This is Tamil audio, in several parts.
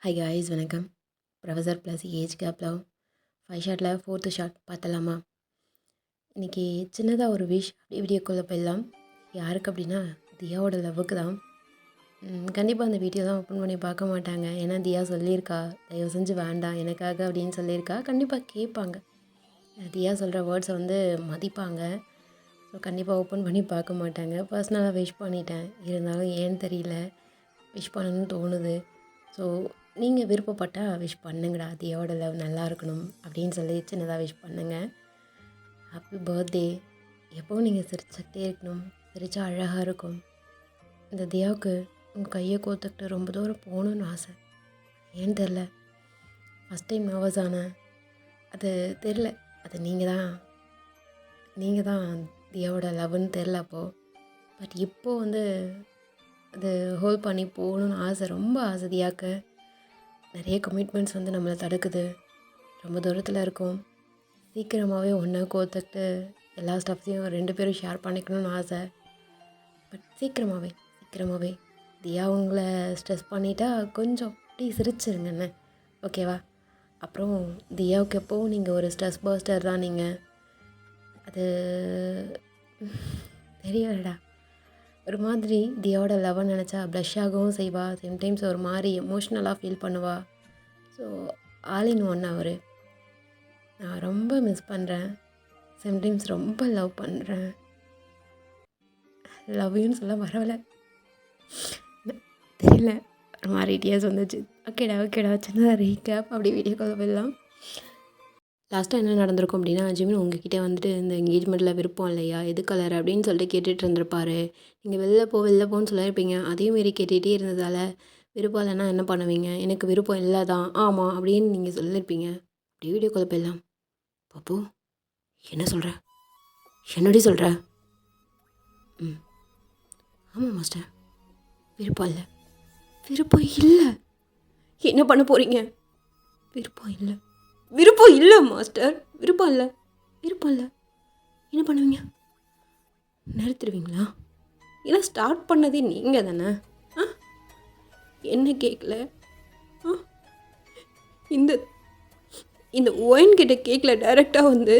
ஹை காய்ஸ் வணக்கம். Professor plus age gap love 5 ஷாட்டில் 4th ஷாட் பார்த்தலாமா? இன்றைக்கி சின்னதாக ஒரு விஷ் அப்படியே வீடியோக்குள்ளே போயிடலாம். யாருக்கு அப்படின்னா தியாவோட லவ்வுக்கு தான். கண்டிப்பாக அந்த வீடியோ தான் ஓப்பன் பண்ணி பார்க்க மாட்டாங்க. ஏன்னா தியா சொல்லியிருக்கா, தயவு செஞ்சு வேண்டாம் எனக்காக அப்படின்னு சொல்லியிருக்கா. கண்டிப்பாக கேட்பாங்க, தியா சொல்கிற வேர்ட்ஸை வந்து மதிப்பாங்க. ஸோ கண்டிப்பாக ஓப்பன் பண்ணி பார்க்க மாட்டாங்க. பர்சனலாக விஷ் பண்ணிட்டேன், இருந்தாலும் ஏன்னு தெரியல விஷ் பண்ணணும்னு தோணுது. ஸோ நீங்கள் விருப்பப்பட்டால் விஷ் பண்ணுங்கடா, தியாவோட லவ் நல்லா இருக்கணும் அப்படின்னு சொல்லி சின்னதாக விஷ் பண்ணுங்கள். Happy birthday. எப்போவும் நீங்கள் சிரிச்சுக்கிட்டே இருக்கணும், சிரிச்சா அழகாக இருக்கும். இந்த தியாவுக்கு உங்கள் கையை கோத்துக்கிட்டு ரொம்ப தூரம் போகணுன்னு ஆசை. ஏன்னு தெரில, ஃபஸ்ட் டைம் நர்வஸ் ஆனேன். அது தெரில, அது நீங்கள் தான் தியாவோட லவ்னு தெரில அப்போது. பட் இப்போது வந்து அது ஹோல்ட் பண்ணி போகணுன்னு ஆசை, ரொம்ப ஆசை. தியாவுக்கு நிறைய கமிட்மெண்ட்ஸ் வந்து நம்மளை தடுக்குது. ரொம்ப தூரத்தில் இருக்கோம். சீக்கிரமாகவே ஒன்றா கோத்துக்கிட்டு எல்லா ஸ்டஃப்ஸையும் 2 பேரும் ஷேர் பண்ணிக்கணும்னு ஆசை. பட் சீக்கிரமாகவே தியா உங்களை ஸ்ட்ரெஸ் பண்ணிட்டா கொஞ்சம் அப்படி சிரிச்சிருங்கண்ணே, ஓகேவா? அப்புறம் தியாவுக்கு எப்போவும் நீங்கள் ஒரு ஸ்ட்ரெஸ் பர்ஸ்டர் தான். நீங்கள் அது தெரியலடா, ஒரு மாதிரி தியாவோட லவ்வை நினச்சா ப்ளஷ் ஆகவும் செய்வா. சம்டைம்ஸ் ஒரு மாதிரி எமோஷ்னலாக ஃபீல் பண்ணுவா. So all in one hour. நான் ரொம்ப மிஸ் பண்ணுறேன். சம்டைம்ஸ் ரொம்ப லவ் பண்ணுறேன். லவ்யூன்னு சொல்ல வரவில்லை, தெரியல, ஒரு மாதிரி டீயர்ஸ் வந்துச்சு. ஓகேடா சின்னதாக ரீகேப் அப்படி வீடியோ கால் போயிடலாம். லாஸ்ட்டாக என்ன நடந்திருக்கும் அப்படின்னா, ஜிமின் உங்ககிட்ட வந்துட்டு இந்த என்கேஜ்மெண்ட்டில் விருப்பம் இல்லையா, எது கலர் அப்படின்னு சொல்லிட்டு கேட்டுட்டு இருந்திருப்பாரு. நீங்கள் வெளில போன்னு சொல்லியிருப்பீங்க. அதேமாரி கேட்டுகிட்டே இருந்ததால் விருப்பம் இல்லைன்னா என்ன பண்ணுவீங்க? எனக்கு விருப்பம் இல்லை தான், ஆமாம் அப்படின்னு நீங்கள் சொல்லியிருப்பீங்க. அப்படியே வீடியோ கால் போயிடலாம். பாப்பு என்ன சொல்கிற? என்னடி சொல்கிற? ஆமாம் மாஸ்டர், விருப்பம் இல்லை. என்ன பண்ண போகிறீங்க? விருப்பம் இல்லை மாஸ்டர், விருப்பம் இல்லை. என்ன பண்ணுவீங்க? நிறுத்துருவீங்களா? ஏன்னா ஸ்டார்ட் பண்ணதே நீங்கள் தானே. என்ன கேட்கல? இந்த இந்த ஒயின் கிட்ட கேட்கல, டைரெக்டாக வந்து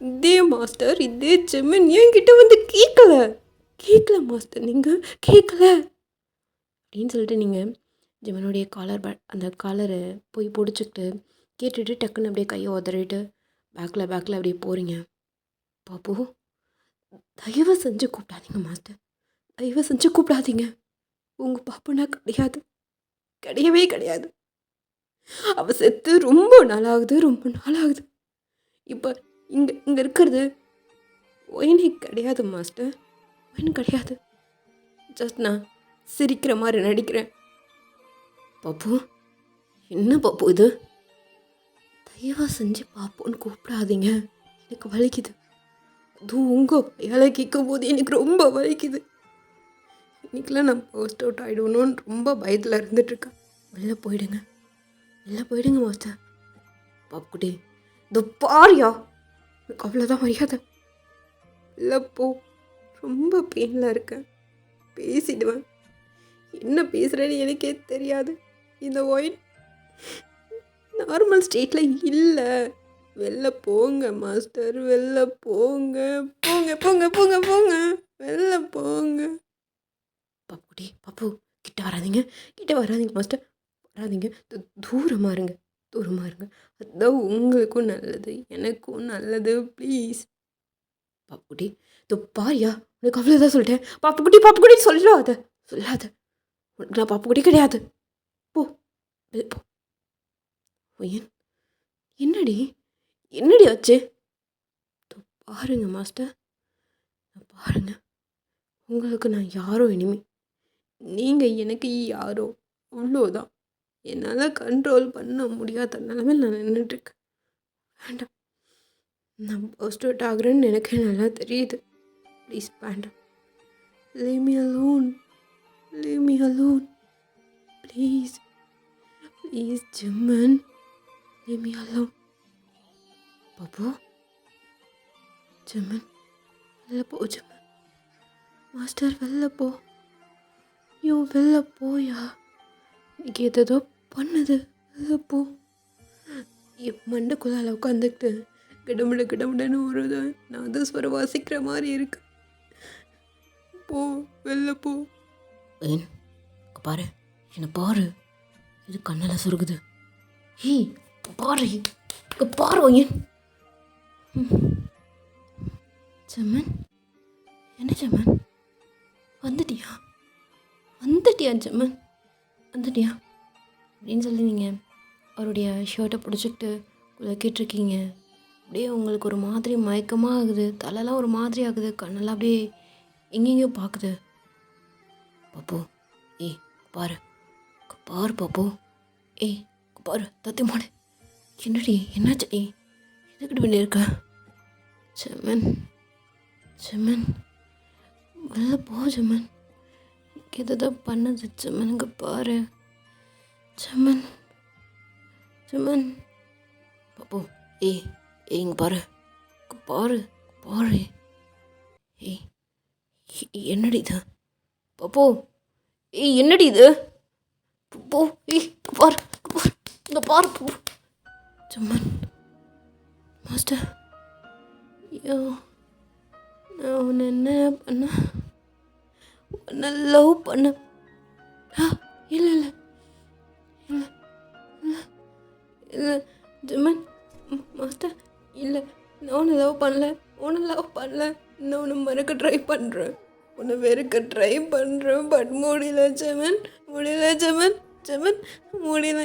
இதே மாஸ்டர் இதே ஜிமின் என்கிட்ட வந்து கேட்கல மாஸ்டர், நீங்கள் கேட்கல அப்படின்னு சொல்லிட்டு நீங்கள் ஜிமனுடைய அந்த காலரை போய் பிடிச்சிக்கிட்டு கேட்டுட்டு டக்குன்னு அப்படியே கையை உதறிட்டு பேக்கில் அப்படியே போகிறீங்க. பாப்பு தயவு செஞ்சு கூப்பிடாதீங்க மாஸ்டர், தயவு செஞ்சு கூப்பிடாதீங்க. உங்கள் பாப்புனா கிடையவே கிடையாது. அவள் செத்து ரொம்ப நாளாகுது. இப்போ இங்கே இருக்கிறது ஒயினே கிடையாது மாஸ்டர், ஒயின் கிடையாது. ஜஸ்ட் நான் சிரிக்கிற மாதிரி நடிக்கிறேன். பாப்பு என்ன பாப்பு இது? தயவு செஞ்சு பாப்புன்னு கூப்பிடாதீங்க, எனக்கு வலிக்குது. அதுவும் உங்கள் வேலை கேட்கும் போது எனக்கு ரொம்ப வலிக்குது. இன்றைக்கெலாம் நான் போஸ்ட் அவுட் ஆகிடுவோன்னு ரொம்ப பயத்தில் இருந்துகிட்ருக்கேன். வெளில போயிடுங்க மாஸ்டர். பாப்புக்குட்டி இதோ பாரியா, எனக்கு அவ்வளோதான் மரியாதை. இல்லை போ, ரொம்ப பெயினில் இருக்கேன், பேசிடுவேன். என்ன பேசுகிறேன்னு எனக்கே தெரியாது. இந்த ஒயின் நார்மல் ஸ்டேட்டில் இல்லை. வெளில போங்க மாஸ்டர், வெளில போங்க. வெளில போங்க. பாப்புக்குட்டி, பாப்பு கிட்ட வராதீங்க மாஸ்டர், வராதீங்க. தூரமாக இருங்க. அதுதான் உங்களுக்கும் நல்லது, எனக்கும் நல்லது. ப்ளீஸ் பாப்புக்குட்டி, இதோ பாரியா, உனக்கு அவ்வளோதான் சொல்லிட்டேன். பாப்புக்குட்டி சொல்லாத. உனக்கு நான் பாப்புக்குட்டி கிடையாது. போ. என்னடி ஆச்சு? பாருங்க மாஸ்டர், பாருங்க, உங்களுக்கு நான் யாரோ இனிமே, நீங்கள் எனக்கு யாரோ, அவ்வளோதான். என்னால் கண்ட்ரோல் பண்ண முடியாத நிலமையில் நான் நின்றுட்டுருக்கேன். வேண்டாம், நான் போஸ்ட் அவுட் ஆகுறேன்னு எனக்கு நல்லா தெரியுது. ப்ளீஸ் வேண்டாம். லீவ் மீ அலோன் ப்ளீஸ் ஜிம்மன், லீவ் மீ அலோன். பாப்பு, ஜிம்மன் வெளில போ. ஜிம்மன் மாஸ்டர் வெளில போ. வெளில போயா, எனக்கு ஏதோ பண்ணுது. அப்போ என் மண்டைக்குள்ளால உட்காந்துக்கிட்டு கிடமுடன்னு ஒரு நாதஸ்வரம் வாசிக்கிற மாதிரி இருக்கு. போ, வெளில போ. ஏன் பாரு, என்னை பாரு, இது கண்ணில் சுருகுது. ஏய் பாரு, பாரு ஏன். செம்மன், என்ன செம்மன், வந்துட்டியா செம்மன், வந்துட்டியா அப்படின்னு சொல்லி நீங்கள் அவருடைய ஷர்ட்டை பிடிச்சிக்கிட்டு குலக்கிட்டுருக்கீங்க. அப்படியே உங்களுக்கு ஒரு மாதிரி மயக்கமாக ஆகுது, தலைலாம் ஒரு மாதிரி ஆகுது, கண்ணெல்லாம் அப்படியே எங்கெங்கேயோ பார்க்குது. பாப்பு, ஏய் பாரு பாப்பு, ஏய் பாரு, தத்தி மாடு, என்னடி என்னாச்சடி, எதுக்கிட்டு பண்ணி இருக்க? செம்மன் வெளில போ செம்மன், எதுதான் பண்ணது செம்மனுங்க பாரு. செம்மன் பாப்பு, ஏய் இங்கே பாரு, ஏய் என்னடி இது பாப்பு, ஏய் என்னடி இது பாப்பு, ஏய் பாரு, இங்கே பாரு பாப்பு. செம்மன் மாஸ்டர், ஐயோ நான் உன்னை என்ன பண்ண, உன்னை லவ் பண்ண. இல்லை ஜெமன் மாஸ்டர், இல்லை நான் உன்னை லவ் பண்ணல, நான் உன்னை மறக்க ட்ரை பண்ணுறேன், உன்னை வெறுக்க ட்ரை பண்ணுறேன். பட் முடியல ஜெமன்,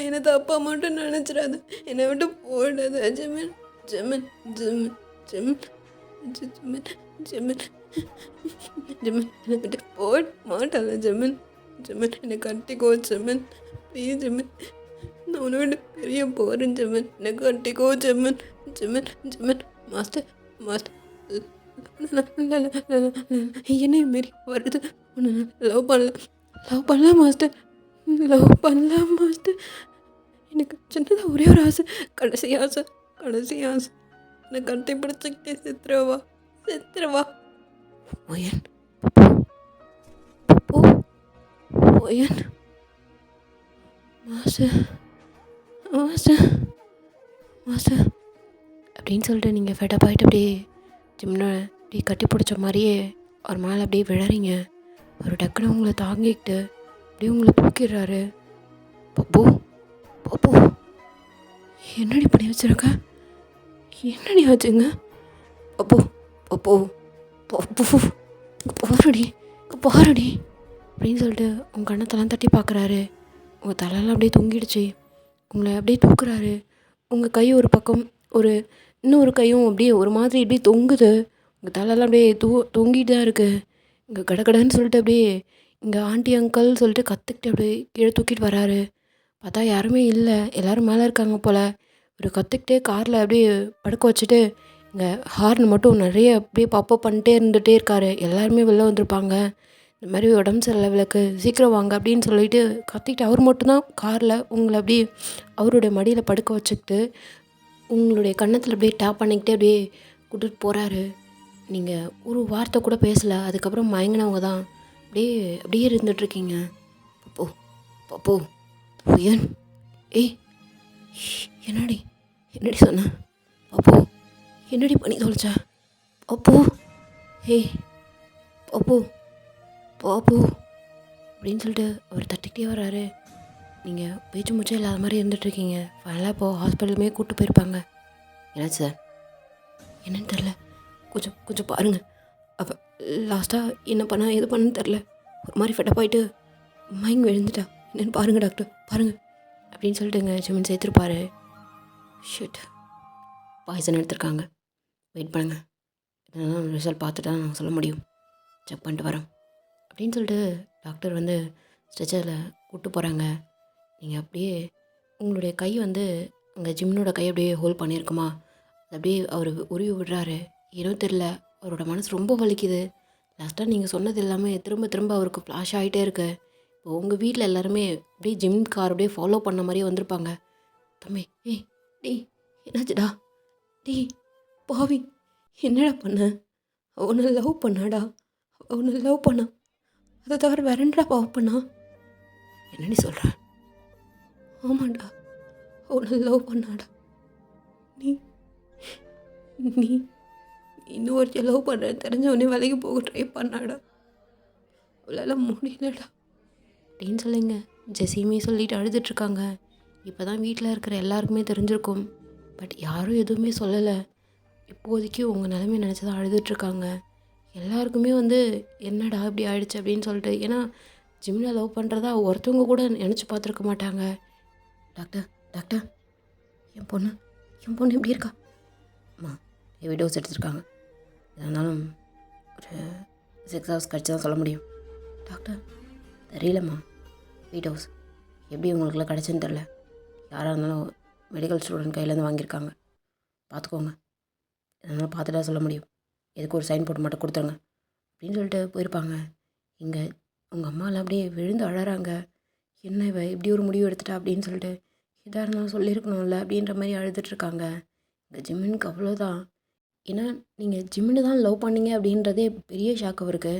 என்னை தப்பா மட்டும் நினச்சிடாத, என்னை விட்டு போயிடாத ஜெமன், என்னை விட்டு போட மாட்டாத ஜெமன், என்னை கட்டிக்கோ ஜெமன், ப்ளீஸ் ஜெமன், நான் உன்னை விட்டு பெரிய போகிறேன் ஜெமன், என்னை கட்டிக்கோ ஜெமன். மாஸ்டர் என்னையும் மாரி வருது, உன்னை லவ் பண்ணலாம் மாஸ்டர், எனக்கு சின்னதாக ஒரே ஒரு ஆசை, கடைசி ஆசை, என்னை கட்டி பிடிச்சிக்கிட்டே செத்துருவா. ஓயன் மாஸ்டர் அப்படின்னு சொல்லிட்டு நீங்கள் ஃபெட்டப் ஆகிட்டு அப்படியே ஜிம்னை அப்படியே கட்டி பிடிச்ச மாதிரியே அவர் மேலே அப்படியே விழறீங்க. அவர் டக்குன்னு உங்களை தாங்கிக்கிட்டு அப்படியே உங்களை தூக்கிடுறாரு. பாப்பு என்னடி பண்ணி வச்சிருக்க, என்னடி ஆச்சுங்க பாப்பு பாருடி அப்படின்னு சொல்லிட்டு உங்கள் கண்ணத்தெல்லாம் தட்டி பார்க்குறாரு. உங்கள் தலையெல்லாம் அப்படியே தொங்கிடுச்சு, உங்களை அப்படியே தூக்குறாரு. உங்கள் கை ஒரு பக்கம், இன்னொரு கையும் அப்படியே ஒரு மாதிரி அப்படியே தொங்குது. உங்கள் தலையெல்லாம் அப்படியே தொங்கிட்டு தான் இருக்குது. இங்கே கடன்னு சொல்லிட்டு அப்படியே இங்கே ஆண்டி அங்கிள் சொல்லிட்டு கற்றுக்கிட்டு அப்படியே கீழே தூக்கிட்டு வராரு. பார்த்தா யாருமே இல்லை, எல்லோரும் மேலே இருக்காங்க போல். ஒரு கற்றுக்கிட்டே காரில் அப்படியே படுக்க வச்சுட்டு இங்கே ஹார்ன் மட்டும் நிறைய அப்படியே பாப்பப் பண்ணிட்டே இருந்துகிட்டே இருக்காரு. எல்லாருமே வெளில வந்திருப்பாங்க, இந்த மாதிரி உடம்பு சரியில்லை விளக்கு, சீக்கிரம் வாங்க அப்படின்னு சொல்லிட்டு கத்திக்கிட்டு அவர் மட்டும்தான் காரில் உங்களை அப்படியே அவருடைய மடியில் படுக்க வச்சுக்கிட்டு உங்களுடைய கன்னத்தில் அப்படியே டேப் பண்ணிக்கிட்டே அப்படியே கூட்டிகிட்டு போகிறாரு. நீங்கள் ஒரு வார்த்தை கூட பேசலை. அதுக்கப்புறம் மயங்கினவங்க தான் அப்படியே இருந்துகிட்ருக்கீங்க. பாப்பு ஏன், ஏய் என்னடி சொன்ன பாப்பு, என்னடி பண்ணி தொலைச்ச பாப்பு, ஏய் பாப்பு அப்படின்னு சொல்லிட்டு அவர் தட்டிக்கிட்டே வர்றாரு. நீங்கள் பேச்சு மூச்சே இல்லாத மாதிரி இருந்துகிட்ருக்கீங்க. ஃபைனலாக இப்போது ஹாஸ்பிட்டலுமே கூப்பிட்டு போயிருப்பாங்க. என்னாச்சு சார், என்னன்னு தெரில, கொஞ்சம் பாருங்கள். அப்போ லாஸ்ட்டாக என்ன பண்ண எது பண்ணுன்னு தெரில, ஒரு மாதிரி ஃபெட்டப் ஆகிட்டு மயங்கி விழுந்துட்டா, என்னென்னு பாருங்கள் டாக்டர் பாருங்கள் அப்படின்னு சொல்லிட்டுங்க ஜிமின் சேர்த்துருப்பாரு. ஷிட், பாய்சன் எடுத்திருக்காங்க, வெயிட் பண்ணுங்கள், இதெல்லாம் ரிசல்ட் பார்த்துட்டு தான் நான் சொல்ல முடியும், செக் பண்ணிட்டு வரேன் அப்படின்னு சொல்லிட்டு டாக்டர் வந்து ஸ்ட்ரெச்சரில் கூப்பிட்டு போகிறாங்க. நீங்கள் அப்படியே உங்களுடைய கை வந்து அங்கே ஜிம்னோட கை அப்படியே ஹோல்ட் பண்ணியிருக்குமா, அது அப்படியே அவர் உருவி விடுறாரு. ஏனோ தெரில, அவரோட மனசு ரொம்ப வலிக்குது. லாஸ்ட்டாக நீங்கள் சொன்னது எல்லாமே திரும்ப அவருக்கு ஃப்ளாஷ் ஆகிட்டே இருக்கு. இப்போ உங்கள் வீட்டில் எல்லாருமே அப்படியே ஜிம் கார் அப்படியே ஃபாலோ பண்ண மாதிரியே வந்திருப்பாங்க. தம்பி, டேய் என்னாச்சுடா, டேய் பாவி என்னடா பண்ண, அவனை லவ் பண்ணாடா, அதை தவிர வேற என்னடா பாவ பண்ணா, என்னடி சொல்கிறேன்? ஆமாண்டா, அவனை லவ் பண்ணாடா. நீ நீ இன்னொருத்தைய லவ் பண்ணுறேன்னு தெரிஞ்சவொடனே விலைக்கு போக ட்ரை பண்ணாடா. அவளால் முடியலடா அப்படின்னு சொல்லுங்க. ஜெசியுமே சொல்லிட்டு அழுதுட்ருக்காங்க. இப்போ தான் வீட்டில் இருக்கிற எல்லாருக்குமே தெரிஞ்சிருக்கும். பட் யாரும் எதுவுமே சொல்லலை. இப்போதைக்கு உங்கள் நிலைமை நினச்சி தான் அழுதுட்ருக்காங்க. எல்லாருக்குமே என்னடா இப்படி ஆயிடுச்சு அப்படின்னு சொல்லிட்டு. ஏன்னா ஜிம்மில் லவ் பண்ணுறதா ஒருத்தவங்க கூட நினச்சி பார்த்துருக்க மாட்டாங்க. டாக்டர் டாக்டர் என் பொண்ணு எப்படி இருக்கா? அம்மா ஹெவி டோஸ் எடுத்துருக்காங்க. எதனாலும் ஒரு 6 ஹவர்ஸ் கழிச்சு தான் சொல்ல முடியும். டாக்டர் தெரியலம்மா, ஹெவி டோஸ் எப்படி உங்களுக்குலாம் கிடச்சுன்னு தெரில. யாராக இருந்தாலும் மெடிக்கல் ஸ்டூடெண்ட் கையிலேருந்து வாங்கியிருக்காங்க. பார்த்துக்கோங்க, எதனாலும் பார்த்துட்டா சொல்ல முடியும். எதுக்கு ஒரு சைன் போட்டு மட்டும் கொடுத்துருங்க அப்படின்னு சொல்லிட்டு போயிருப்பாங்க. இங்கே உங்கள் அம்மாலாம் அப்படியே விழுந்து அழறாங்க. என்ன இவ இப்படி ஒரு முடிவு எடுத்துட்டா அப்படின்னு சொல்லிட்டு. எதாக இருந்தாலும் சொல்லியிருக்கணும்ல அப்படின்ற மாதிரி அழுதுட்ருக்காங்க. இங்கே ஜிம்மினுக்கு அவ்வளோதான். ஏன்னா நீங்கள் ஜிம்மினு தான் லவ் பண்ணீங்க அப்படின்றதே பெரிய ஷாக் அவருக்கு.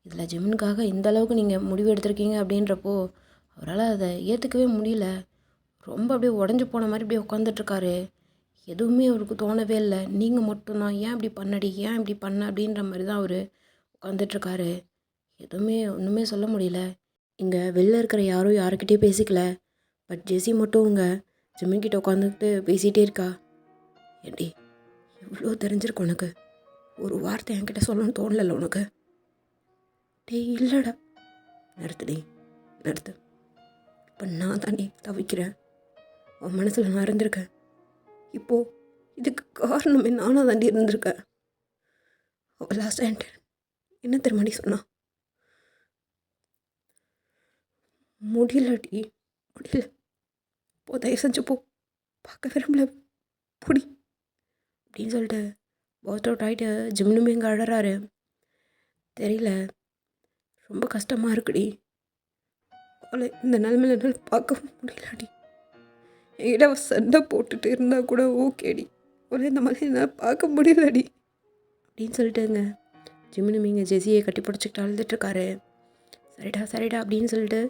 இதில் ஜிம்மினுக்காக இந்த அளவுக்கு நீங்கள் முடிவு எடுத்திருக்கீங்க அப்படின்றப்போ அவரால் அதை ஏற்றுக்கவே முடியல. ரொம்ப அப்படியே உடஞ்சி போன மாதிரி அப்படியே உட்காந்துட்ருக்காரு. எதுவுமே அவருக்கு தோணவே இல்லை. நீங்கள் மட்டும்தான் ஏன் இப்படி பண்ண அப்படின்ற மாதிரி தான் அவர் உட்காந்துட்ருக்காரு. எதுவுமே ஒன்றுமே சொல்ல முடியல. இங்கே வெளில இருக்கிற யாரும் யாருக்கிட்டேயும் பேசிக்கல. பட் ஜெசி மட்டும் இங்கே ஜிம்மின்கிட்ட உட்காந்துக்கிட்டு பேசிகிட்டே இருக்கா. ஏண்டி இவ்வளோ தெரிஞ்சிருக்கு உனக்கு, ஒரு வார்த்தை என்கிட்ட சொல்லணும்னு தோணலை உனக்கு? டேய் இல்லைடா, நிறுத்து. இப்போ நான் தாண்டி தவிக்கிறேன். உன் மனசில் நான் இருந்திருக்கேன். இப்போது இதுக்கு காரணமே நானாக தாண்டி இருந்திருக்கேன். அவள் லாஸ்ட் என்ன தெரியுமாடி சொன்னான்? முடியல போ, தயவு செஞ்சு போ, பார்க்க விரும்பல, புடி அப்படின்னு சொல்லிட்டு பர்த் அவுட் ஆகிட்டு ஜிம்னுமே இங்கே அழறாரு. தெரியல, ரொம்ப கஷ்டமாக இருக்குடி. அவளை இந்த நிலமையில என்னால் பார்க்க முடியலடி. என்கிட்ட அவள் சண்டை போட்டுட்டு இருந்தால் கூட ஓகேடி, அவளை இந்த மாதிரி என்னால் பார்க்க முடியலடி அப்படின்னு சொல்லிட்டுங்க ஜிம்னுமே இங்கே ஜெசியை கட்டி பிடிச்சிக்கிட்டு அழுதுட்ருக்காரு. சரிடா அப்படின்னு சொல்லிட்டு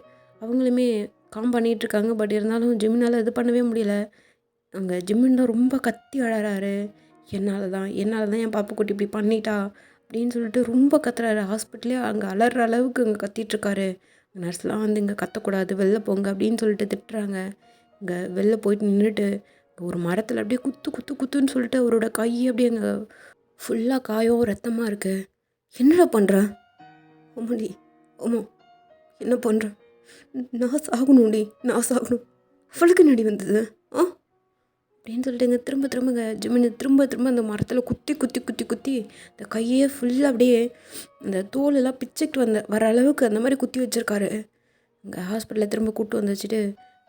அவங்களுமே காம் பண்ணிகிட்ருக்காங்க. பட் இருந்தாலும் ஜிம்னால் இது பண்ணவே முடியல. அங்கே ஜிம்மின் தான் ரொம்ப கத்தி அழறாரு. என்னால் தான் என் பாப்புக்குட்டி இப்படி பண்ணிட்டா அப்படின்னு சொல்லிட்டு ரொம்ப கத்துறாரு. ஹாஸ்பிட்டலே அங்கே அலற அளவுக்கு இங்கே கத்திட்ருக்காரு. நர்ஸ்லாம் இங்கே கத்தக்கூடாது, வெளில போங்க அப்படின்னு சொல்லிட்டு திட்டுறாங்க. இங்கே வெளில போயிட்டு நின்றுட்டு ஒரு மரத்தில் அப்படியே குத்துன்னு சொல்லிட்டு அவரோட கை அப்படியே அங்கே ஃபுல்லாக காயம் ரத்தமாக இருக்குது. என்னடா பண்ணுறேன்? என்ன பண்ணுறேன்? நான் சாகணும். அவளுக்கு நடி வந்தது அப்படின்னு சொல்லிட்டுங்க திரும்பங்க ஜிம்மின்னு திரும்ப அந்த மரத்தில் குத்தி இந்த கையே ஃபுல்லாக அப்படியே அந்த தோலெல்லாம் பிச்சுக்கிட்டு வர அளவுக்கு அந்த மாதிரி குத்தி வச்சுருக்காரு. இங்கே ஹாஸ்பிட்டலில் திரும்ப கூப்பிட்டு வந்து வச்சுட்டு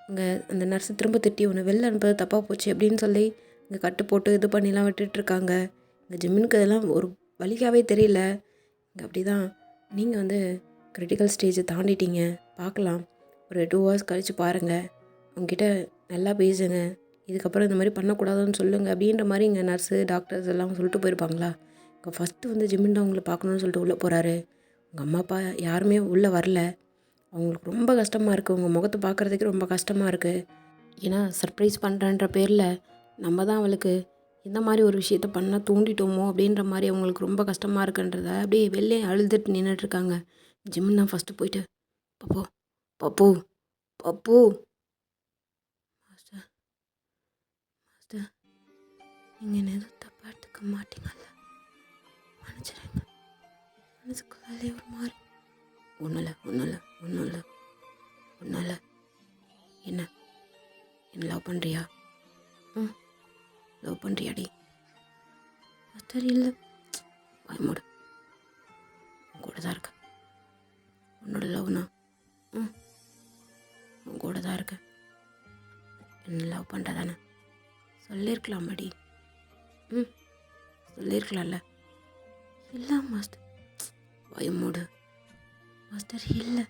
இங்கே அந்த நர்ஸு திரும்ப திட்டி ஒன்று வெளில அனுப்புறது தப்பாக போச்சு அப்படின்னு சொல்லி இங்கே கட்டு போட்டு இது பண்ணிலாம் விட்டுட்ருக்காங்க. இங்கே ஜிம்மினுக்கு அதெல்லாம் ஒரு வலிக்காகவே தெரியல. இங்கே அப்படி தான் நீங்கள் கிரிட்டிக்கல் ஸ்டேஜை தாண்டிட்டீங்க, பார்க்கலாம், ஒரு 2 ஹவர்ஸ் கழித்து பாருங்கள், உங்ககிட்ட நல்லா பேசுங்க, இதுக்கப்புறம் இந்த மாதிரி பண்ணக்கூடாதுன்னு சொல்லுங்கள் அப்படின்ற மாதிரி இங்கே நர்ஸு டாக்டர்ஸ் எல்லாம் சொல்லிட்டு போயிருப்பாங்களா. இங்கே ஃபஸ்ட்டு ஜிம்மின் தான் உங்களை பார்க்கணுன்னு சொல்லிட்டு உள்ளே போகிறாரு. உங்கள் அம்மா அப்பா யாருமே உள்ளே வரல. அவங்களுக்கு ரொம்ப கஷ்டமாக இருக்குது, உங்கள் முகத்தை பார்க்குறதுக்கு ரொம்ப கஷ்டமாக இருக்குது. ஏன்னா சர்ப்ரைஸ் பண்ணுறன்ற பேரில் நம்ம தான் அவளுக்கு இந்த மாதிரி ஒரு விஷயத்த பண்ணால் தூண்டிட்டோமோ அப்படின்ற மாதிரி அவங்களுக்கு ரொம்ப கஷ்டமாக இருக்குன்றத அப்படியே வெளியே அழுதுட்டு நின்றுட்டுருக்காங்க. ஜிம்மின் தான் ஃபஸ்ட்டு போயிட்டு பப்பு மாஸ்டர் நீங்கள் என்ன எதுவும் தப்பாக எடுத்துக்க மாட்டீங்கல்ல, மன்னிச்சிடுங்க. மனசுக்குள்ளாலே ஒரு மாதிரி ஒன்றும் இல்லை. என்ன லவ் பண்ணுறியா? லவ் பண்ணுறியாடி? மாஸ்டர் இல்லை, பயமோடு உன் கூட தான் இருக்க. உன்னோட லவ்னா உன் கூட தான் இருக்க. என்ன லவ் பண்ணுறதானே சொல்லியிருக்கலாமாடி? சொல்லியிருக்கலாம்ல. இல்லை மாஸ்டர், பயமோடு மாஸ்டர், இல்லை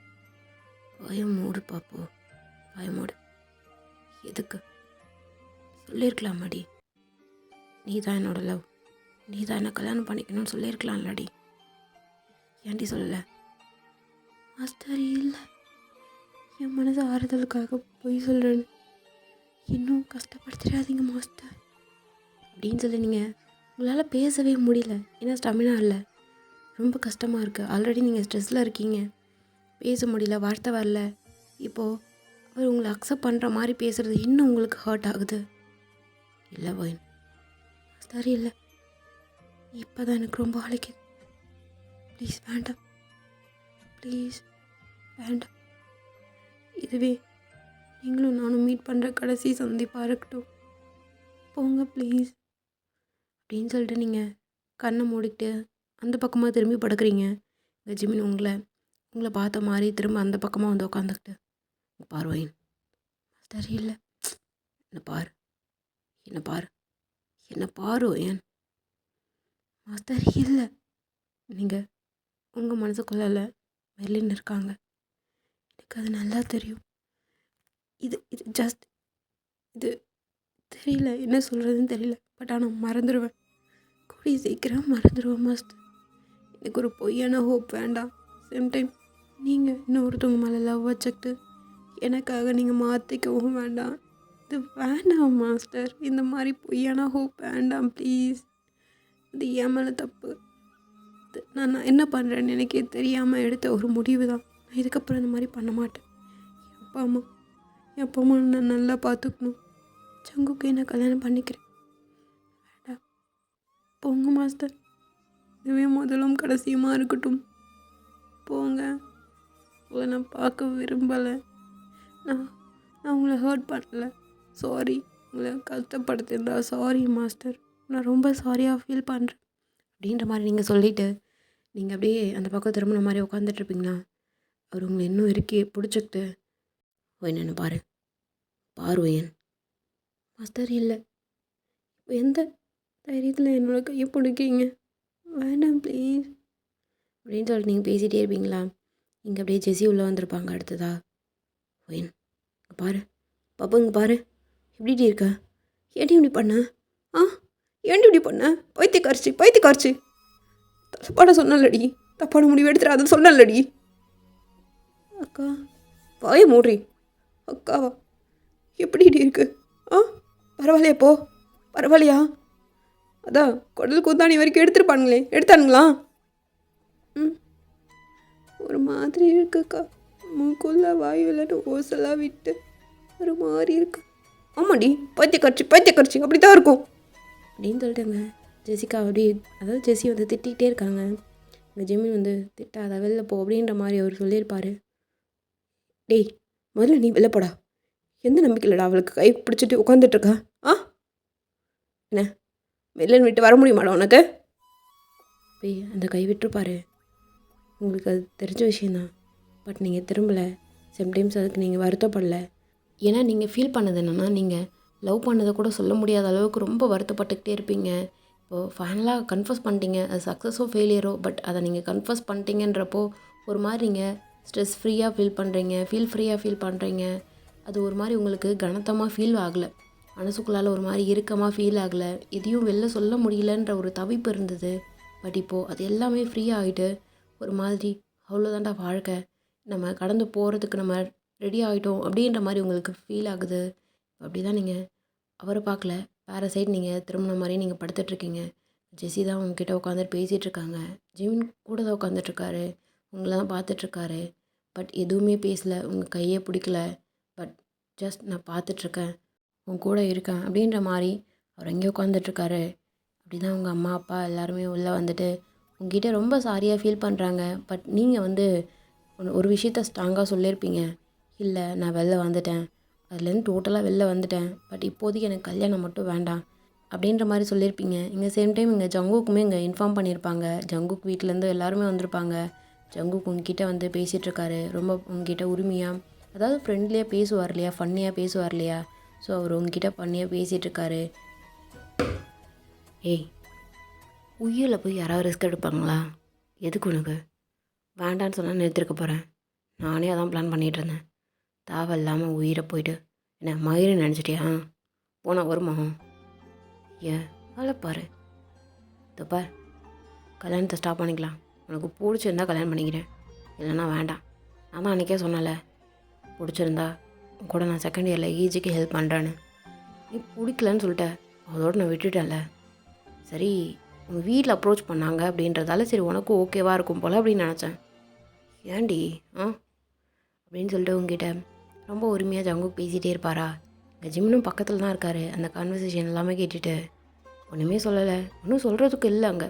பயமோடு பாப்போ, பயமோடு. எதுக்கு சொல்லியிருக்கலாமாடி? நீ தான் என்னோட லவ், நீ தான் என்ன கல்யாணம் பண்ணிக்கணும்னு சொல்லியிருக்கலாம்லடி. ஏன்டி சொல்லலை? மாஸ்டர் இல்லை, என் மனசு ஆறுதலுக்காக போய் சொல்கிறேன்னு இன்னும் கஷ்டப்படுத்திடாதீங்க மாஸ்டர் அப்படின்னு சொல்லி நீங்கள் உங்களால் பேசவே முடியல. ஏன்னா ஸ்டெமினா இல்லை, ரொம்ப கஷ்டமாக இருக்குது. ஆல்ரெடி நீங்கள் ஸ்ட்ரெஸ்ஸில் இருக்கீங்க, பேச முடியல, வார்த்தை வரல. இப்போது அவர் உங்களை அக்செப்ட் பண்ணுற மாதிரி பேசுகிறது இன்னும் உங்களுக்கு ஹர்ட் ஆகுது. இல்லை ஒயின், சரி இல்லை, இப்போ தான் எனக்கு ரொம்ப வலிக்குது. ப்ளீஸ் வேண்டாம், ப்ளீஸ் வேண்டாம். இதுவே நீங்களும் நானும் மீட் பண்ணுற கடைசி சந்திப்பாக இருக்கட்டும். போங்க ப்ளீஸ் அப்படின்னு சொல்லிட்டு நீங்கள் கண்ணை மூடிக்கிட்டு அந்த பக்கமாக திரும்பி படுக்கிறீங்க. இந்த ஜிமின் உங்களை பார்த்த மாதிரி திரும்ப அந்த பக்கமாக வந்து உட்காந்துக்கிட்டு, பார்வையின் சரி இல்லை, என்ன பாரு, என்ன பாரு, என்ன பாரு ஏன் மாஸ்டர் இல்லை. நீங்கள் உங்கள் மனசுக்குள்ள மெர்லின் இருக்காங்க, எனக்கு அது நல்லா தெரியும். இது இது ஜஸ்ட் இது தெரியல, என்ன சொல்கிறதுன்னு தெரியல. பட் ஆனால் மறந்துடுவேன், கூடிய சீக்கிரம் மறந்துடுவேன் மாஸ்டர். எனக்கு ஒரு பொய்யான ஹோப் வேண்டாம். சேம் டைம் நீங்கள் இன்னொருத்தவங்க மேலே லவ் வச்சுக்கிட்டு எனக்காக நீங்கள் மாற்றிக்கவும் வேண்டாம். இது வேண்டாம் மாஸ்டர், இந்த மாதிரி பொய்யான ஹோப் வேண்டாம் ப்ளீஸ். இது என் மேலே தப்பு. நான் என்ன பண்ணுறேன்னு எனக்கே தெரியாமல் எடுத்த ஒரு முடிவு தான். நான் இதுக்கப்புறம் இந்த மாதிரி பண்ண மாட்டேன். என் அப்பா அம்மா நான் நல்லா பார்த்துக்கணும். ஜங்குக்கே நான் கல்யாணம் பண்ணிக்கிறேன். வேண்டாம், போங்க மாஸ்டர். இதுவே முதலும் கடைசியுமாக இருக்கட்டும். போங்க, உங்களை நான் பார்க்க விரும்பலை. நான் உங்களை ஹர்ட் பண்ணலை, சாரி. உங்களை கஷ்டப்படுத்திருந்தா சாரி மாஸ்டர், நான் ரொம்ப சாரியாக ஃபீல் பண்ணுறேன் அப்படின்ற மாதிரி நீங்கள் சொல்லிவிட்டு நீங்கள் அப்படியே அந்த பக்கம் திரும்பின மாதிரி உட்காந்துட்ருப்பீங்களா? அவர் உங்களை இன்னும் இருக்கி பிடிச்சிக்கிட்டு, என்னென்னு பாரு ஒயன் மாஸ்டர் இல்லை, இப்போ எந்த தைரியத்தில் என்னோடய கையை பிடிக்கிங்க? வேண்டாம் ப்ளீஸ் அப்படின்னு சொல்லிட்டு நீங்கள் பேசிகிட்டே இருப்பீங்களா? இங்கே அப்படியே ஜெஸி உள்ளே வந்திருப்பாங்க அடுத்ததா. ஒயின் இங்கே பாரு பாப்பா, இங்கே பாரு, எப்படி இருக்க? ஏன்டி இப்படி பண்ண? ஏன்டி இப்படி பண்ண? பைத்தியக்காரச்சி தப்பான சொன்னலடி, தப்பான முடிவு எடுத்துடாதுன்னு சொன்னலடி. அக்கா வாய மூடுறி. அக்காவா? எப்படி இருக்கு? பரவாயில்லையா? பரவாயில்லையா? அதான் குடல் கூத்தாணி வரைக்கும் எடுத்தானுங்களா? ஒரு மாதிரி இருக்குக்கா, மூக்குள்ள வாயுலன்னு ஓசலாக விட்டு ஒரு மாதிரி இருக்கு. ஆமாடி, பைத்தியக்காரச்சி அப்படி தான் இருக்கும் அப்படின்னு சொல்லிட்டுங்க ஜெசிகா அப்படி, அதாவது ஜெஸி வந்து திட்டிகிட்டே இருக்காங்க. இந்த ஜிமின் வந்து திட்டாத வெளில போ அப்படின்ற மாதிரி அவர் சொல்லியிருப்பார். டேய் முதல்ல நீ வெளில போடா, எந்த நம்பிக்கையிலடா அவளுக்கு கை பிடிச்சிட்டு உட்காந்துட்ருக்கா? என்ன வெளிலன்னு விட்டு வர முடியுமாடா உனக்கு? போய் அந்த கை விட்டுருப்பாரு. உங்களுக்கு அது தெரிஞ்ச விஷயந்தான், பட் நீங்கள் திரும்பலை. சம்டைம்ஸ் அதுக்கு நீங்கள் வருத்தப்படலை. ஏன்னா நீங்கள் ஃபீல் பண்ணது என்னென்னா, நீங்கள் லவ் பண்ணதை கூட சொல்ல முடியாத அளவுக்கு ரொம்ப வருத்தப்பட்டுக்கிட்டே இருப்பீங்க. இப்போது ஃபைனலாக கன்ஃபஸ் பண்ணிட்டீங்க, அது சக்ஸஸோ ஃபெயிலியரோ, பட் அதை நீங்கள் கன்ஃபஸ் பண்ணிட்டீங்கன்றப்போ ஒரு மாதிரி நீங்கள் ஸ்ட்ரெஸ் ஃப்ரீயாக ஃபீல் பண்ணுறீங்க. அது ஒரு மாதிரி உங்களுக்கு கனத்தமாக ஃபீல் ஆகலை, மனசுக்குள்ளால் ஒரு மாதிரி இறுக்கமாக ஃபீல் ஆகலை, எதையும் வெளில சொல்ல முடியலன்ற ஒரு தவிப்பு இருந்தது. பட் இப்போது அது எல்லாமே ஃப்ரீயாக ஆகிட்டு ஒரு மாதிரி அவ்வளோதான்டா வாழ்க்கை, நம்ம கடந்து போகிறதுக்கு நம்ம ரெடி ஆகிட்டோம் அப்படின்ற மாதிரி உங்களுக்கு ஃபீல் ஆகுது. அப்படி தான் நீங்கள் அவரை பார்க்கல, வேறு சைடு நீங்கள் திரும்பின மாதிரி நீங்கள் படுத்துட்ருக்கீங்க. ஜெஸி தான் உங்ககிட்ட உட்காந்துட்டு பேசிகிட்டு இருக்காங்க. ஜிமின் கூட தான் உட்காந்துட்ருக்காரு, உங்களை தான் பார்த்துட்ருக்காரு. பட் எதுவுமே பேசலை, உங்கள் கையே பிடிக்கல. பட் ஜஸ்ட் நான் பார்த்துட்ருக்கேன், உன் கூட இருக்கேன் அப்படின்ற மாதிரி அவர் எங்கேயோ உட்காந்துட்ருக்காரு. அப்படி தான் உங்கள் அம்மா அப்பா எல்லாருமே உள்ளே வந்துட்டு உங்ககிட்ட ரொம்ப சாரியாக ஃபீல் பண்ணுறாங்க. பட் நீங்கள் வந்து ஒரு விஷயத்த ஸ்ட்ராங்காக சொல்லியிருப்பீங்க, இல்லை நான் வெளில வந்துட்டேன், அதுலேருந்து டோட்டலாக வெளில வந்துட்டேன், பட் இப்போதைக்கு எனக்கு கல்யாணம் மட்டும் வேண்டாம் அப்படின்ற மாதிரி சொல்லியிருப்பீங்க. இங்கே சேம் டைம் இங்கே ஜங்குக்குமே இங்கே இன்ஃபார்ம் பண்ணியிருப்பாங்க. ஜங்குக் வீட்டிலேருந்து எல்லாருமே வந்திருப்பாங்க. ஜங்குக் உங்ககிட்ட வந்து பேசிகிட்ருக்காரு, ரொம்ப உங்ககிட்ட உரிமையாக, அதாவது ஃப்ரெண்ட்லியாக பேசுவார் இல்லையா, ஃபன்னியாக பேசுவார் இல்லையா. ஸோ அவர் உங்ககிட்ட ஃபன்னியாக பேசிகிட்ருக்காரு. ஏய், உயிரில் போய் யாராவது ரிஸ்க் எடுப்பாங்களா? எதுக்கு உனக்கு? வேண்டான்னு சொன்னால் நிறுத்திருக்க போகிறேன். நானே அதான் பிளான் பண்ணிகிட்ருந்தேன். தேவை இல்லாமல் உயிரை போயிட்டு என்ன மயிரை நினச்சிட்டியா? போனால் வருமா? ஏன் அழப்பாரு தப்பார், கல்யாணத்தை ஸ்டாப் பண்ணிக்கலாம். உனக்கு பிடிச்சிருந்தா கல்யாணம் பண்ணிக்கிறேன், இல்லைன்னா வேண்டாம். நான் தான் அன்றைக்கே சொன்னல, பிடிச்சிருந்தா கூட நான் செகண்ட் இயரில் ஈஜிக்கு ஹெல்ப் பண்ணுறேன்னு. நீ பிடிக்கலன்னு சொல்லிட்ட, அதோட நான் விட்டுட்டேன்ல. சரி உங்கள் வீட்டில் அப்ரோச் பண்ணாங்க அப்படின்றதால சரி உனக்கும் ஓகேவா இருக்கும் போல் அப்படின்னு நினச்சேன். ஏன்டி ஆ அப்படின்னு சொல்லிட்டு உங்ககிட்ட ரொம்ப உரிமையாக ஜங்குக் பேசிகிட்டே இருப்பாரா? இங்கே ஜிம்னும் பக்கத்தில் தான் இருக்கார். அந்த கான்வர்சேஷன் எல்லாமே கேட்டுட்டு ஒன்றுமே சொல்லலை, ஒன்றும் சொல்கிறதுக்கு இல்லை அங்கே.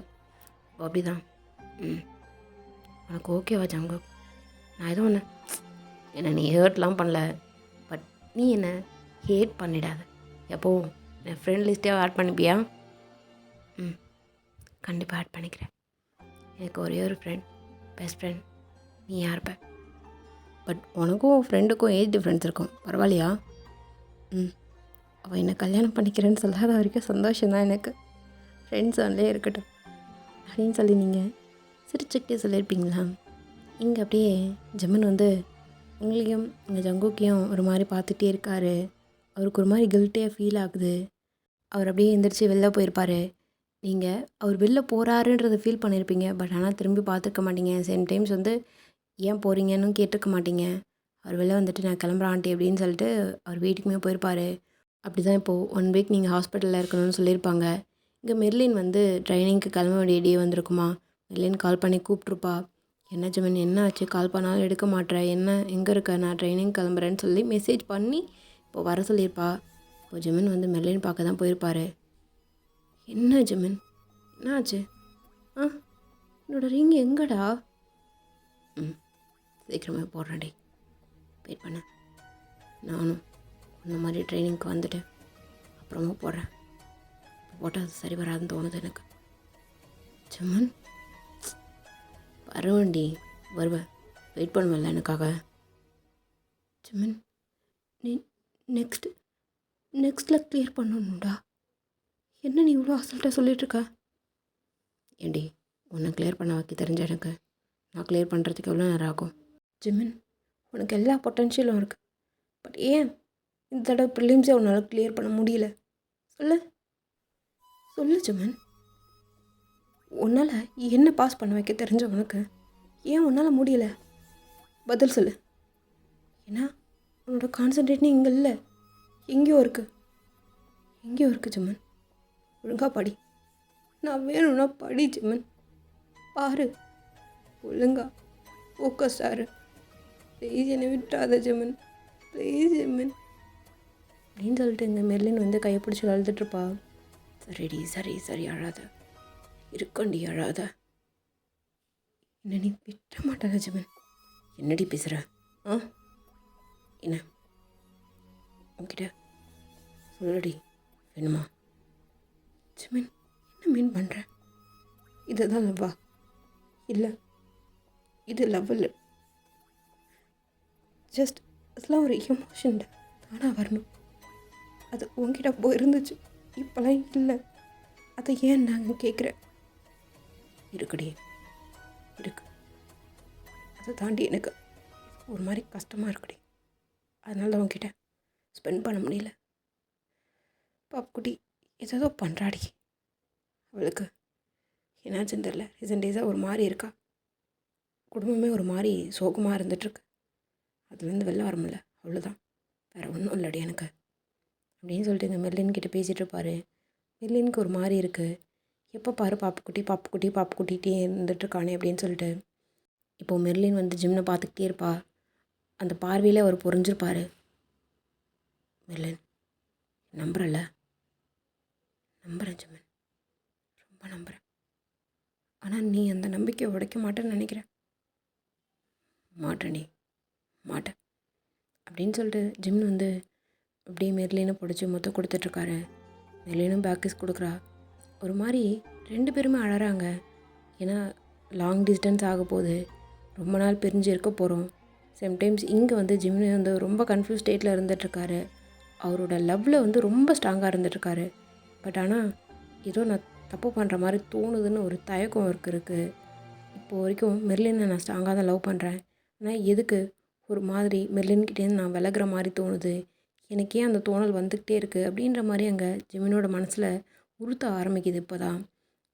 இப்போ அப்படி தான். உனக்கு ஓகேவா ஜங்குக்? நான் எதுவும் ஒன்று என்னை நீ ஹேர்ட்லாம் பண்ணல, பட் நீ என்ன ஹேட் பண்ணிடாத. எப்போவும் என் ஃப்ரெண்ட் லிஸ்ட்டே ஆட் பண்ணிப்பியா? கண்டிப்பாக ஆட் பண்ணிக்கிறேன். எனக்கு ஒரே ஒரு ஃப்ரெண்ட், பெஸ்ட் ஃப்ரெண்ட் நீ யாருப்ப. பட் உனக்கும் ஃப்ரெண்டுக்கும் ஏஜ் டிஃப்ரென்ஸ் இருக்கும், பரவாயில்லையா? அவள் என்னை கல்யாணம் பண்ணிக்கிறேன்னு சொல்லாத வரைக்கும் சந்தோஷம்தான் எனக்கு. ஃப்ரெண்ட்ஸ் ஒன்லே இருக்கட்டும் அப்படின்னு சொல்லி நீங்கள் சிரிச்சுக்கிட்டே சொல்லியிருப்பீங்களா? இங்கே அப்படியே ஜமன் உங்களையும் எங்கள் ஜங்குக்கையும் ஒரு மாதிரி பார்த்துட்டே இருக்கார். அவருக்கு ஒரு மாதிரி கில்ட்டியாக ஃபீல் ஆகுது. அவர் அப்படியே எந்திரிச்சு வெளில போயிருப்பார். நீங்கள் அவர் வெளில போகிறாருன்றதை ஃபீல் பண்ணியிருப்பீங்க. பட் ஆனால் திரும்பி பார்த்துருக்க மாட்டீங்க. சேம் டைம்ஸ் ஏன் போகிறீங்கன்னு கேட்டிருக்க மாட்டீங்க. அவர் வெளில வந்துட்டு நான் கிளம்புறேன் ஆண்டி அப்படின்னு சொல்லிட்டு அவர் வீட்டுக்குமே போயிருப்பார். அப்படி தான் இப்போது 1 வீக் நீங்கள் ஹாஸ்பிட்டலில் இருக்கணும்னு சொல்லியிருப்பாங்க. இங்கே மெர்லின் ட்ரைனிங்க்கு கிளம்ப வேண்டிய டே வந்திருக்குமா. மெர்லின் கால் பண்ணி கூப்பிட்ருப்பா. என்ன ஜமீன் என்ன ஆச்சு, கால் பண்ணாலும் எடுக்க மாட்டேன், என்ன எங்கே இருக்க, நான் ட்ரைனிங் கிளம்புறேன்னு சொல்லி மெசேஜ் பண்ணி இப்போ வர சொல்லியிருப்பா. இப்போ ஜமீன் மெர்லின் பார்க்க தான் போயிருப்பார். என்ன ஜமீன் என்ன ஆச்சு? என்னோட ரிங் எங்கடா? சீக்கிரமே போடுறேன்டி, வெயிட் பண்ண. நானும் இந்த மாதிரி ட்ரைனிங்க்கு வந்துட்டு அப்புறமா போடுறேன். போட்டால் அது சரி வராதுன்னு தோணுது எனக்கு. ஜமன் வருவேன்டி, வருவேன், வெயிட் பண்ணுவேன்ல எனக்காக. ஜமன் நீ நெக்ஸ்ட்டில் க்ளியர் பண்ணணும்டா. என்ன நீ இவ்வளோ அசல்ட்டாக சொல்லிகிட்ருக்க? ஏண்டி உன்னை கிளியர் பண்ண வைக்க தெரிஞ்ச எனக்கு நான் கிளியர் பண்ணுறதுக்கு எவ்வளோ நேரம் ஆகும்? ஜிமின் உனக்கு எல்லா பொட்டன்ஷியலும் இருக்குது. பட் ஏன் இந்த தடவை ப்ரிலிம்ஸே உன்னால் கிளியர் பண்ண முடியல? சொல்லு ஜிமின். உன்னால் என்ன பாஸ் பண்ண வைக்க தெரிஞ்ச உனக்கு ஏன் உன்னால் முடியல? பதில் சொல்லு. ஏன்னா உன்னோட கான்சன்ட்ரேட்னு இங்கே இல்லை, எங்கேயோ இருக்குது ஜிமின். ஒழுங்காக படி. நான் வேணும்னா படி ஜிமின், பாரு. ஒழுங்கா ஃபோக்கஸ்டாரு. ப்ளீஸ் என்னை விட்டுறாத ஜிமின், ப்ளீஸ் ஜிமின் அப்படின்னு சொல்லிட்டு இங்கே மெர்லின் கையை பிடிச்சி அழுதுட்ருப்பா. சரிடி, சரி அழாத, இருக்கண்டி அழாத. என்ன நீ விட்ட மாட்டாத ஜிமின். என்னடி பேசுகிற? என்ன உன்கிட்ட சொல்லடி, வேணுமா? ஜிமின் என்ன மீன் பண்ணுற? இதை தான் லவ்வா? இல்லை, இது லவ் இல்லை. ஜஸ்ட் அதெல்லாம் ஒரு எமோஷன் தானாக வரணும். அது உங்ககிட்ட போயிருந்துச்சு, இப்போலாம் இல்லை. அதை ஏன் நாங்கள் கேட்குறேன்? இருக்குடி இருக்கு. அதை தாண்டி எனக்கு ஒரு மாதிரி கஷ்டமாக இருக்குடி. அதனால தான் உங்ககிட்ட ஸ்பெண்ட் பண்ண முடியல. பாப்புக்குட்டி ஏதோ பண்ணுறாடி. அவளுக்கு என்னாச்சுன்னு தெரில, ரீசன்ட் டேஸாக ஒரு மாதிரி இருக்கா. குடும்பமே ஒரு மாதிரி சோகமாக இருந்துகிட்ருக்கு. அதுலேருந்து வெளில வர முடியல, அவ்வளோதான், வேறு ஒன்றும் இல்லடி எனக்கு அப்படின்னு சொல்லிட்டு இந்த மெர்லின் கிட்டே பேசிகிட்டு இருப்பார். மெர்லினுக்கு ஒரு மாதிரி இருக்குது. எப்போ பாரு பாப்புக்குட்டிகிட்டே இருந்துகிட்ருக்கானே அப்படின்னு சொல்லிட்டு. இப்போது மெர்லின் ஜிம்னை பார்த்துக்கிட்டே இருப்பா. அந்த பார்வையில் அவர் புரிஞ்சிருப்பார். மெர்லின் நம்புறல? நம்புகிறேன் ஜிம்மன், ரொம்ப நம்புகிறேன். ஆனால் நீ அந்த நம்பிக்கையை உடைக்க மாட்டேன்னு நினைக்கிறேன். மாட்டேன் அப்படின்னு சொல்லிட்டு ஜிம்மன் அப்படியே மெர்லினை பிடிச்சி மொத்தம் கொடுத்துட்ருக்காரு. மெர்லினும் பேக்கிஸ் கொடுக்குறா. ஒரு மாதிரி 2 பேருமே அழறாங்க. ஏன்னா லாங் டிஸ்டன்ஸ் ஆக போகுது, ரொம்ப நாள் பிரிஞ்சு இருக்க போகிறோம். சம்டைம்ஸ் இங்கே ஜிம்மன் ரொம்ப கன்ஃபியூஸ் ஸ்டேட்டில் இருந்துகிட்ருக்காரு. அவரோட லவ்வில் ரொம்ப ஸ்ட்ராங்காக இருந்துகிட்ருக்காரு. பட் ஆனால் ஏதோ நான் தப்பு பண்ணுற மாதிரி தோணுதுன்னு ஒரு தயக்கம் இருக்குது. இப்போது வரைக்கும் மெர்லினை நான் ஸ்ட்ராங்காக தான் லவ் பண்ணுறேன். ஆனால் எதுக்கு ஒரு மாதிரி மெர்லின்கிட்டேருந்து நான் விலகுற மாதிரி தோணுது, எனக்கு ஏன் அந்த தோணல் வந்துக்கிட்டே இருக்குது அப்படின்ற மாதிரி அங்கே ஜிமினோட மனசில் உறுத்த ஆரம்பிக்குது. இப்போ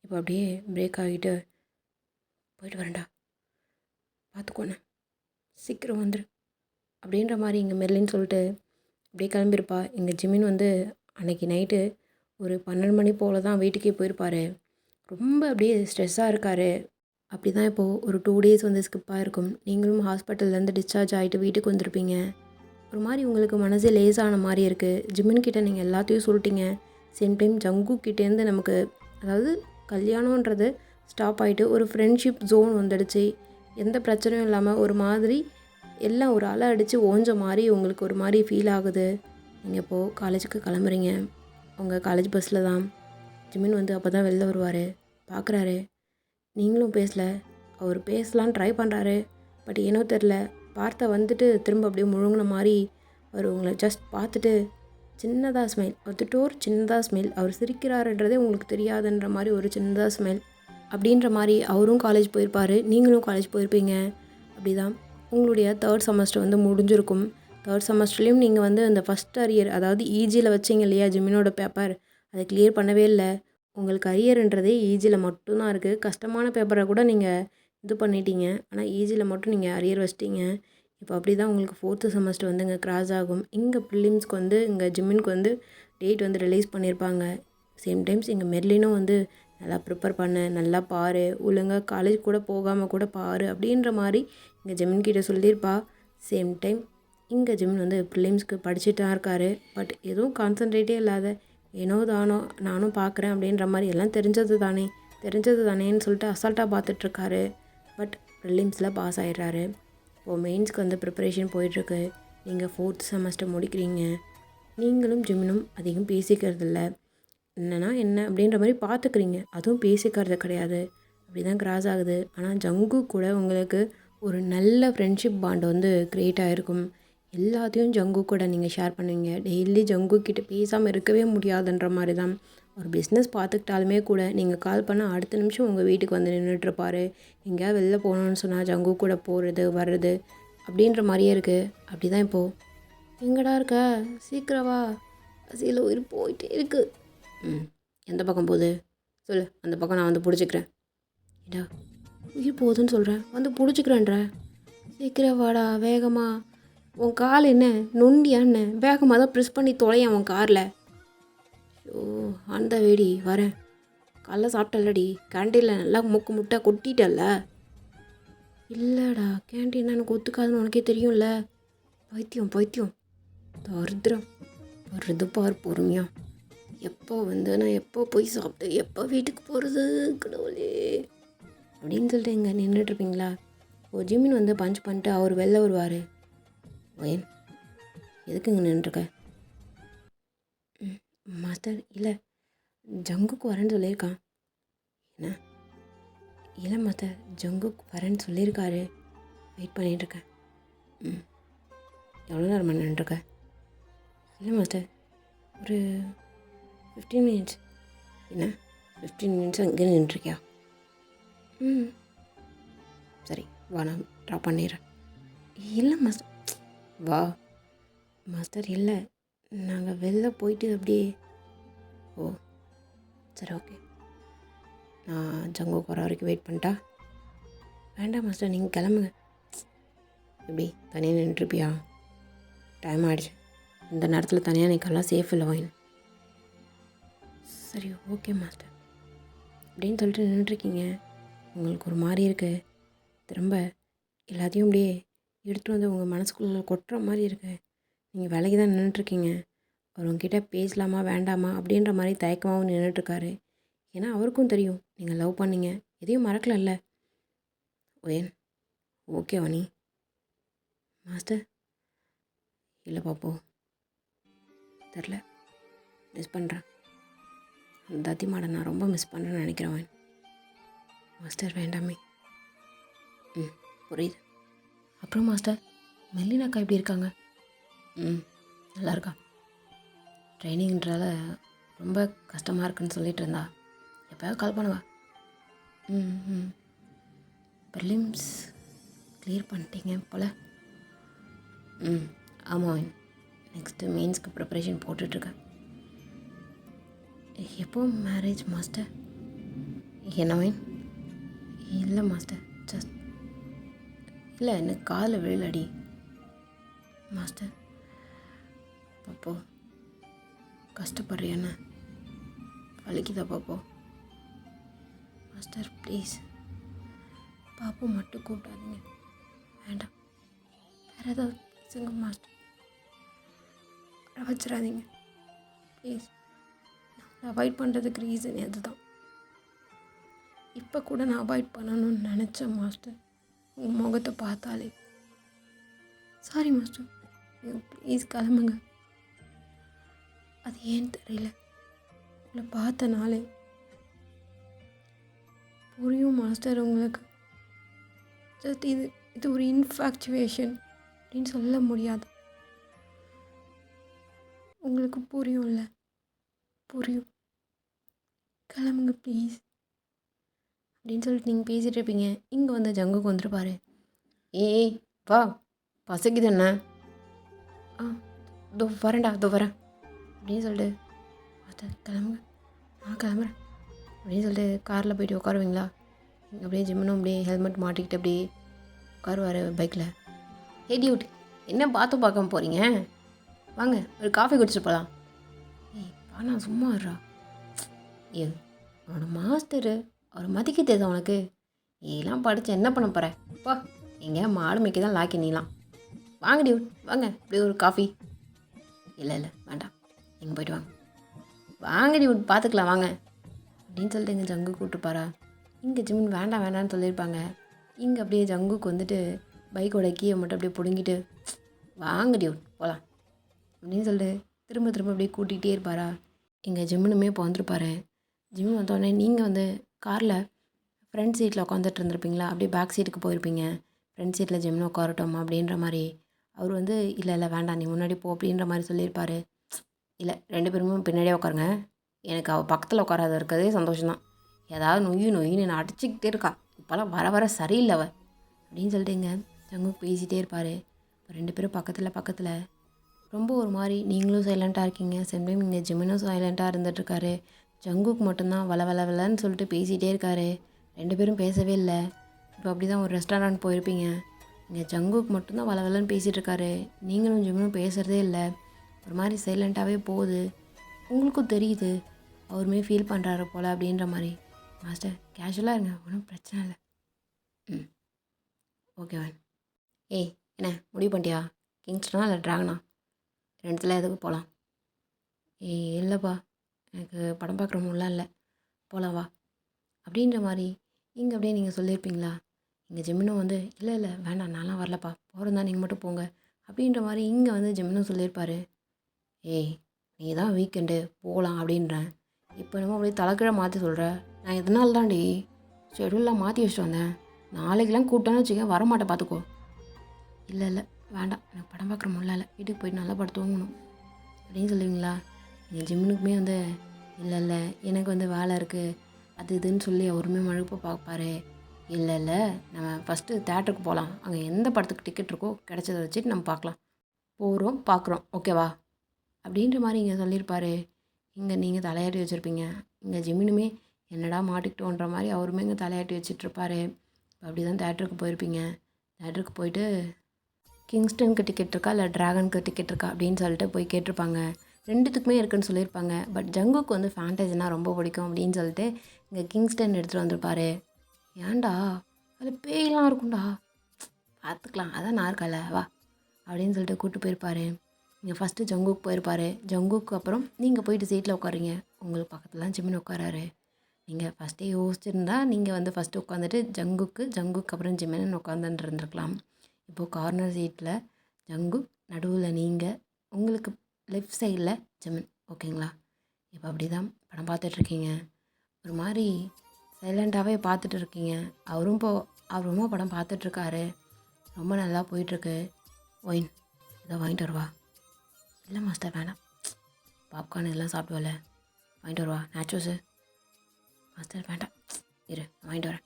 அப்படியே பிரேக் ஆகிட்டு போயிட்டு வரேன்டா, பார்த்துக்கோண்ணே, சீக்கிரம் வந்துடு அப்படின்ற மாதிரி இங்கே மெர்லின்னு சொல்லிட்டு அப்படியே கிளம்பியிருப்பா. எங்கள் ஜிமின் அன்றைக்கி நைட்டு ஒரு 12 மணி போல் தான் வீட்டுக்கே போயிருப்பார். ரொம்ப அப்படியே ஸ்ட்ரெஸ்ஸாக இருக்கார். அப்படி தான் இப்போது ஒரு 2 டேஸ் வந்து ஸ்கிப் ஆகிருக்கும். நீங்களும் ஹாஸ்பிட்டல்லேருந்து டிஸ்சார்ஜ் ஆகிட்டு வீட்டுக்கு வந்திருப்பீங்க. ஒரு மாதிரி உங்களுக்கு மனசே லேசான மாதிரி இருக்குது. ஜிமின் கிட்ட நீங்கள் எல்லாத்தையும் சொல்லிட்டீங்க. சேம் டைம் ஜங்கு கிட்டேருந்து நமக்கு அதாவது கல்யாணன்றது ஸ்டாப் ஆகிட்டு ஒரு ஃப்ரெண்ட்ஷிப் ஜோன் வந்துடுச்சு. எந்த பிரச்சனையும் இல்லாமல் ஒரு மாதிரி எல்லாம் ஒரு அலை அடித்து ஓஞ்ச மாதிரி உங்களுக்கு ஒரு மாதிரி ஃபீல் ஆகுது. நீங்கள் இப்போது காலேஜுக்கு கிளம்புறீங்க. உங்கள் காலேஜ் பஸ்ஸில் தான் ஜிமின் வந்து அப்போ தான் வெளில வருவார். பார்க்குறாரு, நீங்களும் பேசல. அவர் பேசலான்னு ட்ரை பண்ணுறாரு. பட் ஏனோ தெரில, வார்த்தை வந்துட்டு திரும்ப அப்படியே முழுங்கின மாதிரி அவர் உங்களை ஜஸ்ட் பார்த்துட்டு சின்னதாக ஸ்மைல், வந்துட்டு ஒரு சின்னதாக ஸ்மைல். அவர் சிரிக்கிறாருன்றதே உங்களுக்கு தெரியாதுன்ற மாதிரி ஒரு சின்னதாக ஸ்மைல். அப்படின்ற மாதிரி அவரும் காலேஜ் போயிருப்பார், நீங்களும் காலேஜ் போயிருப்பீங்க. அப்படி தான் உங்களுடைய 3rd செமஸ்டர் வந்து முடிஞ்சிருக்கும். 3rd செமஸ்டர்லேயும் நீங்கள் வந்து அந்த ஃபஸ்ட் அரியர், அதாவது ஈஜியில் வச்சிங்க இல்லையா ஜிமினோட பேப்பர், அதை கிளியர் பண்ணவே இல்லை. உங்களுக்கு அரியர்ன்றதே ஈஜியில் மட்டும்தான் இருக்குது. கஷ்டமான பேப்பரை கூட நீங்கள் இது பண்ணிட்டீங்க. ஆனால் ஈஜியில் மட்டும் நீங்கள் அரியர் வச்சிட்டிங்க. இப்போ அப்படி தான் உங்களுக்கு 4th செமஸ்டர் வந்து இங்கே கிராஸ் ஆகும். இங்கே ப்ரிலிம்ஸ்க்கு வந்து இங்கே ஜிமினுக்கு வந்து டேட் வந்து ரிலீஸ் பண்ணியிருப்பாங்க. சேம் டைம்ஸ் இங்கே மெர்லினும் வந்து நல்லா ப்ரிப்பேர் பண்ணு, நல்லா பாரு, ஒழுங்காக காலேஜ் கூட போகாமல் கூட பாரு அப்படின்ற மாதிரி இங்கே ஜிமின் கிட்ட சொல்லியிருப்பா. சேம் டைம் இங்கே ஜிமின் வந்து ப்ரிலிம்ஸ்க்கு படிச்சுட்டு தான் இருக்கார். பட் எதுவும் கான்சன்ட்ரேட்டே இல்லாத ஏனோ தானோ நானும் பார்க்குறேன் அப்படின்ற மாதிரி எல்லாம் தெரிஞ்சது தானேன்னு சொல்லிட்டு அசால்ட்டாக பார்த்துட்ருக்காரு. But ப்ரிலிம்ஸில் pass ஆகிடுறாரு. இப்போது மெயின்ஸ்க்கு வந்து ப்ரிப்பரேஷன் போயிட்டுருக்கு. நீங்கள் 4th செமஸ்டர் முடிக்கிறீங்க. நீங்களும் ஜிமினும் அதிகம் பேசிக்கிறதில்ல. என்னன்னா என்ன அப்படின்ற மாதிரி பார்த்துக்கிறீங்க, அதுவும் பேசிக்கிறது கிடையாது. அப்படி தான் கிராஸ் ஆகுது. ஆனால் ஜங்கு கூட உங்களுக்கு ஒரு நல்ல ஃப்ரெண்ட்ஷிப் பாண்ட் வந்து க்ரியேட் ஆகிருக்கும். எல்லாத்தையும் ஜங்கு கூட நீங்கள் ஷேர் பண்ணுவீங்க. டெய்லி ஜங்கு கிட்ட பேசாமல் இருக்கவே முடியாதுன்ற மாதிரி தான். ஒரு பிஸ்னஸ் பார்த்துக்கிட்டாலுமே கூட நீங்கள் கால் பண்ணால் அடுத்த நிமிஷம் உங்கள் வீட்டுக்கு வந்து நின்றுட்டுருப்பார். எங்கேயாவது வெளில போகணுன்னு சொன்னால் ஜங்கு கூட போகிறது வர்றது அப்படின்ற மாதிரியே இருக்குது. அப்படி தான் இப்போது எங்கடா இருக்க, சீக்கிரம் வா, பசியில் உயிர் போயிட்டே இருக்குது. எந்த பக்கம் போகுது சொல்லு, அந்த பக்கம் நான் வந்து பிடிச்சிக்கிறேன். ஏடா உயிர் போகுதுன்னு சொல்கிறேன், வந்து பிடிச்சிக்கிறேன்ற. சீக்கிரம் வாடா வேகமாக. உன் கால் என்ன நொண்டியா என்ன? வேகமாக தான் ப்ரெஸ் பண்ணி தொலையன் உன் காரில். ஓ அந்த வேடி வரேன். காலைல சாப்பிட்டல்லடி, கேன்டீனில் நல்லா முட்டை கொட்டிட்டல்ல. இல்லைடா, கேன்டீன் எனக்கு ஒத்துக்காதுன்னு உனக்கே தெரியும்ல. பைத்தியம் தரித்திரம் வருது பார் பொறுமையா. எப்போ வந்து நான் எப்போ போய் சாப்பிட்டு எப்போ வீட்டுக்கு போகிறது கடவுளே அப்படின்னு சொல்லிட்டு இங்கே நின்றுட்டுருப்பீங்களா. ஓ ஜிமின் வந்து பஞ்ச் பண்ணிட்டு அவர் வெளில வருவார். வயன் எதுக்கு இங்கே நின்றுருக்க? மாஸ்டர் இல்லை, ஜங்குக்கு வரேன்னு சொல்லியிருக்கான். என்ன? இல்லை மாஸ்டர், ஜங்குக்கு வரேன்னு சொல்லியிருக்காரு. வெயிட் பண்ணிகிட்ருக்கேன். எவ்வளோ நேரமாக நின்றுருக்க? இல்லை மாஸ்டர், ஒரு 15 மினிட்ஸ். என்ன 15 மினிட்ஸ் அங்கே நின்றுருக்கியா? சரி வா, நான் ட்ராப் பண்ணிடுறேன். இல்லை மாஸ்டர், வா மாஸ்டர். இல்லை, நாங்கள் வெளில போயிட்டு அப்படியே. ஓ சரி ஓகே, நான் ஜங்குக்கு வர வரைக்கும் வெயிட் பண்ணிட்டா? வேண்டாம் மாஸ்டர், நீங்கள் கிளம்புங்க. எப்படி தனியாக நின்றுருப்பியா? டைம் ஆகிடுச்சு. இந்த நேரத்தில் தனியாக நிற்கலாம் சேஃப் இல்லை வாயின். சரி ஓகே மாஸ்டர் அப்படின்னு சொல்லிட்டு நின்றுருக்கீங்க. உங்களுக்கு ஒரு மாதிரி இருக்குது. திரும்ப எல்லாத்தையும் அப்படியே எடுத்துகிட்டு வந்து உங்கள் மனசுக்குள்ளே கொட்டுற மாதிரி இருக்குது. நீங்கள் வேலைக்கு தான் நின்றுட்டுருக்கீங்க. அவர் உங்ககிட்ட பேசலாமா வேண்டாமா அப்படின்ற மாதிரி தயக்கமாகவும் நின்றுட்டுருக்காரு. ஏன்னா அவருக்கும் தெரியும் நீங்கள் லவ் பண்ணீங்க, எதையும் மறக்கலல்ல. ஓயன் ஓகேவா நீ? மாஸ்டர் இல்லை பாப்போ, தெரில, மிஸ் பண்ணுறேன். அந்த தத்திமாடை நான் ரொம்ப மிஸ் பண்ணுறேன்னு நினைக்கிறேன். மாஸ்டர் வேண்டாமே. புரியுது. அப்புறம் மாஸ்டர், மெல்லினாக்கா எப்படி இருக்காங்க? நல்லா இருக்கா. ட்ரைனிங்கிறதால ரொம்ப கஷ்டமாக இருக்குன்னு சொல்லிகிட்டு இருந்தா. எப்போயாவது கால் பண்ணுவா. ப்ரிலிம்ஸ் கிளியர் பண்ணிட்டீங்க போல். ஆமாம், நெக்ஸ்ட்டு மெயின்ஸ்க்கு ப்ரிப்பரேஷன் போட்டுட்ருக்கேன். எப்போ மேரேஜ் மாஸ்டர்? என்ன வைன்? இல்லை மாஸ்டர், ஜஸ்ட் இல்லை, எனக்கு காலில் விழலடி மாஸ்டர். அப்போ கஷ்டப்படுறியாண்ணே? வலிக்குதா பாப்போ? மாஸ்டர் ப்ளீஸ், பாப்பு மட்டும் கூப்பிடாதீங்க. வேண்டாம், வேறு ஏதாவது பேசுங்க மாஸ்டர். வர வச்சிடாதீங்க ப்ளீஸ். நான் அவாய்ட் பண்ணுறதுக்கு ரீசன் அதுதான். இப்போ கூட நான் அவாய்ட் பண்ணணும்னு நினச்சேன் மாஸ்டர். உங்கள் முகத்தை பார்த்தாலே. சாரி மாஸ்டர், நீங்கள் ப்ளீஸ் கிளம்புங்க. அது ஏன்னு தெரியல, உங்களை பார்த்தனாலே புரியும் மாஸ்டர் உங்களுக்கு. ஜஸ்ட் இது ஒரு இன்ஃபாக்சுவேஷன் அப்படின்னு சொல்ல முடியாது. உங்களுக்கு புரியும்ல? புரியும். கிளம்புங்க ப்ளீஸ் அப்படின்னு சொல்லிட்டு நீங்கள் பேசிகிட்டு இருப்பீங்க. இங்கே வந்து ஜங்குக்கு வந்துருப்பாரு. ஏய் வா, பசிக்குது என்ன? இதோ வரேன்டா, இதோ வரேன் அப்படின்னு சொல்லிட்டு மாஸ்டர் கிளம்புங்க, நான் கிளம்புறேன் அப்படின்னு சொல்லிட்டு காரில் போய்ட்டு உட்காருவீங்களா? அப்படியே ஜிம்முனும் அப்படியே ஹெல்மெட் மாட்டிக்கிட்டு அப்படியே உட்காருவார் பைக்கில். ஹே டியூட், என்ன பார்க்காம போகிறீங்க? வாங்க ஒரு காஃபி குடிச்சிட்டு போகலாம். ஏய் வாண்ணா, சும்மா இருறா. ஏ அவனோட மாஸ்டரு, அவர் மதிக்க தெரியுது அவனுக்கு. இதெல்லாம் படித்து என்ன பண்ண போகிற? அப்பா எங்கே மாடு மேய்க்க தான் லாக்கி நீலாம். வாங்க டியூட், வாங்க இப்படி ஒரு காஃபி. இல்லை வேண்டாம், நீங்கள் போய்ட்டு வாங்க. வாங்க டியூட், பார்த்துக்கலாம் வாங்க அப்படின்னு சொல்லிட்டு எங்கள் ஜங்கு கூப்பிட்டுப்பாரா. இங்கே ஜிம்மின் வேண்டாம்னு சொல்லியிருப்பாங்க. இங்கே அப்படியே ஜங்குக்கு வந்துட்டு பைக்கோட கீயை மட்டும் அப்படியே பிடுங்கிட்டு வாங்க டியூட் போகலாம் அப்படின்னு சொல்லிட்டு திரும்ப அப்படியே கூட்டிகிட்டே இருப்பாரா. இங்கே ஜிம்முனுமே இப்போ வந்துருப்பாரு. ஜிம் வந்தோடனே நீங்கள் வந்து காரில் ஃப்ரண்ட் சீட்டில் உட்காந்துட்டு இருந்திருப்பீங்களா, அப்படியே பேக் சீட்டுக்கு போயிருப்பீங்க. ஃப்ரண்ட் சீட்டில் ஜிம்னு உட்காரட்டோமா அப்படின்ற மாதிரி. அவர் வந்து இல்லை வேண்டாம், நீ முன்னாடி போ அப்படின்ற மாதிரி சொல்லியிருப்பார். இல்லை 2 பேருமே பின்னாடியே உட்காருங்க, எனக்கு அவள் பக்கத்தில் உட்காராத இருக்கிறதே சந்தோஷம்தான். ஏதாவது நொய்யின்னு நான் அடிச்சுக்கிட்டே இருக்கா, இப்போலாம் வர சரியில்லை அவள் அப்படின்னு சொல்லிட்டுங்க ஜங்கு பேசிகிட்டே இருப்பார். இப்போ 2 பேரும் பக்கத்தில் ரொம்ப ஒரு மாதிரி நீங்களும் சைலண்ட்டாக இருக்கீங்க. செம்டைம் இங்கே ஜிம்மினும் சைலண்ட்டாக இருந்துகிட்ருக்காரு. ஜங்குக்கு மட்டும்தான் வளன்னு சொல்லிட்டு பேசிகிட்டே இருக்காரு. 2 பேரும் பேசவே இல்லை. இப்போ அப்படி தான் ஒரு ரெஸ்டாரண்ட் போயிருப்பீங்க. இங்கே ஜங்குக்கு மட்டும்தான் வளன்னு பேசிகிட்டு இருக்காரு. நீங்களும் ஜிம்மும் பேசுகிறதே இல்லை. ஒரு மாதிரி சைலண்ட்டாகவே போகுது. உங்களுக்கும் தெரியுது அவருமே ஃபீல் பண்ணுறாரு போல் அப்படின்ற மாதிரி. மாஸ்டர் கேஷுவலாக இருங்க, ஒன்றும் பிரச்சனை இல்லை. Okay ma'am. ஏய் என்ன முடிவு பண்ணிட்டியா? கிங்ஸ்டனா இல்லை ட்ராகனா? 2த்துல எதுக்கு போகலாம்? ஏய் இல்லைப்பா, எனக்கு படம் பார்க்குற மூடலாம் இல்லை, போகலாம் வா அப்படின்ற மாதிரி இங்கே அப்படியே நீங்கள் சொல்லியிருப்பீங்களா? இங்கே ஜிம்மினும் வந்து இல்லை வேண்டாம், நான்லாம் வரலப்பா, போகிறதா நீங்கள் மட்டும் போங்க அப்படின்ற மாதிரி இங்கே வந்து ஜிம்மினும் சொல்லியிருப்பார். ஏய் நீ தான் வீக்கெண்டு போகலாம் அப்படின்றேன், இப்போ நம்ம அப்படியே தலைக்கீழ மாற்றி சொல்கிற. நான் எதனால தான்டி ஷெடியூல்லாம் மாற்றி வச்சுட்டு வந்தேன். நாளைக்கெலாம் கூப்பிட்டான்னு வச்சுக்க, வரமாட்டேன் பார்த்துக்கோ. இல்லை வேண்டாம், எனக்கு படம் பார்க்குற முடியல, வீட்டுக்கு போயிட்டு நல்லா படம் தூங்கணும் அப்படின்னு சொல்லுவீங்களா? எங்கள் ஜிம்முனுக்குமே வந்து இல்லை எனக்கு வந்து வேலை இருக்குது அது இதுன்னு சொல்லி அவருமே மழுப்ப பார்ப்பாரு. இல்லை நம்ம ஃபஸ்ட்டு தேட்டருக்கு போகலாம், அங்கே எந்த படத்துக்கு டிக்கெட் இருக்கோ கிடச்சதை வச்சுட்டு நம்ம பார்க்கலாம், போகிறோம் பார்க்குறோம் ஓகேவா அப்படின்ற மாதிரி இங்கே சொல்லியிருப்பாரு. இங்கே நீங்கள் தலையாட்டி வச்சுருப்பீங்க. இங்கே ஜிம்மினுமே என்னடா மாட்டிக்கிட்டோன்ற மாதிரி அவருமே இங்கே தலையாட்டி வச்சிட்ருப்பாரு. அப்படி தான் தேட்டருக்கு போயிருப்பீங்க. தேட்டருக்கு போயிட்டு கிங்ஸ்டனுக்கு டிக்கெட் இருக்கா இல்லை ட்ராகனுக்கு டிக்கெட் இருக்கா அப்படின்னு சொல்லிட்டு போய் கேட்டிருப்பாங்க. 2த்துக்குமே இருக்குதுன்னு சொல்லியிருப்பாங்க. பட் ஜங்குக்கு வந்து ஃபேண்டசினா ரொம்ப பிடிக்கும் அப்படின்னு சொல்லிட்டு இங்கே கிங்ஸ்டன் எடுத்துகிட்டு வந்திருப்பாரு. ஏன்டா அதில் பேயெலாம் இருக்கும்டா, பார்த்துக்கலாம் அதான் நான் இருக்கல வா அப்படின்னு சொல்லிட்டு கூப்பிட்டு போயிருப்பாரு. இங்கே ஃபஸ்ட்டு ஜங்குக்கு போயிருப்பார். ஜங்குக்கு அப்புறம் நீங்கள் போயிட்டு சீட்டில் உட்காருங்க. உங்களுக்கு பக்கத்துலாம் ஜிம்மின் உட்காராரு. நீங்கள் ஃபஸ்ட்டே யோசிச்சிருந்தா நீங்கள் வந்து ஃபஸ்ட்டு உட்காந்துட்டு ஜங்குக்கு அப்புறம் ஜிம்மின்னு உட்காந்துட்டு இருந்திருக்கலாம். இப்போது கார்னர் சீட்டில் ஜங்கு, நடுவில் நீங்கள், உங்களுக்கு லெஃப்ட் சைடில் ஜிம்மின் ஓகேங்களா? இப்போ அப்படி தான் படம் பார்த்துட்ருக்கீங்க. ஒரு மாதிரி சைலண்ட்டாகவே பார்த்துட்டு இருக்கீங்க. அவருமா படம் பார்த்துட்ருக்காரு. ரொம்ப நல்லா போயிட்டுருக்கு. ஒயின் இதை வாங்கிட்டு வருவா. இல்லை மாஸ்டர் வேணாம், பாப்கார்ன் இதெல்லாம் சாப்பிடுவல, வாங்கிட்டு வருவா. நேச்சோஸு மாஸ்டர் வேண்டாம், இரு வாங்கிட்டு வரேன்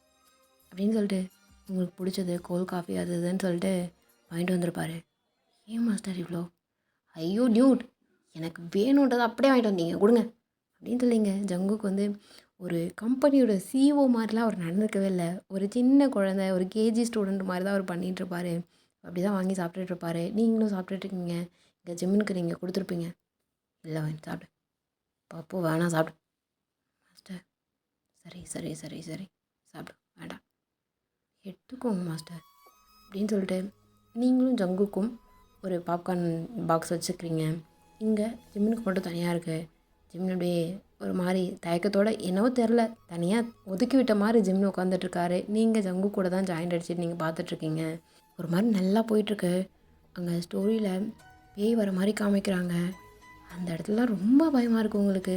அப்படின்னு சொல்லிட்டு உங்களுக்கு பிடிச்சது கோல்ட் காஃபி அது இதுன்னு சொல்லிட்டு வாங்கிட்டு வந்திருப்பாரு. ஏன் மாஸ்டர் இவ்வளோ? ஐயோ டியூட், எனக்கு வேணுன்றதை அப்படியே வாங்கிட்டு வந்தீங்க, கொடுங்க அப்படின்னு சொல்லிங்க. ஜங்குக்கு வந்து ஒரு கம்பெனியோட சிஇஓ மாதிரிலாம் அவர் நடந்துக்கவே இல்லை. ஒரு சின்ன குழந்தை, ஒரு கேஜி ஸ்டூடெண்ட் மாதிரி தான் அவர் பண்ணிகிட்ருப்பார். அப்படி தான் வாங்கி சாப்பிட்டுட்ருப்பாரு. நீங்களும் சாப்பிட்டுட்ருக்கீங்க. இங்கே ஜிம்முனுக்கு நீங்கள் கொடுத்துருப்பீங்க. இல்லை வாங்கி சாப்பிடு பப்பு வேணாம் சாப்பிடு. மாஸ்டர் சரி சரி சரி சரி சாப்பிடு வேண்டாம் எடுத்துக்கோங்க மாஸ்டர் அப்படின்னு சொல்லிட்டு நீங்களும் ஜங்குக்கும் ஒரு பாப்கார்ன் பாக்ஸ் வச்சுக்கிறீங்க. இங்கே ஜிம்முனுக்கு மட்டும் தனியாக இருக்குது. ஜிம்னு அப்படியே ஒரு மாதிரி தயக்கத்தோடு என்னவோ தெரில தனியாக ஒதுக்கி விட்ட மாதிரி ஜிம்னு உட்காந்துட்ருக்காரு. நீங்கள் ஜங்கு கூட தான் ஜாயிண்ட் அடிச்சுட்டு நீங்கள் பார்த்துட்ருக்கீங்க. ஒரு மாதிரி நல்லா போயிட்டுருக்கு. அங்கே ஸ்டோரியில் பேய் வர மாதிரி காமிக்கிறாங்க. அந்த இடத்துலலாம் ரொம்ப பயமாக இருக்குது உங்களுக்கு.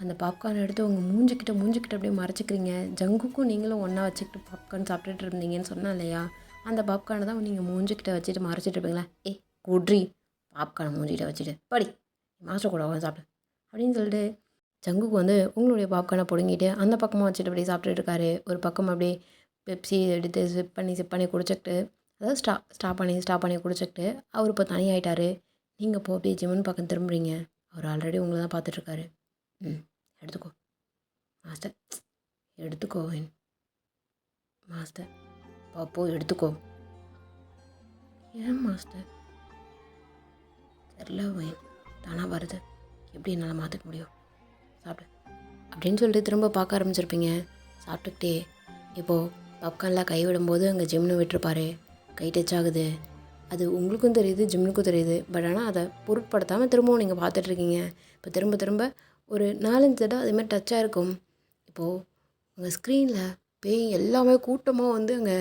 அந்த பாப்கார்ன் எடுத்து உங்கள் மூஞ்சிக்கிட்ட அப்படியே மறைச்சிக்கிறீங்க. ஜங்குக்கும் நீங்களும் ஒன்றா வச்சுக்கிட்டு பாப்கார்ன் சாப்பிட்டுட்டு இருந்தீங்கன்னு சொன்னால் இல்லையா, அந்த பாப்கார்னை தான் நீங்கள் மூஞ்சிக்கிட்ட வச்சுட்டு மறைச்சிட்டு இருப்பீங்களா. குட்ரி பாப்கார்னை மூஞ்சிக்கிட்ட வச்சுட்டு படி மாஸ்டர் கூட உட்காந்து சாப்பிடு அப்படின்னு சொல்லிட்டு ஜங்குக்கு வந்து உங்களுடைய பாப்கார்னை பிடுங்கிட்டு அந்த பக்கமாக வச்சுட்டு அப்படியே சாப்பிட்டுட்டு இருக்காரு. ஒரு பக்கம் அப்படியே பெப்சி எடுத்து சிப் பண்ணி குடிச்சிக்கிட்டு, அதாவது ஸ்டாப் பண்ணி குடிச்சிக்கிட்டு அவர் இப்போ தனியாயிட்டார். நீங்கள் இப்போ அப்படியே ஜிம்முன்னு பக்கம் திரும்புறீங்க. அவர் ஆல்ரெடி உங்களை தான் பார்த்துட்ருக்காரு. எடுத்துக்கோ மாஸ்டர், எடுத்துக்கோ மாஸ்டர், பாப்போ எடுத்துக்கோ. ஏன் மாஸ்டர்? தெரில வைன், தானாக வருது, எப்படி என்னால் மாற்றிக்க முடியும், சாப்பிடு அப்படின்னு சொல்லிட்டு திரும்ப பார்க்க ஆரம்பிச்சிருப்பீங்க. சாப்பிட்டுக்கிட்டே இப்போது பாப்கார்னில் கை விடும்போது அங்கே ஜிம்னு விட்டுருப்பாரு. கை டச் ஆகுது. அது உங்களுக்கும் தெரியுது, ஜிம்னுக்கும் தெரியுது. பட் ஆனால் அதை பொருட்படுத்தாமல் திரும்பவும் நீங்கள் பார்த்துட்ருக்கீங்க. இப்போ திரும்ப ஒரு 4-5 தடவை அதுமாதிரி டச்சாக இருக்கும். இப்போது உங்கள் ஸ்க்ரீனில் பேய் எல்லாமே கூட்டமாக வந்து அங்கே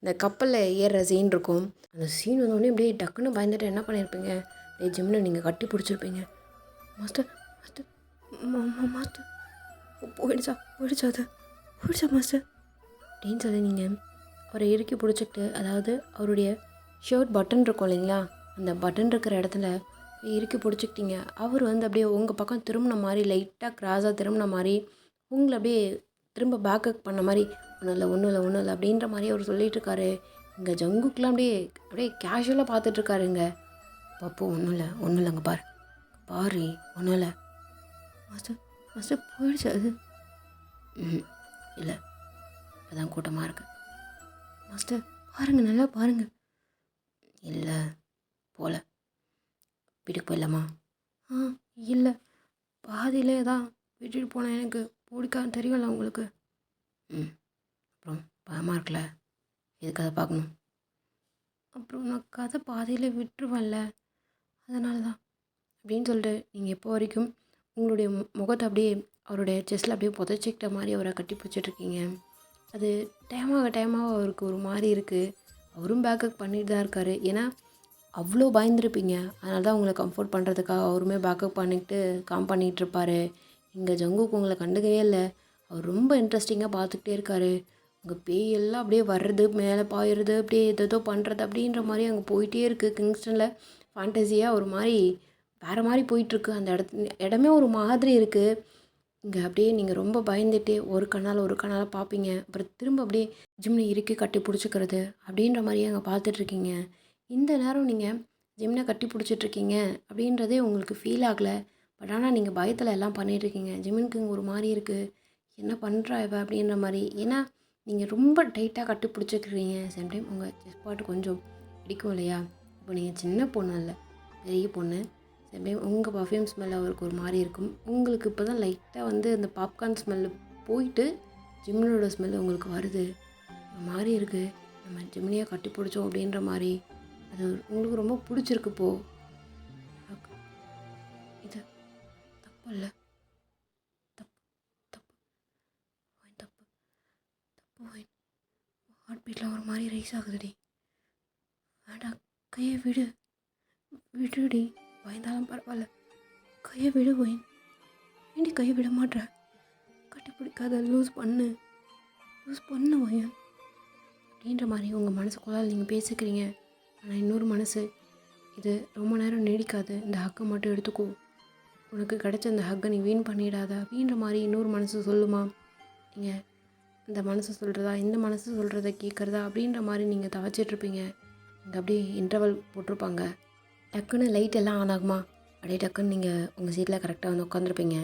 அந்த கப்பலில் ஏறுற சீன் இருக்கும். அந்த சீன் வந்தோடனே அப்படியே டக்குன்னு பயந்துட்டு என்ன பண்ணியிருப்பீங்க, அப்படியே ஜிம்னை நீங்கள் கட்டி பிடிச்சிருப்பீங்க. மாஸ்டர் மாஸ்டர் மாஸ்டர் போயிடுச்சா மாஸ்டர் அப்படின்னு சொல்லி நீங்கள் அவரை இறுக்கி பிடிச்சிக்கிட்டு, அதாவது அவருடைய ஷர்ட் பட்டன் இருக்கும் இல்லைங்களா, அந்த பட்டன் இருக்கிற இடத்துல இறுக்கி பிடிச்சிக்கிட்டீங்க. அவர் வந்து அப்படியே உங்கள் பக்கம் திரும்பின மாதிரி, லைட்டாக கிராஸாக திரும்பின மாதிரி, உங்களை அப்படியே திரும்ப பேக்கப் பண்ண மாதிரி, ஒன்றும் இல்லை அப்படின்ற மாதிரி அவர் சொல்லிகிட்ருக்காரு. இங்கே ஜங்குக்கெலாம் அப்படியே கேஷுவலாக பார்த்துட்ருக்காருங்க. பாப்போ ஒன்றும் இல்லைங்க பாரு ஒன்றும் இல்லை மாஸ்டர் போயிடுச்சு அது. இல்லை அதான் கூட்டமாக இருக்குது மாஸ்டர், பாருங்கள் நல்லா பாருங்கள். இல்லை போகல, வீட்டுக்கு போயிடலாமா? இல்லை பாதியிலே தான் விட்டுட்டு போனேன், எனக்கு பிடிக்கான்னு தெரியும்ல உங்களுக்கு. அப்புறம் பயமாக இருக்குல்ல, எதுக்கு அதை பார்க்கணும்? அப்புறம் நான் கதை பாதியிலே விட்டுருவேன்ல, அதனால தான் அப்படின்னு சொல்லிட்டு நீங்கள் இப்போ வரைக்கும் உங்களுடைய முகத்தை அப்படியே அவருடைய செஸ்ட்டில் அப்படியே புதைச்சிக்கிட்ட மாதிரி அவரை கட்டி பிடிச்சிட்ருக்கீங்க. அது டைமாக அவருக்கு ஒரு மாதிரி இருக்குது. அவரும் பேக்கப் பண்ணிட்டு தான் இருக்கார். ஏன்னா அவ்வளோ பயந்துருப்பீங்க. அதனால தான் உங்களை கம்ஃபர்ட் பண்ணுறதுக்காக அவருமே பேக்கப் பண்ணிக்கிட்டு பண்ணிகிட்ருப்பார். இங்கே ஜங்குக்கு உங்களை கண்டுக்கவே இல்லை. அவர் ரொம்ப இன்ட்ரெஸ்டிங்காக பார்த்துக்கிட்டே இருக்கார். உங்கள் பேயெல்லாம் அப்படியே வர்றது, மேலே பாயிறது, அப்படியே ஏதோ பண்ணுறது அப்படின்ற மாதிரி அங்கே போயிட்டே இருக்குது. கிங்ஸ்டனில் ஃபேண்டஸியாக ஒரு மாதிரி வேறு மாதிரி போயிட்டுருக்கு. அந்த இடமே ஒரு மாதிரி இருக்குது. இங்கே அப்படியே நீங்கள் ரொம்ப பயந்துகிட்டே ஒரு கண்ணால் பார்ப்பீங்க. அப்புறம் திரும்ப அப்படியே ஜிம்னை இறுக்கி கட்டி பிடிச்சிக்கிறது அப்படின்ற மாதிரியே அங்கே பார்த்துட்ருக்கீங்க. இந்த நேரம் நீங்கள் ஜிம்னை கட்டி பிடிச்சிட்ருக்கீங்க அப்படின்றதே உங்களுக்கு ஃபீல் ஆகலை. பட் ஆனால் நீங்கள் பயத்தில் எல்லாம் பண்ணிகிட்ருக்கீங்க. ஜிம்முக்கு இங்கே ஒரு மாதிரி இருக்குது, என்ன பண்ணுறா இவ அப்படின்ற மாதிரி. ஏன்னா நீங்கள் ரொம்ப டைட்டாக கட்டி பிடிச்சிக்கிறீங்க. சம்டைம் உங்கள் செஸ்ட் பாட்டு கொஞ்சம் பிடிக்கும் இல்லையா. இப்போ நீங்கள் சின்ன பொண்ணு இல்லை, பெரிய பொண்ணு. சம்டைம் உங்கள் பர்ஃப்யூம் ஸ்மெல் அவருக்கு ஒரு மாதிரி இருக்கும். உங்களுக்கு இப்போ தான் லைட்டாக வந்து அந்த பாப்கார்ன் ஸ்மெல்லு போயிட்டு ஜிம்னோட ஸ்மெல் உங்களுக்கு வருது. ஒரு மாதிரி இருக்குது, நம்ம ஜிம்னியாக கட்டி பிடிச்சோம் அப்படின்ற மாதிரி. அது உங்களுக்கு ரொம்ப பிடிச்சிருக்கு. இது தப்பு இல்லை, தப்பு ஹார்ட் பீட்டில் ஒரு மாதிரி ரைஸ் ஆகுதுடி. வேண்டாம், கையை விடுடி, பயந்தாலும் பரவாயில்ல, கையை விடு ஒயின். ஏண்டி கையை விட மாட்டேன், கட்டி பிடிக்காத, லூஸ் பண்ணு ஒயின் அப்படின்ற மாதிரி உங்கள் மனசுக்குள்ளால் நீங்கள் பேசிக்கிறீங்க. ஆனால் இன்னொரு மனசு, இது ரொம்ப நேரம் நீடிக்காது, இந்த ஹக்கை மட்டும் எடுத்துக்கோ, உனக்கு கிடைச்ச அந்த ஹக்கை நீ வீண் பண்ணிடாத அப்படின்ற மாதிரி இன்னொரு மனசு சொல்லுமா. நீங்கள் இந்த மனசு சொல்கிறதா, இந்த மனசு சொல்கிறத கேட்குறதா அப்படின்ற மாதிரி நீங்கள் தவச்சிட்ருப்பீங்க. இங்கே அப்படியே இன்டர்வல் போட்டிருப்பாங்க. டக்குன்னு லைட் எல்லாம் ஆன் ஆகுமா, அப்படியே டக்குன்னு நீங்கள் உங்கள் சீட்டில் கரெக்டாக வந்து உட்காந்துருப்பீங்க.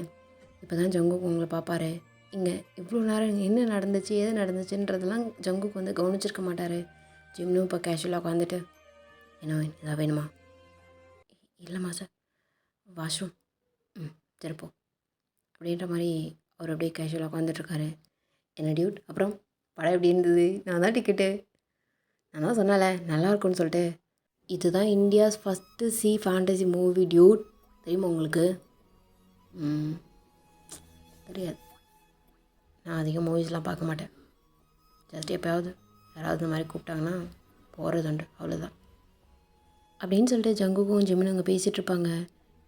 இப்போ தான் ஜங்குக்கு உங்களை பார்ப்பாரு. இங்கே இவ்வளோ நேரம் என்ன நடந்துச்சு, எது நடந்துச்சுன்றதெல்லாம் ஜங்குக்கு வந்து கவனிச்சிருக்க மாட்டார். ஜிம்னும் இப்போ கேஷுவலாக உட்காந்துட்டு, என்ன இதாக வேணுமா? இல்லைம்மா சார், வாஷ்ரூம். சரிப்போ அப்படின்ற மாதிரி அவர் அப்படியே கேஷுவலாக உட்காந்துட்ருக்காரு. என்ன டியூட் அப்புறம் படம் எப்படி இருந்தது? நான் தான் டிக்கெட்டு நான் தான் சொன்னேன்ல நல்லா இருக்கும்னு சொல்லிட்டு. இதுதான் India's first fantasy movie Dude. தெரியுமா உங்களுக்கு? தெரியாது. நான் அதிகம் மூவிஸ்லாம் பார்க்க மாட்டேன். ஜஸ்ட் எப்போயாவது யாராவது இந்த மாதிரி கூப்பிட்டாங்கன்னா போகிறது உண்டு, அவ்வளோதான். அப்படின்னு சொல்லிட்டு ஜங்குக்கும் ஜிம்முன்னு அங்கே பேசிகிட்டு இருப்பாங்க.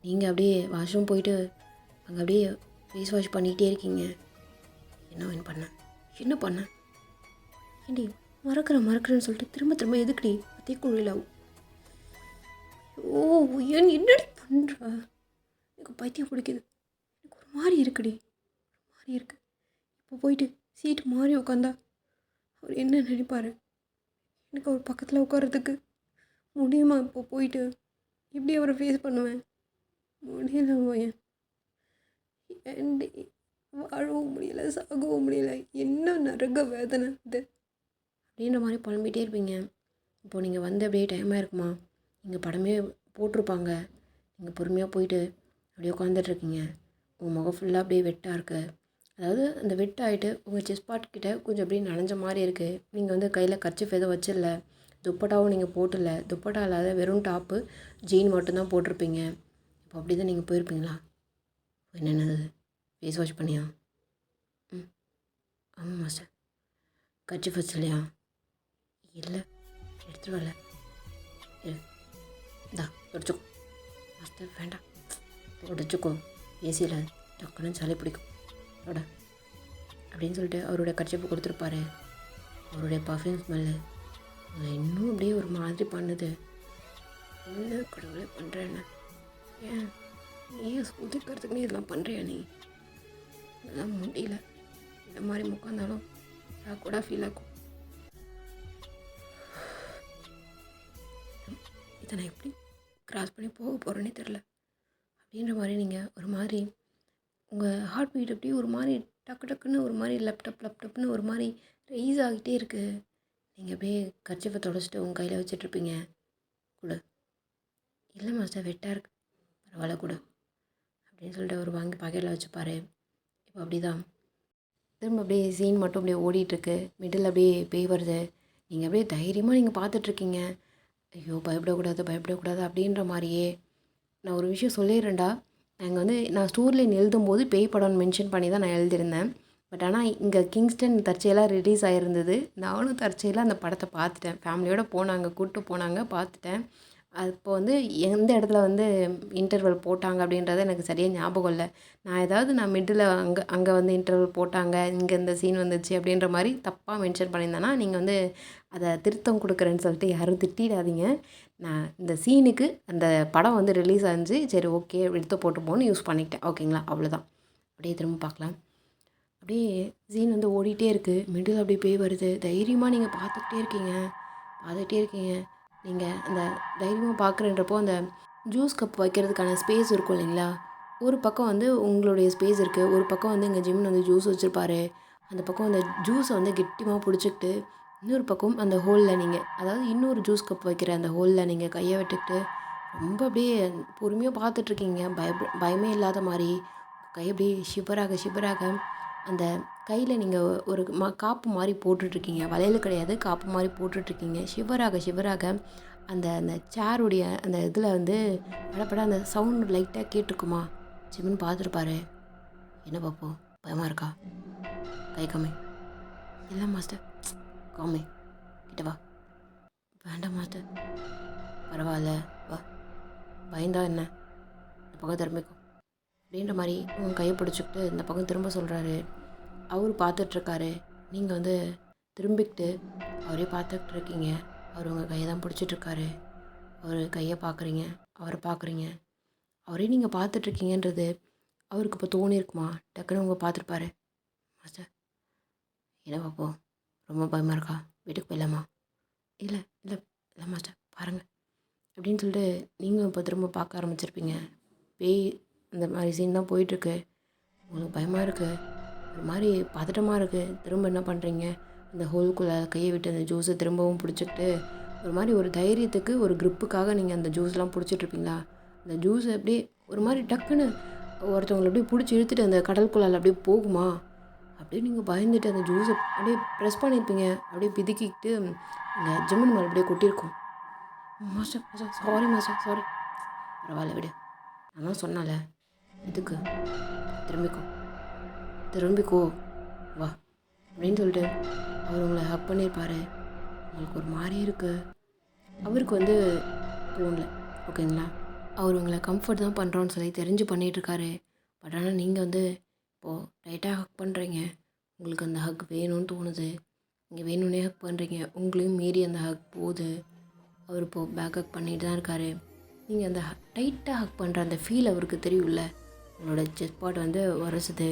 நீங்கள் அப்படியே வாஷ்ரூம் போயிட்டு அங்கே அப்படியே ஃபேஸ் வாஷ் பண்ணிகிட்டே இருக்கீங்க. என்ன பண்ணேன் ஏண்டி மறக்கிறேன்னு சொல்லிட்டு திரும்ப திரும்ப எதுக்குடி அதே குழியில்? ஓ ஏன் என்னடி பண்ணுற? எனக்கு பைத்தியம் பிடிக்குது. எனக்கு ஒரு மாதிரி இருக்குடி, ஒரு மாதிரி இருக்கு. இப்போ போயிட்டு சீட்டு மாறி உட்காந்தா அவர் என்ன நினைப்பார்? எனக்கு அவர் பக்கத்தில் உட்கார்றதுக்கு முடியுமா? இப்போ போயிட்டு எப்படி அவரை ஃபேஸ் பண்ணுவேன்? முடியல போயேன். ஏண்டி வாழவும் முடியலை, சாகவும் முடியலை, என்ன நரக வேதனை இது அப்படின்ற மாதிரி புலம்பிகிட்டே இருப்பீங்க. இப்போது நீங்கள் வந்து அப்படியே டைமாக இருக்குமா, நீங்கள் படமே போட்டிருப்பாங்க, நீங்கள் பொறுமையாக போயிட்டு அப்படியே உட்காந்துட்ருக்கீங்க. உங்கள் முகம் ஃபுல்லாக அப்படியே வெட்டாக இருக்குது. அதாவது அந்த வெட் ஆகிட்டு உங்கள் செஸ்ட் பார்ட் கிட்ட கொஞ்சம் அப்படியே நனைஞ்ச மாதிரி இருக்குது. நீங்கள் வந்து கையில் கர்ச்சீஃப் எதுவும் வச்சிடல, துப்பட்டாவும் நீங்கள் போட்டில்ல, துப்பட்டா இல்லாத வெறும் டாப்பு ஜீன் மட்டும்தான் போட்டிருப்பீங்க. இப்போ அப்படி தான் நீங்கள் போயிருப்பீங்களா? என்னென்னது ஃபேஸ் வாஷ் பண்ணியா? ஆமாம் மாஸ்டர். கர்ச்சீஃப் வச்சில்லையா? இல்லை எடுத்துகிட்டு வரல. இந்தா தொடச்சிக்கோ. மாஸ்டர் வேண்டாம், தொடச்சிக்கோ, ஏசியில் டக்குன்னு சளி பிடிக்கும் தொட அப்படின்னு சொல்லிட்டு அவருடைய கர்ச்சீஃப் கொடுத்துருப்பாரு. அவருடைய பர்ஃப்யூம் ஸ்மெல்லு இன்னும் அப்படியே ஒரு மாதிரி பண்ணுது. என்ன கடவுளே பண்ணுறேன்னு, ஏன் ஒதுக்கிறதுக்கு நீ இதெல்லாம் பண்ணுறியா? நீ இதெல்லாம் முடியல. இந்த மாதிரி உட்காந்தாலும் நான் கூட ஃபீல் ஆகும். இதை நான் எப்படி கிராஸ் பண்ணி போக போகிறேன்னே தெரில அப்படின்ற மாதிரி நீங்கள் ஒரு மாதிரி உங்கள் ஹார்ட் பீட் அப்படியே ஒரு மாதிரி டக்குன்னு ஒரு மாதிரி லப்டப்னு ஒரு மாதிரி ரைஸ் ஆகிட்டே இருக்குது. நீங்கள் அப்படியே கர்ச்சீஃபை தொடச்சிட்டு உங்கள் கையில் வச்சிட்ருப்பீங்க. கொடு. இல்லை மாஸ்டர் வெட்டாக இருக்குது, பரவாயில்ல கொடு அப்படின்னு சொல்லிட்டு அவர் வாங்கி பாக்கெட்டில் வச்சுப்பார். இப்போ அப்படி தான் திரும்ப அப்படியே சீன் மட்டும் அப்படியே ஓடிட்டுருக்கு. மிடில் அப்படியே பேய் வருது. நீங்கள் அப்படியே தைரியமாக நீங்கள் பார்த்துட்ருக்கீங்க. ஐயோ பயப்படக்கூடாது அப்படின்ற மாதிரியே. நான் ஒரு விஷயம் சொல்லிடுறேன்டா. நான் ஸ்டோரியில் எழுதும்போது பேய் படம்னு மென்ஷன் பண்ணி தான் நான் எழுதியிருந்தேன். பட் ஆனால் இங்கே கிங்ஸ்டன் தற்செயலாக ரிலீஸ் ஆகிருந்தது. நானும் தற்செயலாக அந்த படத்தை பார்த்துட்டேன். ஃபேமிலியோடு கூப்பிட்டு போனாங்க, பார்த்துட்டேன். அப்போ வந்து எந்த இடத்துல வந்து இன்டர்வல் போட்டாங்க அப்படின்றது எனக்கு சரியாக ஞாபகம் இல்லை. நான் மிடில் அங்கே வந்து இன்டர்வல் போட்டாங்க, இங்கே இந்த சீன் வந்துச்சு அப்படின்ற மாதிரி தப்பாக மென்ஷன் பண்ணியிருந்தேன்னா நீங்கள் வந்து அதை திருத்தம் கொடுக்குறேன்னு சொல்லிட்டு யாரும் திட்டிடாதீங்க. நான் இந்த சீனுக்கு அந்த படம் வந்து ரிலீஸ் ஆச்சு, சரி ஓகே எடுத்து போட்டு யூஸ் பண்ணிக்கிட்டேன். ஓகேங்களா? அவ்வளோதான். அப்படியே திரும்ப பார்க்கலாம். அப்படியே சீன் வந்து ஓடிட்டே இருக்குது. மிடில் அப்படியே பேய் வருது. தைரியமாக நீங்கள் பார்த்துக்கிட்டே இருக்கீங்க. நீங்கள் அந்த தைரியமாக பார்க்குறன்றப்போ அந்த ஜூஸ் கப் வைக்கிறதுக்கான ஸ்பேஸ் இருக்கும் இல்லைங்களா? ஒரு பக்கம் வந்து உங்களுடைய ஸ்பேஸ் இருக்குது, ஒரு பக்கம் வந்து எங்கள் ஜிம்மில் வந்து ஜூஸ் வச்சுருப்பாரு. அந்த பக்கம் அந்த ஜூஸை வந்து கெட்டிமாக பிடிச்சிக்கிட்டு இன்னொரு பக்கம் அந்த ஹோலில் அதாவது இன்னொரு ஜூஸ் கப் வைக்கிற அந்த ஹோலில் நீங்கள் கையை விட்டுக்கிட்டு ரொம்ப அப்படியே பொறுமையாக பார்த்துட்ருக்கீங்க. பயமே இல்லாத மாதிரி கை அப்படியே ஷிவராக அந்த கையில் நீங்கள் ஒரு காப்பு மாதிரி போட்டுட்ருக்கீங்க. வளையல் கிடையாது, காப்பு மாதிரி போட்டுட்ருக்கீங்க. ஷிவராக அந்த சேருடைய அந்த இதில் வந்து படப்பட அந்த சவுண்ட் லைட்டாக கேட்டிருக்குமா? ஜிம்முன்னு பார்த்துருப்பாரு. என்ன பார்ப்போம், பயமாக இருக்கா? கை காமி. இல்லை மாஸ்டர், காமி, கிட்ட வா. வேண்டாம் மாஸ்டர், பரவாயில்ல வா. பயந்தா என்ன, இந்த பக்கம் திரும்பிக்கும் அப்படின்ற மாதிரி உங்கள் கையை பிடிச்சிக்கிட்டு இந்த பக்கம் திரும்ப சொல்கிறாரு. அவர் பார்த்துட்ருக்காரு. நீங்கள் வந்து திரும்பிக்கிட்டு அவரே பார்த்துக்கிட்டு இருக்கீங்க. அவர் உங்கள் கையை தான் பிடிச்சிட்ருக்காரு. அவர் கையை பார்க்குறீங்க, அவரை பார்க்குறீங்க. அவரே நீங்கள் பார்த்துட்ருக்கீங்கன்றது அவருக்கு இப்போ தோணியிருக்குமா? டக்குன்னு உங்கள் பார்த்துருப்பாரு. மாஸ்டர் என்ன பார்ப்போம், ரொம்ப பயமாக இருக்கா? வீட்டுக்கு போயிடலாமா? இல்லை மாஸ்டர் பாருங்கள் அப்படின்னு சொல்லிட்டு நீங்கள் இப்போ திரும்ப பார்க்க ஆரம்பிச்சிருப்பீங்க. பேய் அந்த மாதிரி சீன் தான் போயிட்டுருக்கு. உங்களுக்கு பயமாக இருக்குது, ஒரு மாதிரி பதட்டமாக இருக்குது. திரும்ப என்ன பண்ணுறீங்க, அந்த ஹோல்குள்ளே கையை விட்டு அந்த ஜூஸை திரும்பவும் பிடிச்சிக்கிட்டு ஒரு மாதிரி ஒரு தைரியத்துக்கு ஒரு க்ரிப்புக்காக நீங்கள் அந்த ஜூஸ்லாம் பிடிச்சிட்ருப்பீங்களா? அந்த ஜூஸை அப்படியே ஒரு மாதிரி டக்குன்னு ஒருத்தவங்களை அப்படியே பிடிச்சி இழுத்துட்டு அந்த கடலுக்குள்ளால அப்படியே போகுமா, அப்படியே நீங்கள் பயந்துட்டு அந்த ஜூஸை அப்படியே ப்ரெஸ் பண்ணியிருப்பீங்க, அப்படியே பிதுக்கிக்கிட்டு இந்த ஜிம்மன் மேலே அப்படியே கொட்டியிருக்கோம். Master master sorry master sorry. பரவாயில்ல விடு, நான் தான் சொன்னல, இதுக்கு திரும்பிக்கோ திரும்பிக்கோ வா அப்படின்னு சொல்லிட்டு அவர் உங்களை ஹக் பண்ணியிருப்பார். உங்களுக்கு ஒரு மாதிரி இருக்குது, அவருக்கு வந்து தோணல, ஓகேங்களா? அவர் உங்களை கம்ஃபர்ட் தான் பண்ணுறோன்னு சொல்லி தெரிஞ்சு பண்ணிகிட்ருக்காரு. பட் ஆனால் நீங்கள் வந்து இப்போது டைட்டாக ஹக் பண்ணுறீங்க, உங்களுக்கு அந்த ஹக் வேணும்னு தோணுது, நீங்கள் வேணும்னே ஹக் பண்ணுறீங்க, உங்களையும் மீறி அந்த ஹக் போகுது. அவர் இப்போது பேக் ஹக் பண்ணிட்டு தான் இருக்கார். நீங்கள் அந்த டைட்டாக ஹக் பண்ணுற அந்த ஃபீல் அவருக்கு தெரியும்ல, உங்களோட செஸ்ட் பார்ட் வந்து உரசுது,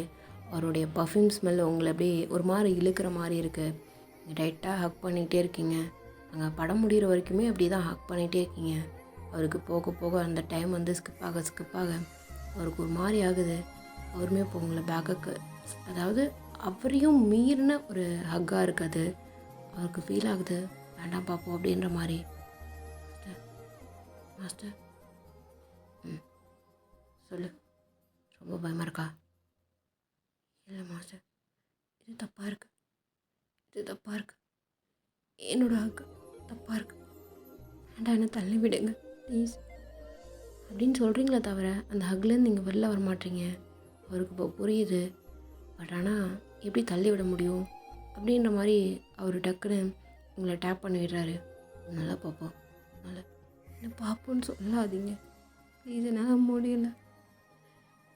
அவருடைய பர்ஃப்யூம் ஸ்மெல் உங்களை அப்படியே ஒரு மாதிரி இழுக்கிற மாதிரி இருக்குது. நீங்கள் டைட்டாக ஹக் பண்ணிகிட்டே இருக்கீங்க, அங்கே படம் முடிகிற வரைக்குமே அப்படி தான் ஹக் பண்ணிகிட்டே இருக்கீங்க. அவருக்கு போக போக அந்த டைம் வந்து ஸ்கிப் ஆக அவருக்கு ஒரு மாதிரி ஆகுது. அவருமே இப்போ உங்களை பேக்குக்கு, அதாவது அவரையும் மீறின ஒரு ஹக்காக இருக்குது, அவருக்கு ஃபீல் ஆகுது. வேண்டாம் பார்ப்போம் அப்படின்ற மாதிரி. மாஸ்டர் ம் சொல்லு, ரொம்ப பயமாக இருக்கா? இல்லை மாஸ்டர், இது தப்பாக இருக்குது, என்னோட ஹக்கு தப்பாக இருக்குது, வேண்டாம் என்ன தள்ளி விடுங்க ப்ளீஸ் அப்படின்னு சொல்கிறீங்களே தவிர அந்த ஹக்லேருந்து நீங்கள் வெளில வர மாட்டீங்க. அவருக்கு இப்போ புரியுது. பட் ஆனால் எப்படி தள்ளி விட முடியும் அப்படின்ற மாதிரி அவர் டக்குன்னு உங்களை டேப் பண்ணி விடுறாரு. நல்லா பார்ப்போம், நல்லா என்ன பார்ப்போன்னு சொல்லாதீங்க ப்ளீஸ், என்னால் முடியலை,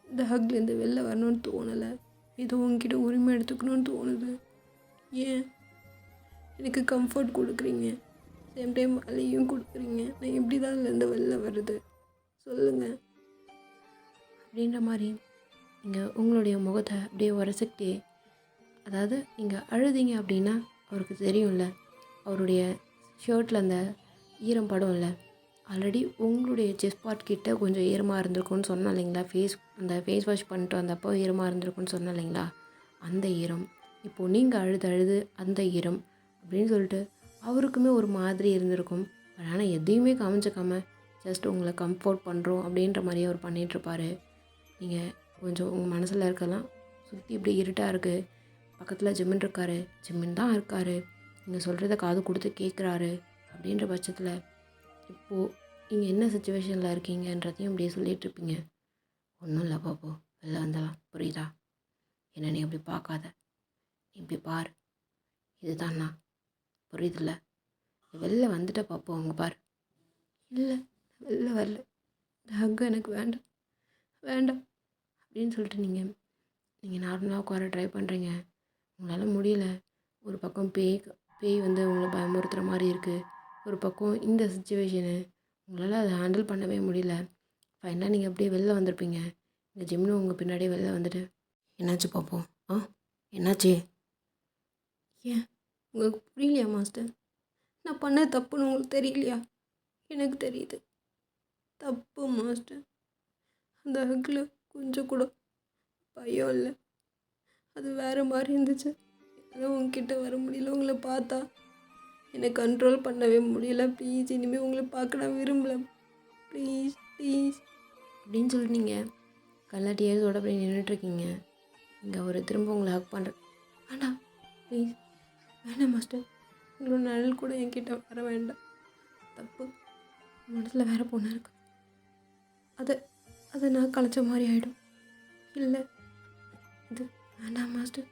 இந்த ஹக்லேருந்து வெளில வரணும்னு தோணலை, ஏதோ உங்ககிட்ட உரிமை எடுத்துக்கணும்னு தோணுது. ஏன் எனக்கு கம்ஃபர்ட் கொடுக்குறீங்க, சேம் டைம் வலியும் கொடுக்குறீங்க, நான் எப்படி தான் இதுலேருந்து வெளில வருது சொல்லுங்கள் அப்படின்ற மாதிரி நீங்கள் உங்களுடைய முகத்தை அப்படியே உரசிக்கிட்டே, அதாவது நீங்கள் அழுதிங்க அப்படின்னா அவருக்கு தெரியும்ல, அவருடைய ஷர்ட்டில் அந்த ஈரம் படம் இல்லை, ஆல்ரெடி உங்களுடைய செஸ்ட் பார்ட் கிட்ட கொஞ்சம் ஈரமாக இருந்திருக்கும்னு சொன்னேன் இல்லைங்களா, அந்த ஃபேஸ் வாஷ் பண்ணிட்டு வந்தப்போ ஈரமாக இருந்திருக்குன்னு சொன்னேன் இல்லைங்களா, அந்த ஈரம் இப்போது நீங்கள் அழுது அந்த ஈரம் அப்படின்னு சொல்லிட்டு அவருக்குமே ஒரு மாதிரி இருந்திருக்கும். பட் ஆனால் எதையுமே காமிச்சிக்காம ஜஸ்ட் உங்களை கம்ஃபோர்ட் பண்ணுறோம் அப்படின்ற மாதிரியே அவர் பண்ணிகிட்ருப்பார். நீங்கள் கொஞ்சம் உங்கள் மனசில் இருக்கலாம், சுற்றி இப்படி இருட்டாக இருக்குது, பக்கத்தில் ஜிம்மின் இருக்கார், ஜிம்மின் தான் இருக்கார், நீங்கள் சொல்கிறத காது கொடுத்து கேட்குறாரு அப்படின்ற பட்சத்தில் இப்போது நீங்கள் என்ன சுச்சுவேஷனில் இருக்கீங்கன்றதையும் இப்படியே சொல்லிகிட்ருப்பீங்க. ஒன்றும் இல்லை பாப்போ, வெளில வந்துடலாம், புரியுதா? என்ன நீ அப்படி பார்க்காத, நீ இப்படி பார், இதுதான் நான், புரியுதில்ல? வெளில வந்துட்ட பாப்போம், அங்கே பார். இல்லை வெளில வரல, இந்த ஹக்கு எனக்கு வேண்டாம் அப்படின்னு சொல்லிட்டு நீங்கள் நார்மலாக உட்கார ட்ரை பண்ணுறீங்க, உங்களால் முடியல. ஒரு பக்கம் பேய் வந்து உங்களை பயமுறுத்துகிற மாதிரி இருக்குது, ஒரு பக்கம் இந்த சுச்சுவேஷனு உங்களால் அதை ஹேண்டில் பண்ணவே முடியல. ஃபைனலாக நீங்கள் அப்படியே வெளில வந்திருப்பீங்க. இந்த ஜிம்னு உங்கள் பின்னாடியே வெளில வந்துட்டு, என்னாச்சு பார்ப்போம், என்னாச்சு? ஏன் உங்களுக்கு புரியலையா மாஸ்டர்? நான் பண்ண தப்புன்னு உங்களுக்கு தெரியலையா? எனக்கு தெரியுது தப்பு மாஸ்டர். அந்த ஹக்கில் கொஞ்சம் கூட பயம் இல்லை, அது வேறு மாதிரி இருந்துச்சு. என்னால் உங்ககிட்ட வர முடியல, உங்களை பார்த்தா என்னை கண்ட்ரோல் பண்ணவே முடியல. ப்ளீஸ் இனிமேல் உங்களை பார்க்க நான் விரும்பலை, ப்ளீஸ் அப்படின்னு சொல்லிட்டு நீங்கள் கல்ல டியர்ஸோடு அப்படி நின்றுட்டுருக்கீங்க. இங்கே அவர் திரும்ப உங்களை ஹக் பண்ணுற, வேண்டாம் ப்ளீஸ், வேண்டாம் மாஸ்டர், உங்களோட நிழல் கூட என்கிட்ட வர வேண்டாம், தப்பு, மனசில் வேறு பொண்ணு இருக்கு, அதை நான் கலைச்ச மாதிரி ஆகிடும். இல்லை இது வேண்டாம் மாஸ்டர்,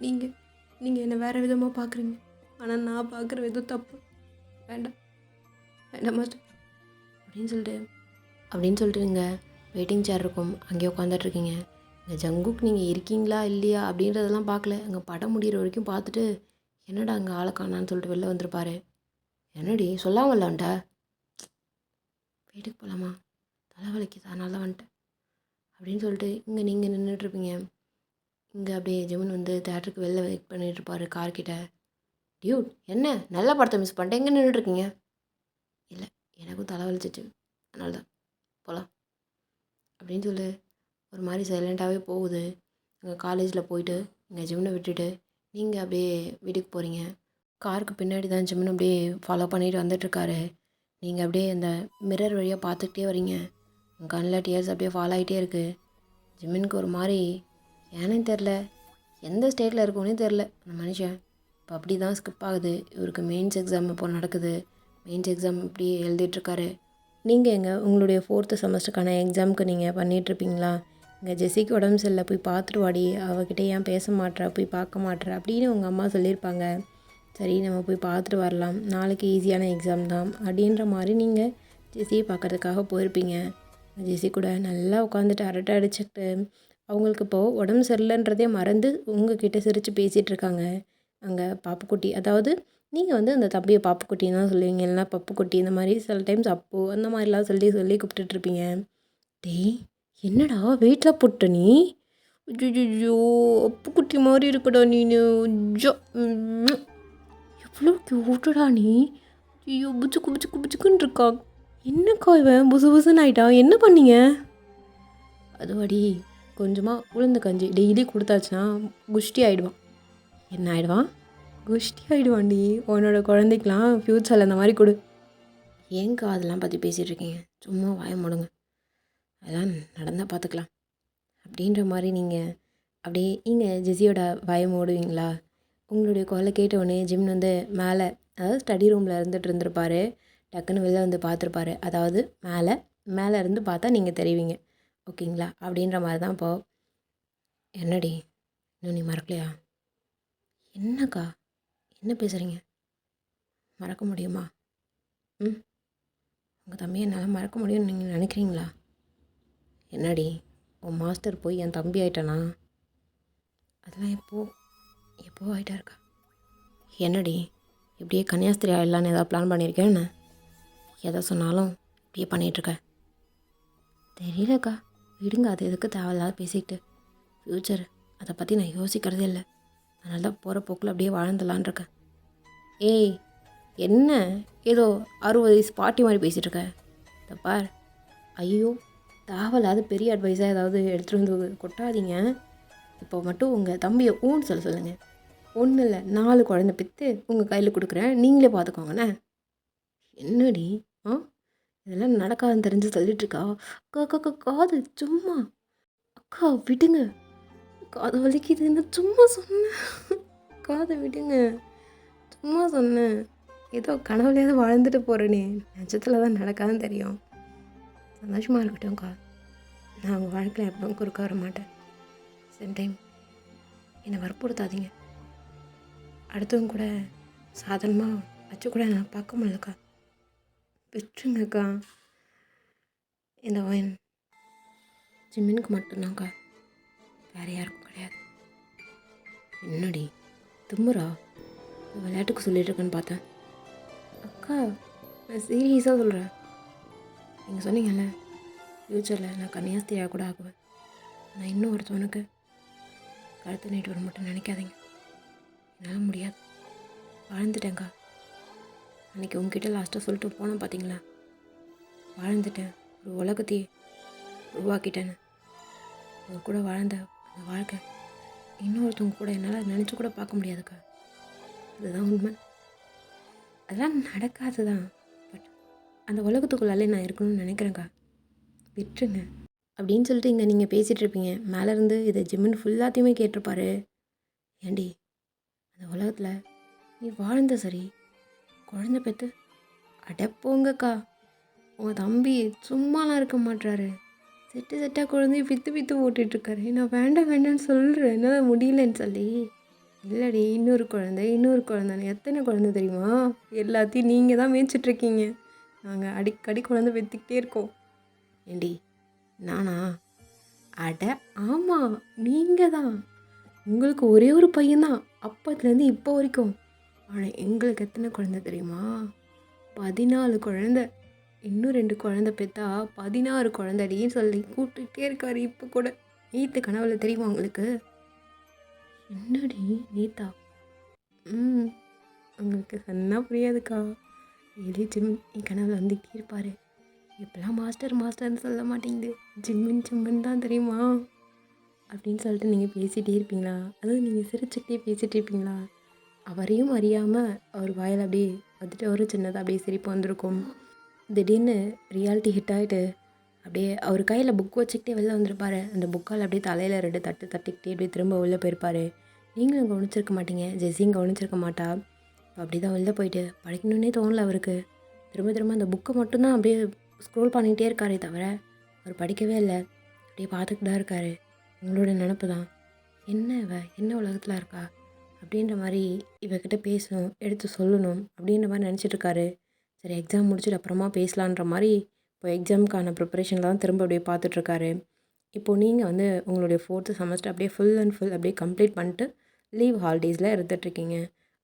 நீங்கள் என்னை வேறு விதமாக பார்க்குறீங்க, ஆனால் நான் பார்க்குற விதம் தப்பு, வேண்டாம் மாஸ்டர் அப்படின்னு சொல்லிட்டு நீங்கள் வெயிட்டிங் சேர் இருக்கும், அங்கேயே உட்காந்துட்ருக்கீங்க. இங்கே ஜங்குக் நீங்கள் இருக்கீங்களா இல்லையா அப்படின்றதெல்லாம் பார்க்கல, அங்கே படம் முடிகிற வரைக்கும் பார்த்துட்டு என்னடா அங்கே ஆளை காணான்னு சொல்லிட்டு வெளில வந்திருப்பாரு. என்னடி சொல்லாமல் வந்துட்ட, வீட்டுக்கு போகலாமா, தலைவலிக்குது அதனால தான் வந்துட்டேன் அப்படின்னு சொல்லிட்டு இங்கே நீங்கள் நின்றுட்டுருப்பீங்க. இங்கே அப்படியே ஜிமன் வந்து தேட்டருக்கு வெளில வெயிட் பண்ணிகிட்ருப்பாரு கார்கிட்ட. டியூட் என்ன நல்ல படத்தை மிஸ் பண்ணிட்டேன், எங்கே நின்றுட்டுருக்கீங்க? இல்லை எனக்கும் தலைவலிச்சிச்சு அதனால தான், போகலாம் அப்படின்னு சொல்லி ஒரு மாதிரி சைலண்ட்டாகவே போகுது. எங்கள் காலேஜில் போயிட்டு இங்கே ஜிம்னை விட்டுட்டு நீங்கள் அப்படியே வீட்டுக்கு போகிறீங்க. காருக்கு பின்னாடி தான் ஜிம்னு அப்படியே ஃபாலோ பண்ணிட்டு வந்துட்டுருக்காரு. நீங்கள் அப்படியே அந்த மிரர் வழியாக பார்த்துக்கிட்டே வரீங்க. உன் கண்ணில் டியர்ஸ் அப்படியே ஃபால் ஆகிட்டே இருக்குது. ஜிமினுக்கு ஒரு மாதிரி ஏனே தெரில, எந்த ஸ்டேட்டில் இருக்கோன்னே தெரில அந்த மனுஷன். இப்போ அப்படி தான் ஸ்கிப் ஆகுது. இவருக்கு மெயின்ஸ் எக்ஸாம் இப்போ நடக்குது. மெயின்ஸ் எக்ஸாம் இப்படி எழுதிட்டுருக்காரு. நீங்கள் உங்களுடைய 4th செமஸ்டருக்கான எக்ஸாமுக்கு நீங்கள் பண்ணிகிட்ருப்பீங்களா? இங்கே ஜெஸிக்கு உடம்பு சரியில்லை, போய் பார்த்துட்டு வாடி, அவகிட்ட ஏன் பேச மாட்ற, போய் பார்க்க மாட்ற அப்படின்னு உங்கள் அம்மா சொல்லியிருப்பாங்க. சரி நம்ம போய் பார்த்துட்டு வரலாம், நாளைக்கு ஈஸியான எக்ஸாம் தான் அப்படின்ற மாதிரி நீங்கள் ஜெஸியை பார்க்குறதுக்காக போயிருப்பீங்க. ஜெஸி கூட நல்லா உட்காந்துட்டு அரட்டை அடிச்சுக்கிட்டு அவங்களுக்கு இப்போது உடம்பு சரியில்லைன்றதே மறந்து உங்ககிட்ட சிரித்து பேசிகிட்டு இருக்காங்க. அங்கே பாப்புக்குட்டி, அதாவது நீங்கள் அந்த தம்பியை பாப்புக்குட்டின்னு தான் சொல்லுவீங்க, இல்லைனா பப்புக்குட்டி, இந்த மாதிரி சில டைம்ஸ் அப்போ அந்த மாதிரிலாம் சொல்லி சொல்லி கூப்பிட்டுட்ருப்பீங்க. டேய் என்னடா வெயிட்லாம் போட்ட நீ? ஐயோ அப்புக்குட்டி மாதிரி இருக்குடா நீனு. ஜோ எவ்வளோ க்யூட்டடா நீ. ஐயோ புச்சுக்கு புச்சுக்கு புச்சுக்குன்னு இருக்கா. என்னக்கா இவன் புசு புசுன்னு ஆயிட்டான், என்ன பண்ணீங்க? அதுவாடி கொஞ்சமாக உளுந்து கஞ்சி டெய்லி கொடுத்தாச்சுன்னா குஷ்டி ஆகிடுவான். என்ன ஆகிடுவான்? குஷ்டி ஆகிடுவான்டி. உன்னோட குழந்தைக்கெலாம் ஃப்யூச்சரில் அந்த மாதிரி கொடு. ஏங்கா அதெல்லாம் பற்றி பேசிகிட்டு இருக்கீங்க? சும்மா வாய மூடுங்க, அதெல்லாம் நடந்தால் பார்த்துக்கலாம் அப்படின்ற மாதிரி நீங்கள் அப்படியே நீங்கள் ஜெஸியோட வாய மூடுவீங்களா? உங்களுடைய குரலை கேட்டவுடனே ஜிம் மேலே, அதாவது ஸ்டடி ரூமில் இருந்துகிட்டு டக்குன்னு வெளில பார்த்துருப்பாரு. அதாவது மேலே இருந்து பார்த்தா நீங்கள் தெரிவிங்க, ஓகேங்களா? அப்படின்ற மாதிரி தான். இப்போது என்னடி இன்னும் நீ மறக்கலையா? என்னக்கா என்ன பேசுகிறீங்க? மறக்க முடியுமா? உங்கள் தம்பியை என்னால் மறக்க முடியும்னு நீங்கள் நினைக்கிறீங்களா? என்னடி உன் மாஸ்டர் போய் என் தம்பி ஆகிட்டானா? அதெல்லாம் எப்போ ஆகிட்டா இருக்கா? என்னடி இப்படியே கன்னியாஸ்திரி ஆகிடலான்னு ஏதாவது பிளான் பண்ணியிருக்கேன்? என்ன எதை சொன்னாலும் இப்படியே பண்ணிகிட்ருக்க? தெரியலக்கா, விடுங்க. அது எதுக்கு தேவையில்லாத பேசிக்கிட்டு. ஃப்யூச்சர் அதை பற்றி நான் யோசிக்கிறதே இல்லை. அதனால தான் போகிற போக்கில் அப்படியே வாழ்ந்துடலான் இருக்கேன். ஏய் என்ன ஏதோ 60 வயசு பாட்டி மாதிரி பேசிகிட்ருக்க? தப்பார். ஐயோ தேவையில்லாத பெரிய அட்வைஸாக ஏதாவது எடுத்துகிட்டு வந்து கொட்டாதீங்க. இப்போ மட்டும் உங்கள் தம்பியை ஊன்னு சொல்லுங்கள். ஒன்றும் இல்லை, 4 குழந்தை பெற்று உங்கள் கையில் கொடுக்குறேன், நீங்களே பார்த்துக்கோங்கண்ணே. என்னடி இதெல்லாம் நடக்காதுன்னு தெரிஞ்சு சொல்லிட்டுருக்கா? அக்கா அக்கா அக்கா காது சும்மா. அக்கா விடுங்க, காது வலிக்குதுன்னு சும்மா சொன்னேன். காதை விடுங்க, சும்மா சொன்னேன். ஏதோ கனவுலையாவது வாழ்ந்துட்டு போகிறேனே, நிஜத்தில் தான் நடக்காதுன்னு தெரியும். சந்தோஷமாக இருக்கட்டும்க்கா. நான் உங்கள் வாழ்க்கையில் எப்பவும் குறுக்க வர மாட்டேன். சேம் டைம் என்னை வற்புறுத்தாதீங்க. அடுத்தவங்க கூட சாதாரணமாக வச்சு கூட நான் பார்க்க முடியலக்கா. விட்டுருங்கக்கா. இந்த ஒயின் ஜிம்மினுக்கு மட்டும்தான்க்கா, வேறு யாருக்கும் கிடையாது. என்னடி தும்முறா? விளையாட்டுக்கு சொல்லிட்டு இருக்கேன்னு பார்த்தேன். அக்கா நான் சீரியஸாக சொல்கிறேன். நீங்கள் சொன்னீங்கல்ல ஃப்யூச்சரில் நான் கன்னியாஸ்திரியாக கூட ஆகுவேன். நான் இன்னும் ஒருத்தவனுக்கு கழுத்து நீட்டு வர மட்டும் நினைக்காதீங்க. என்னால் முடியாது. வாழ்ந்துட்டேங்க்கா. அன்றைக்கி உங்ககிட்ட லாஸ்ட்டாக சொல்லிட்டு போனேன் பார்த்தீங்களா? வாழ்ந்துட்டேன், ஒரு உலகத்தையே உருவாக்கிட்டேன்னு. உங்க கூட வாழ்ந்த அந்த வாழ்க்கை இன்னொருத்தவங்க கூட என்னால் நினச்சி கூட பார்க்க முடியாதுக்கா. அதுதான் உண்மை. அதெல்லாம் நடக்காது தான். பட் அந்த உலகத்துக்குள்ளாலே நான் இருக்கணும்னு நினைக்கிறேங்க்கா. விட்டுருங்க அப்படின்னு சொல்லிட்டு இங்கே நீங்கள் பேசிகிட்டு இருப்பீங்க. மேலேருந்து இதை ஜிம்முன்னு ஃபுல்லாத்தையுமே கேட்டிருப்பாரு. ஏண்டி அந்த உலகத்தில் நீ வாழ்ந்த சரி, குழந்தை பெற்று அடைப்போங்கக்கா. உங்கள் தம்பி சும்மாலாம் இருக்க மாட்டாரு. செட்டாக குழந்தைய பித்து ஓட்டிகிட்ருக்காரு. நான் வேண்டாம் வேண்டாம்னு சொல்கிறேன், என்னால் முடியலன்னு சொல்லி. இல்லடி இன்னொரு குழந்தைன்னு எத்தனை குழந்தை தெரியுமா? எல்லாத்தையும் நீங்கள் தான் மேய்ச்சிட்ருக்கீங்க. நாங்கள் அடிக்கடி குழந்தை பெற்றுக்கிட்டே இருக்கோம். ஏண்டி நானா? அட ஆமாம், நீங்கள் தான். உங்களுக்கு ஒரே ஒரு பையன்தான் அப்பத்துலேருந்து இப்போ வரைக்கும். ஆனால் எங்களுக்கு எத்தனை குழந்தை தெரியுமா? 14 குழந்தை. இன்னும் 2 குழந்தை பெற்றா 16 குழந்தைடின்னு சொல்லி கூப்பிட்டுக்கிட்டே இருக்காரு. இப்போ கூட நேற்று கனவுல தெரியுமா உங்களுக்கு? என்னடி நேத்தா? உங்களுக்கு சொன்னால் புரியாதுக்கா. டெய்லி ஜிம் என் கனவுல வந்துக்கிட்டே இருப்பார். இப்போலாம் மாஸ்டர்னு சொல்ல மாட்டேங்குது, ஜிம்முன்னு தான் தெரியுமா அப்படின்னு சொல்லிட்டு நீங்கள் பேசிகிட்டே இருப்பீங்களா? அதுவும் நீங்கள் சிரிச்சுக்கிட்டே பேசிகிட்டு இருப்பீங்களா? அவரையும் அறியாமல் அவர் வாயில் அப்படியே வந்துட்டு ஒரு சின்னதாக அப்படியே சிரிப்பு வந்திருக்கும். திடீர்னு ரியாலிட்டி ஹிட் ஆகிட்டு அப்படியே அவர் கையில் புக் வச்சுக்கிட்டே வெளில வந்திருப்பாரு. அந்த புக்கால் அப்படியே தலையில் 2 தட்டு தட்டிக்கிட்டே அப்படியே திரும்ப உள்ளே போயிருப்பார். நீங்களும் கவனிச்சிருக்க மாட்டீங்க, ஜெஸ்ஸியும் கவனிச்சிருக்க மாட்டா. அப்படி தான் வெளில போயிட்டு படிக்கணுன்னே தோணல அவருக்கு. திரும்ப திரும்ப அந்த புக்கை மட்டும்தான் அப்படியே ஸ்க்ரோல் பண்ணிகிட்டே இருக்காரே தவிர அவர் படிக்கவே இல்லை. அப்படியே பார்த்துக்கிட்டு தான் இருக்கார். உங்களோட நினப்பு தான், என்ன என்ன உலகத்தில் இருக்கா அப்படின்ற மாதிரி இவகிட்ட பேசணும், எடுத்து சொல்லணும் அப்படின்ற மாதிரி நினச்சிட்ருக்காரு. சரி, எக்ஸாம் முடிச்சுட்டு அப்புறமா பேசலான்ற மாதிரி இப்போ எக்ஸாமுக்கான ப்ரிப்பரேஷன் தான் திரும்ப அப்படியே பார்த்துட்ருக்காரு. இப்போது நீங்கள் வந்து உங்களுடைய 4th செமஸ்டர் அப்படியே ஃபுல் அண்ட் ஃபுல் அப்படியே கம்ப்ளீட் பண்ணிட்டு லீவ் ஹாலிடேஸில் இருந்துகிட்ருக்கீங்க.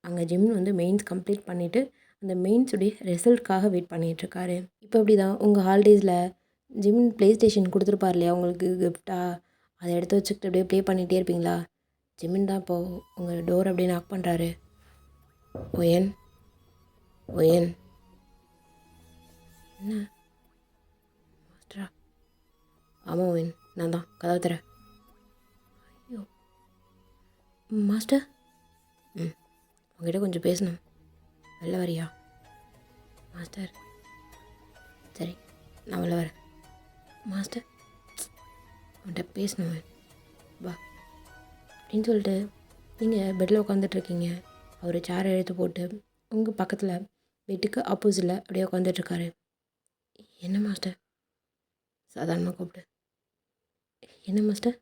அங்கே ஜிம் வந்து மெயின்ஸ் கம்ப்ளீட் பண்ணிவிட்டு அந்த மெயின்ஸுடைய ரிசல்ட்காக வெயிட் பண்ணிகிட்ருக்காரு. இப்போ அப்படி தான் உங்கள் ஹாலிடேஸில் ஜிம் ப்ளே ஸ்டேஷன் கொடுத்துருப்பார் இல்லையா உங்களுக்கு கிஃப்டாக, அதை எடுத்து வச்சுக்கிட்டு அப்படியே ப்ளே பண்ணிகிட்டே இருப்பீங்களா? ஜிமின் தான் இப்போது உங்கள் டோர் அப்படியே நாக் பண்ணுறாரு. ஒயன் ஒயன் என்ன மாஸ்டரா? ஆமாம் ஒயன், நான் தான், கதவை தர. ஐயோ மாஸ்டர், உங்ககிட்ட கொஞ்சம் பேசணும், வெளில வரியா? மாஸ்டர், சரி நான் வெளில வரேன். மாஸ்டர், அவன்கிட்ட பேசணும் வா அப்படின்னு சொல்லிட்டு நீங்கள் பெட்டில் உட்காந்துட்ருக்கீங்க. அவர் சேரை எடுத்து போட்டு உங்கள் பக்கத்தில் பெட்டுக்கு ஆப்போசிட்டில் அப்படியே உட்காந்துட்ருக்காரு. என்ன மாஸ்டர்? சாதாரணமாக கூப்பிடு. என்ன மாஸ்டர்?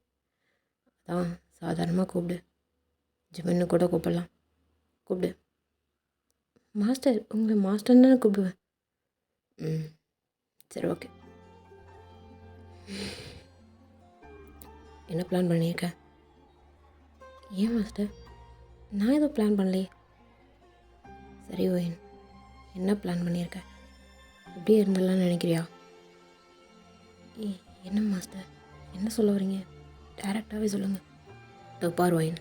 அதான் சாதாரணமாக கூப்பிடு, ஜிம்னு கூட கூப்பிடலாம், கூப்பிடு. மாஸ்டர், உங்களை மாஸ்டர்னு தானே கூப்பிடுவேன். சரி ஓகே. என்ன பிளான் பண்ணியிருக்க? ஏன் மாஸ்டர், நான் எதுவும் பிளான் பண்ணலையே. சரி ஓயன், என்ன பிளான் பண்ணியிருக்க? இப்படியே இருந்துடலாம்னு நினைக்கிறியா? என்ன மாஸ்டர், என்ன சொல்ல வரீங்க? டைரெக்டாகவே சொல்லுங்கள். இதோ பார் ஓயன்,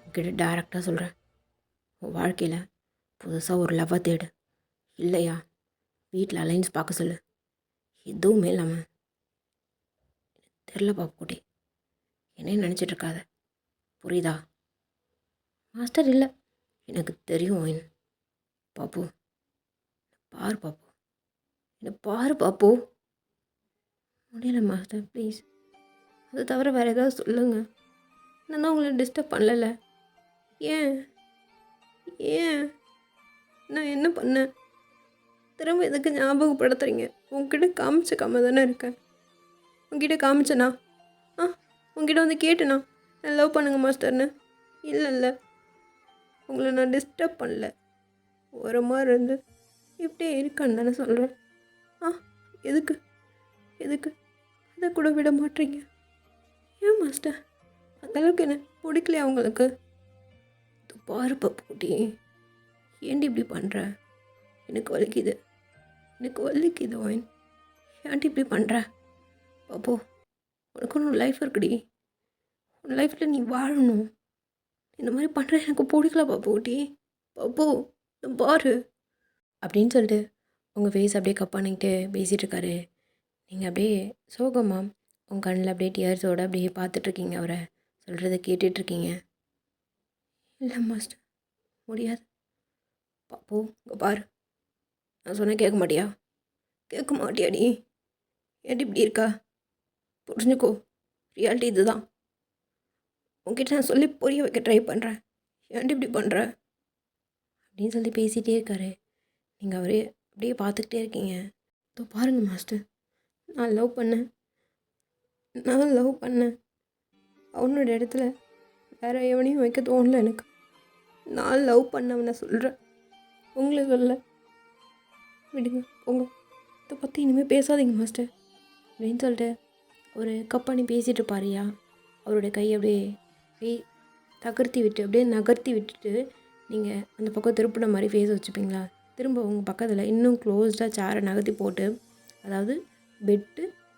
உங்ககிட்ட டைரெக்டாக சொல்கிறேன். உன் வாழ்க்கையில் புதுசாக ஒரு லவ்வை தேடு. இல்லையா வீட்டில் அலைன்ஸ் பார்க்க சொல்லு. எதுவுமே இல்லாமல் தெரில பாப்புக்குட்டி, என்னையும் நினச்சிட்ருக்காத, புரியுதா? மாஸ்டர், இல்லை எனக்கு தெரியும் ஓயன். பாப்பு, பாரு பாப்பு, என்ன பாரு பாப்பு. முடியல மாஸ்டர், ப்ளீஸ். அதை தவிர வேறு ஏதாவது சொல்லுங்கள். நான் தான் உங்களை டிஸ்டர்ப் பண்ணல. ஏன் ஏன் நான் என்ன பண்ணேன்? திரும்ப எதுக்கு ஞாபகப்படுத்துறீங்க? உங்ககிட்ட காமிச்சக்காம தானே இருக்கேன். உங்ககிட்ட காமிச்சேனா? உங்ககிட்ட வந்து கேட்டேனா நான் லவ் பண்ணுங்க மாஸ்டர்னு? இல்லை, உங்களை நான் டிஸ்டர்ப் பண்ணல. ஒரு மாதிரி இருந்து இப்படியே இருக்கான்னு தானே சொல்கிறேன். எதுக்கு எதுக்கு அதை கூட விட மாட்டீங்க? ஏன் மாஸ்டர், அந்தளவுக்கு என்ன பிடிக்கலையா உங்களுக்கு? பாரு பப்புக்குட்டி, ஏன்டி இப்படி பண்ணுற? எனக்கு வலிக்குது ஓயன். ஏன்டி இப்படி பண்ணுற? பாப்போ, உனக்கு ஒன்று லைஃப் இருக்குடி, உன் லைஃப்பில் நீ வாழணும். இந்த மாதிரி பண்ணுற எனக்கு பிடிக்கல பாப்புக்குட்டி. பாப்போ பாரு அப்படின்னு சொல்லிட்டு உங்கள் ஃபேஸ் அப்படியே கப் பண்ணிக்கிட்டு பேசிகிட்டு இருக்காரு. நீங்கள் அப்படியே சோகமாக உங்கள் கண்ணில் அப்படியே டியர்ஸோடு அப்படியே பார்த்துட்ருக்கீங்க. அவரை சொல்கிறத கேட்டுட்ருக்கீங்க. இல்லை மாஸ்டர், முடியாது. பாப்போ இங்கே பாரு, நான் சொன்ன கேட்க மாட்டியாடி? ஏன்டி இப்படி இருக்கா? புரிஞ்சுக்கோ, ரியாலிட்டி இதுதான். உங்ககிட்ட நான் சொல்லி புரிய வைக்க ட்ரை பண்ணுறேன். ஏன்டி இப்படி பண்ணுற அப்படின்னு சொல்லி பேசிகிட்டே இருக்காரு. நீங்கள் அவரே அப்படியே பார்த்துக்கிட்டே இருக்கீங்க. இதோ பாருங்கள் மாஸ்டர், நான் லவ் பண்ணேன். அவனோட இடத்துல வேறு எவனையும் வைக்க தோணல எனக்கு. நான் லவ் பண்ணவனை சொல்கிறேன், உங்களை சொல்ல. விடுங்க உங்கள் இதை பற்றி இனிமேல் பேசாதீங்க மாஸ்டர் அப்படின்னு சொல்லிட்டு ஒரு கப் பண்ணி பேசிகிட்டு இருப்பாரியா. அவருடைய கையை அப்படியே நகர்த்தி விட்டுட்டு நீங்கள் அந்த பக்கம் திருப்பின மாதிரி ஃபேஸ் வச்சுப்பீங்களா? திரும்ப உங்கள் பக்கத்தில் இன்னும் க்ளோஸ்டாக சேரை நகர்த்தி போட்டு, அதாவது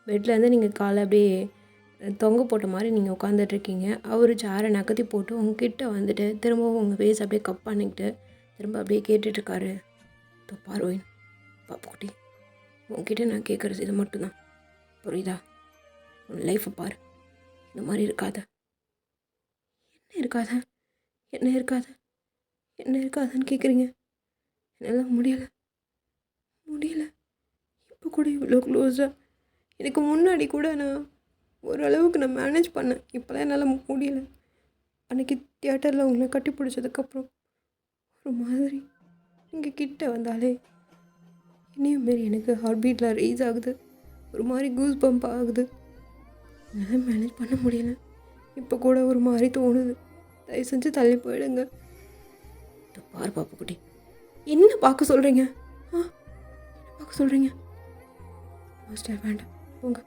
பெட்லேருந்து நீங்கள் காலை அப்படியே தொங்க போட்ட மாதிரி நீங்கள் உட்காந்துட்ருக்கீங்க. அவர் சேரை நகர்த்தி போட்டு உங்ககிட்ட வந்துட்டு திரும்பவும் உங்கள் ஃபேஸ் அப்படியே கப் பண்ணிக்கிட்டு திரும்ப அப்படியே கேட்டுட்ருக்காரு. பாரோயின் பாப்புக்குட்டி, உங்ககிட்ட நான் கேட்குறது இது மட்டும்தான், புரியுதா? உன் லைஃப்பை பாரு, இந்த மாதிரி இருக்காத. என்ன இருக்காதான்னு கேட்குறீங்க? என்னால் முடியலை. இப்போ கூட இவ்வளோ க்ளோஸாக இதுக்கு முன்னாடி கூட நான் ஓரளவுக்கு நான் மேனேஜ் பண்ணேன். இப்போலாம் என்னால் முடியல. அன்றைக்கி தியேட்டரில் உங்களை கட்டி பிடிச்சதுக்கப்புறம் ஒரு மாதிரி நீங்கள் கிட்ட வந்தாலே இன்னையும் மாரி எனக்கு ஹார்ட் பீட்டில் ரைஸ் ஆகுது. ஒரு மாதிரி கூஸ் பம்ப் ஆகுது. என்னால் மேனேஜ் பண்ண முடியல. இப்போ கூட ஒரு மாதிரி தோணுது. தயவு செஞ்சு தள்ளி போயிடுங்க. பாரு பாப்பு குட்டி, என்ன பார்க்க சொல்கிறீங்க? என்ன பார்க்க சொல்கிறீங்க? மாஸ்டர் வேண்டாம், போங்க.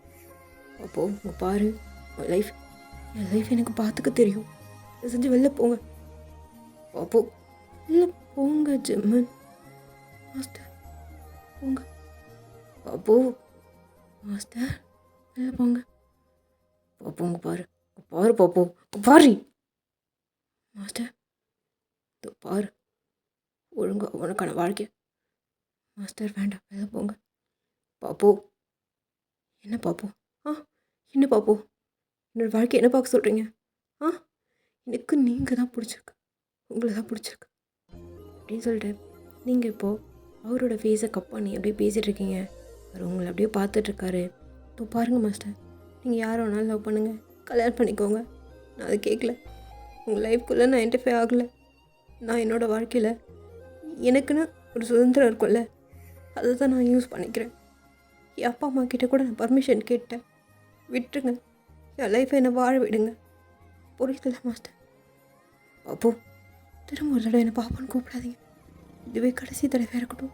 அப்போ உங்கள் பாரு, லைஃப் என் லைஃப் எனக்கு பார்த்துக்க தெரியும். தயவு செஞ்சு வெளில போங்க. பாப்பு வெளில போங்க. ஜெம்மன் மாஸ்டர் போங்க. பாப்பு மாஸ்டர் வெளில போங்க. பாப்பு உங்க பாரு, பாரு பாப்பு, பாரு மாஸ்டர், பாரு ஒழுங்கா உனக்கான வாழ்க்கை. மாஸ்டர் வேண்டாம், வெளில போங்க. பாப்பு என்ன பாப்பு? என்ன பாப்பு, என்னோட வாழ்க்கை என்ன பார்க்க சொல்கிறீங்க? எனக்கு நீங்கள் தான் பிடிச்சிருக்கு, உங்களை தான் பிடிச்சிருக்கு அப்படின்னு சொல்லிட்டு நீங்கள் இப்போது அவரோட ஃபேஸை கப் பண்ணி அப்படியே பேசிகிட்டு இருக்கீங்க. அவர் உங்களை அப்படியே பார்த்துட்ருக்காரு. இப்போ பாருங்கள் மாஸ்டர், நீங்கள் யாரை வேணாலும் லவ் பண்ணுங்கள், கல்யாணம் பண்ணிக்கோங்க. நான் அதை கேட்கல. உங்கள் லைஃப்குள்ளே நான் இன்டர்ஃபியர் ஆகலை. நான் என்னோடய வாழ்க்கையில் எனக்குன்னு ஒரு சுதந்திரம் இருக்கும்ல, அதை தான் நான் யூஸ் பண்ணிக்கிறேன். என் அப்பா அம்மா கிட்டே கூட நான் பர்மிஷன் கேட்டேன். விட்டுருங்க, என் லைஃப்பை என்னை வாழ விடுங்க. புரியுதுல்ல மாஸ்டர்? அப்போ திரும்ப ஒரு தடவை என்னை பாப்பான்னு கூப்பிடாதீங்க. இதுவே கடைசி தடவை இருக்கட்டும்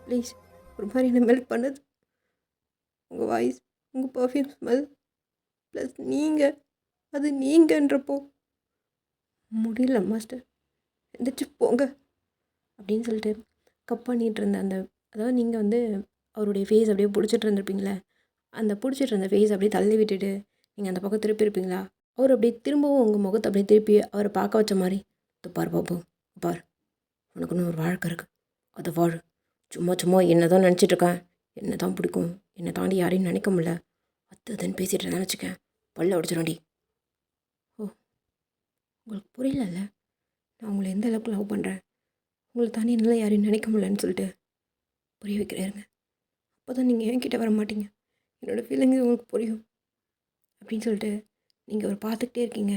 ப்ளீஸ். ஒரு மாதிரி என்னை மெல்ட் பண்ணது உங்கள் வாய்ஸ், உங்கள் பர்ஃப்யூம் ஸ்மெல், ப்ளஸ் நீங்கள், அது நீங்கன்றப்போ முடியல மாஸ்டர், எந்திரிச்சு போங்க அப்படின்னு சொல்லிட்டு கப் பண்ணிகிட்டு இருந்த அந்த, அதாவது நீங்கள் வந்து அவருடைய ஃபேஸ் அப்படியே பிடிச்சிட்டு இருந்திருப்பீங்களே, அந்த பிடிச்சிட்டு இருந்த ஃபேஸ் அப்படியே தள்ளி விட்டுட்டு நீங்கள் அந்த பக்கம் திருப்பி இருப்பீங்களா? அவர் அப்படியே திரும்பவும் உங்கள் முகத்தை அப்படியே திருப்பி அவரை பார்க்க வச்ச மாதிரி, பாரு பாப்பு, பாரு உனக்குன்னு ஒரு வாழ்க்கை இருக்குது, அதை வாழு. சும்மா சும்மா என்ன தான் நினச்சிட்ருக்கேன், என்ன தான் பிடிக்கும், என்னை தாண்டி யாரையும் நினைக்க முடியல, அதுன்னு பேசிகிட்டு இருந்தேன் வச்சுக்கேன், பல்ல உடச்சிடாண்டி. ஓ, உங்களுக்கு புரியலல்ல நான் உங்களை எந்த அளவுக்கு லவ் பண்ணுறேன், உங்களை தாண்டி என்னால் யாரையும் நினைக்க முடியலன்னு சொல்லிட்டு புரிய வைக்கிறேருங்க. அப்போ தான் நீங்கள் என்கிட்ட வர மாட்டீங்க, என்னோடய ஃபீலிங்ஸ் உங்களுக்கு புரியும் அப்படின்னு சொல்லிட்டு நீங்கள் ஒரு பார்த்துக்கிட்டே இருக்கீங்க.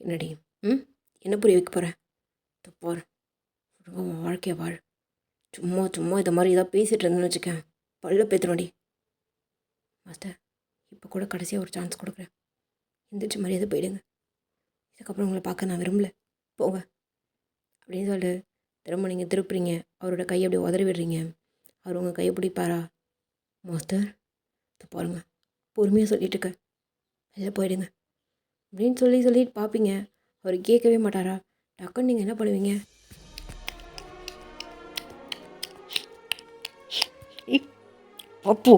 என்னடி என்ன புரிய வைக்க போகிறேன்? தப்பாரு உன் வாழ்க்கையை வாழ். சும்மா சும்மா இதை மாதிரி ஏதாவது பேசிகிட்டு இருந்தேன்னு வச்சுக்கேன், பல்ல பேத்துறோண்டி. மாஸ்டர், இப்போ கூட கடைசியாக ஒரு சான்ஸ் கொடுக்குறேன், எந்திரிச்சு மரியாதை போயிடுங்க. இதுக்கப்புறம் உங்களை பார்க்க நான் விரும்பல, போங்க அப்படின்னு சொல்லிட்டு திரும்ப நீங்கள் திருப்புறீங்க. அவரோட கையை அப்படியே உதறி விடுறீங்க. அவர் உங்கள் கையை பிடிப்பாரா? மாஸ்டர் பாருங்க, பொறுமையாக சொல்லிட்டு இருக்க, வெளில போயிடுங்க அப்படின்னு சொல்லிட்டு பார்ப்பீங்க. அவர் கேட்கவே மாட்டாரா? டக்குன்னு நீங்கள் என்ன பண்ணுவீங்க? பப்பு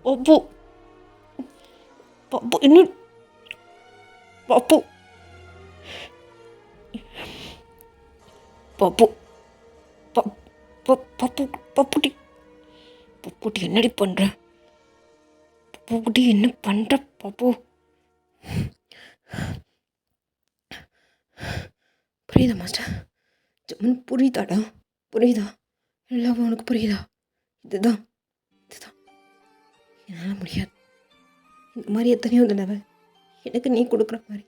பப்பு பப்பு என்ன பப்பு பப்பு பப்பு பப்புட்டி பப்புட்டி என்னடி பண்ணுற? பப்புட்டி என்ன பண்ணுற பப்பு? புரியுதா மாஸ்டர்? ஜம்மன் புரியுதாடா? புரியுதா? எல்லாம் உனக்கு புரியுதா? இதுதான் என்னால் முடியாது. இந்த மாதிரி எத்தனையோ தடவை எனக்கு நீ கொடுக்குற மாதிரி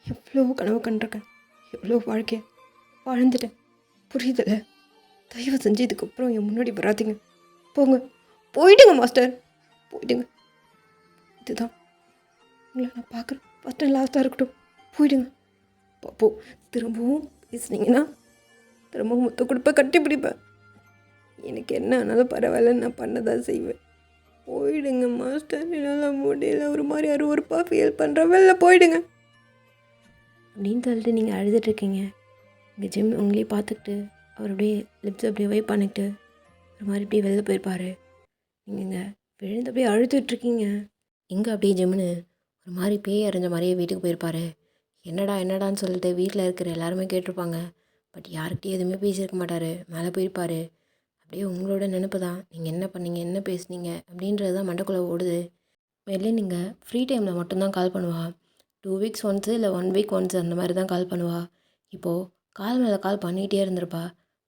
எவ்வளோ கனவு கண்டிருக்கேன், எவ்வளோ வாழ்க்கையை வாழ்ந்துட்டேன். புரியுதில்ல? தயவு செஞ்சு இதுக்கப்புறம் என் முன்னாடி வராதிங்க, போங்க, போயிடுங்க மாஸ்டர், போயிடுங்க. இதுதான் உங்களை நான் பார்க்குறேன் ஃபஸ்ட் அண்ட் லாஸ்ட்டாக இருக்கட்டும், போயிடுங்க. பாப்போ திரும்பவும் பேசுனீங்கன்னா திரும்பவும் முத்த கொடுப்பேன், கட்டி பிடிப்பேன். எனக்கு என்ன ஆனாலும் பரவாயில்ல, நான் பண்ணதான் செய்வேன். போயிடுங்க மாஸ்டர், என்னால் முடியல, ஒரு மாதிரி அருவருப்பாக ஃபீல் பண்ணுறேன், வெளில போயிடுங்க அப்படின்னு சொல்லிட்டு நீங்கள் அழுதுட்ருக்கீங்க. இங்கே ஜிம் உங்களே பார்த்துக்கிட்டு அவர் அப்படியே லிப்ஸ் அப்படியே வைப் பண்ணிக்கிட்டு ஒரு மாதிரி அப்படியே வெளில போயிருப்பார். நீங்கள் விழுந்து அப்படியே அழுதுட்ருக்கீங்க. இங்கே அப்படியே ஜிம்னு ஒரு மாதிரி பேய் அரைஞ்ச மாதிரியே வீட்டுக்கு போயிருப்பார். என்னடான்னு சொல்லிட்டு வீட்டில் இருக்கிற எல்லாருமே கேட்டிருப்பாங்க. பட் யார்கிட்டையும் எதுவுமே பேசியிருக்க மாட்டார். மேலே போயிருப்பார். அப்படியே உங்களோட நினப்பு தான், நீங்கள் என்ன பண்ணீங்க, என்ன பேசுனீங்க அப்படின்றது தான் மண்டக்குள்ளே ஓடுது. வெளியே நீங்கள் ஃப்ரீ டைமில் மட்டும்தான் கால் பண்ணுவா. 2 வீக்ஸ் ஒன்ஸு இல்லை 1 வீக் ஒன்ஸ் அந்த மாதிரி தான் கால் பண்ணுவா. இப்போது கால் மேலே கால் பண்ணிகிட்டே இருந்திருப்பா.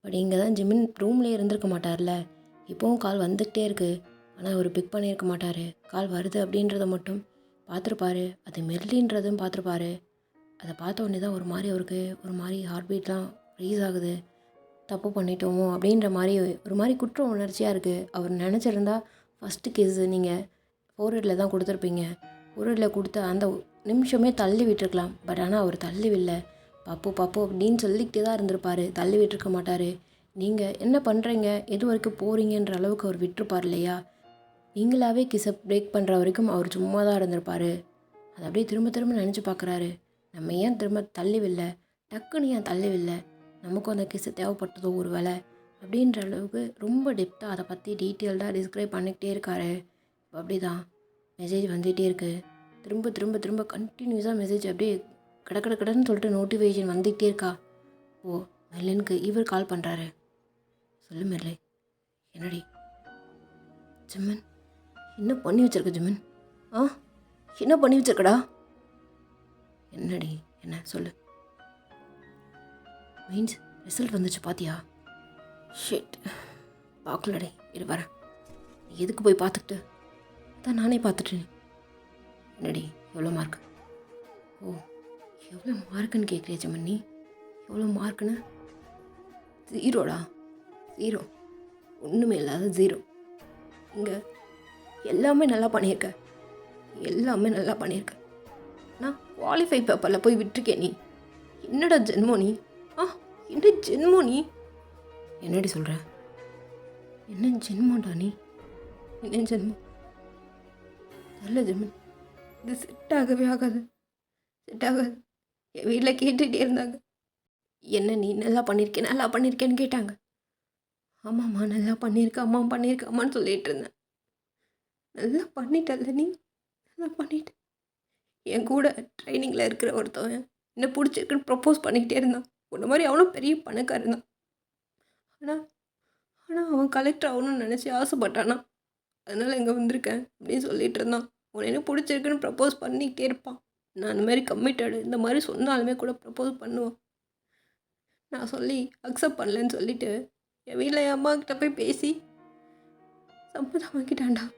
பட் இங்கே தான் ஜிமின் ரூம்லேயே இருந்திருக்க மாட்டார்ல, இப்போவும் கால் வந்துக்கிட்டே இருக்குது. ஆனால் அவர் பிக் பண்ணியிருக்க மாட்டார். கால் வருது அப்படின்றத மட்டும் பார்த்துருப்பாரு. அது மெர்லின்றதும் பார்த்துருப்பாரு. அதை பார்த்த உடனே தான் அவருக்கு ஒரு மாதிரி ஹார்ட் பீட்லாம் ரைஸ் ஆகுது. தப்பு பண்ணிட்டோமோ அப்படின்ற மாதிரி ஒரு மாதிரி குற்ற உணர்ச்சியாக இருக்குது. அவர் நினச்சிருந்தா ஃபஸ்ட்டு கிஸ்ஸு நீங்கள் ஃபோர்ஹெட்டில் தான் கொடுத்துருப்பீங்க. ஃபோர்ஹெட்டில் கொடுத்த அந்த நிமிஷமே தள்ளி விட்டுருக்கலாம். பட் ஆனால் அவர் தள்ளி விடல. பப்பு பப்பு அப்படின்னு சொல்லிக்கிட்டே தான் இருந்திருப்பார். தள்ளி விட்டுருக்க மாட்டார். நீங்கள் என்ன பண்ணுறீங்க, எது வரைக்கும் போகிறீங்கன்ற அளவுக்கு அவர் விட்டுருப்பார் இல்லையா? நீங்களாவே கிஸ்ஸை பிரேக் பண்ணுற வரைக்கும் அவர் சும்மா தான் இருந்திருப்பார். அதை அப்படியே திரும்ப திரும்ப நினச்சி பார்க்குறாரு. நம்ம ஏன் திரும்ப தள்ளி விடல, டக்குன்னு ஏன் தள்ளி விடல, நமக்கும் அந்த கிஸ்ஸு தேவைப்பட்டதோ ஒரு வேலை அப்படின்ற அளவுக்கு ரொம்ப டெப்த்தாக அதை பற்றி டீட்டெயில்டாக டிஸ்கிரைப் பண்ணிக்கிட்டே இருக்காரு. இப்போ அப்படி தான் மெசேஜ் வந்துகிட்டே இருக்குது. திரும்ப திரும்ப திரும்ப கண்டினியூஸாக மெசேஜ் அப்படியே கடன்னு சொல்லிட்டு நோட்டிஃபிகேஷன் வந்துக்கிட்டே இருக்கா. ஓ, மெர்லினுக்கு இவர் கால் பண்ணுறாரு. சொல்லு மெர்லே, என்னடி ஜிம்மன், என்ன பண்ணி வச்சிருக்க ஜிம்மன்? என்ன பண்ணி வச்சிருக்கடா? என்னடி, என்ன சொல்லு. மீன்ஸ் ரிசல்ட் வந்துச்சு பார்த்தியா? ஷிட், பார்க்கலடே, இரு வரேன். நீ எதுக்கு போய் பார்த்துக்கிட்டு? அதான் நானே பார்த்துட்டேன். என்னடி எவ்வளோ மார்க்? ஓ, எவ்வளோ மார்க்குன்னு கேட்குறியா ஜிம்மன்? நீ எவ்வளோ மார்க்குன்னு? 0டா, 0, ஒன்றுமே இல்லாத 0. இங்கே எல்லாமே நல்லா பண்ணியிருக்க, எல்லாமே நல்லா பண்ணியிருக்க. நான் குவாலிஃபை பேப்பரில் போய் விட்டுருக்கேன். நீ என்னடா ஜென்மோ நீ? என்ன ஜென்மோ நீ? என்னடி சொல்கிற? என்ன ஜென்மோடா நீ? என்ன ஜென்மம்? நல்ல ஜென்மம். இது செட் ஆகவே ஆகாது, செட் ஆகாது. என் வீட்டில் கேட்டுகிட்டே இருந்தாங்க, என்ன நீ நல்லா பண்ணியிருக்கேன்னு கேட்டாங்க. ஆமாம்மா, நல்லா பண்ணியிருக்கம்மான்னு சொல்லிகிட்டு இருந்தேன். நல்லா பண்ணிட்டல்ல நீ, நல்லா பண்ணிட்ட. என் கூட ட்ரைனிங்கில் இருக்கிற ஒருத்தவன் என்ன பிடிச்சிருக்குன்னு ப்ரப்போஸ் பண்ணிக்கிட்டே இருந்தான். உன்ன மாதிரி அவனும் பெரிய பணக்காரன் தான். ஆனால் அவன் கலெக்டர் ஆகணும்னு நினச்சி ஆசைப்பட்டானா, அதனால் இங்கே வந்திருக்கேன் அப்படின்னு சொல்லிகிட்டு இருந்தான். உன்னை என்ன பிடிச்சிருக்குன்னு ப்ரப்போஸ் பண்ணிக்கிட்டே இருப்பான். நான் அந்த மாதிரி கம்மிட்டடு, இந்த மாதிரி சொன்னாலுமே கூட ப்ரப்போஸ் பண்ணுவான். நான் சொல்லி அக்செப்ட் பண்ணலன்னு சொல்லிவிட்டு என் வீட்டில் என் அம்மாக்கிட்ட போய் பேசி சம்மதம் வாங்கிட்டான்.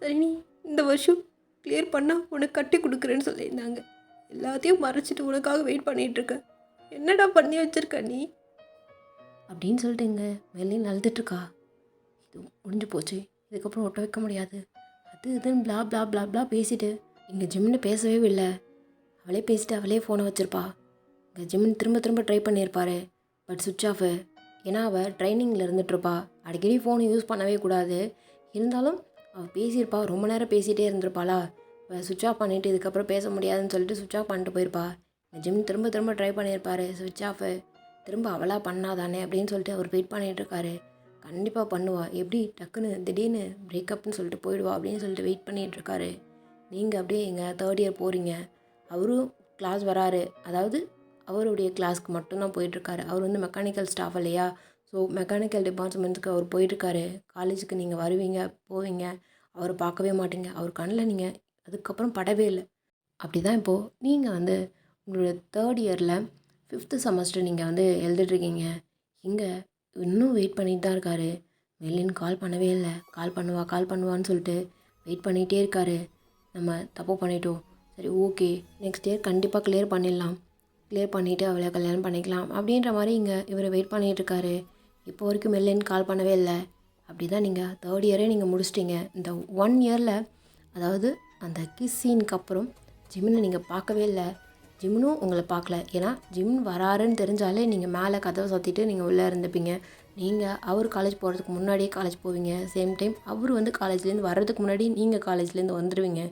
சரி, நீ இந்த வருஷம் கிளியர் பண்ணால் உனக்கு கட்டி கொடுக்குறேன்னு சொல்லியிருந்தாங்க. எல்லாத்தையும் மறைச்சிட்டு உனக்காக வெயிட் பண்ணிகிட்ருக்க. என்னடா பண்ணி வச்சிருக்க நீ அப்படின்னு சொல்லிட்டு இங்கே மெர்லின் அழுதுட்டுருக்கா. இது முடிஞ்சு போச்சு, இதுக்கப்புறம் ஒட்ட வைக்க முடியாது, அது இதுன்னு பிளா பிளா பிளா பிளா பேசிட்டு இங்கே ஜிம்னு பேசவே இல்லை. அவளே பேசிட்டு அவளே ஃபோனை வச்சுருப்பா. இங்கே ஜிம்னு திரும்ப திரும்ப ட்ரை பண்ணியிருப்பாரு. பட் சுவிட்ச் ஆஃபு. ஏன்னா அவள் ட்ரைனிங்கில் இருந்துகிட்ருப்பா. அடிக்கடி ஃபோனை யூஸ் பண்ணவே கூடாது. இருந்தாலும் அவள் பேசியிருப்பா, ரொம்ப நேரம் பேசிகிட்டே இருந்திருப்பாளா. சுவிட்ச் ஆஃப் பண்ணிவிட்டு இதுக்கப்புறம் பேச முடியாதுன்னு சொல்லிட்டு சுவிட்ச் ஆஃப் பண்ணிட்டு போயிருப்பா. ஜிம் திரும்ப திரும்ப ட்ரை பண்ணியிருப்பார். சுவிட்ச் ஆஃபு. திரும்ப அவளாக பண்ணாதானே அப்படின்னு சொல்லிட்டு அவர் வெயிட் பண்ணிகிட்ருக்காரு. கண்டிப்பாக பண்ணுவாள், எப்படி டக்குன்னு திடீர்னு பிரேக்கப்னு சொல்லிட்டு போயிடுவா அப்படின்னு சொல்லிட்டு வெயிட் பண்ணிகிட்ருக்காரு. நீங்கள் அப்படியே எங்கள் 3rd இயர் போகிறீங்க. அவரும் கிளாஸ் வராரு, அதாவது அவருடைய கிளாஸ்க்கு மட்டும்தான் போயிட்டுருக்காரு. அவர் வந்து மெக்கானிக்கல் ஸ்டாஃப் இல்லையா. ஸோ மெக்கானிக்கல் டிபார்ட்மெண்ட்டுக்கு அவர் போயிட்டுருக்காரு. காலேஜுக்கு நீங்கள் வருவீங்க போவீங்க, அவரை பார்க்கவே மாட்டீங்க. அவர் கண்ணில் நீங்கள் அதுக்கப்புறம் படவே இல்லை. அப்படி தான் இப்போது நீங்கள் வந்து உங்களோட 3rd இயரில் 5th செமஸ்டர் நீங்கள் வந்து எழுதிட்டுருக்கீங்க. இங்கே இன்னும் வெயிட் பண்ணிட்டு தான் இருக்காரு. மெர்லின் கால் பண்ணவே இல்லை. கால் பண்ணுவான்னு சொல்லிட்டு வெயிட் பண்ணிகிட்டே இருக்காரு. நம்ம தப்பு பண்ணிட்டோம், சரி ஓகே, நெக்ஸ்ட் இயர் கண்டிப்பாக கிளியர் பண்ணிடலாம், கிளியர் பண்ணிவிட்டு அவளை கல்யாணம் பண்ணிக்கலாம் அப்படின்ற மாதிரி இங்கே இவர் வெயிட் பண்ணிகிட்ருக்காரு. இப்போ வரைக்கும் மெர்லின் கால் பண்ணவே இல்லை. அப்படி தான் நீங்கள் 3rd இயரே நீங்கள் முடிச்சிட்டிங்க. இந்த 1 இயரில், அதாவது அந்த கிஸ் சீனுக்கு அப்புறம் ஜிம்னை நீங்கள் பார்க்கவே இல்லை. ஜிம்னும் உங்களை பார்க்கல. ஏன்னா ஜிம் வராருன்னு தெரிஞ்சாலே நீங்கள் மேலே கதவை சாத்திட்டு நீங்கள் உள்ளே இருந்துப்பீங்க. நீங்கள் அவர் காலேஜ் போகிறதுக்கு முன்னாடியே காலேஜ் போவீங்க. சேம் டைம் அவர் வந்து காலேஜ்லேருந்து வர்றதுக்கு முன்னாடி நீங்கள் காலேஜ்லேருந்து வந்துடுவீங்க.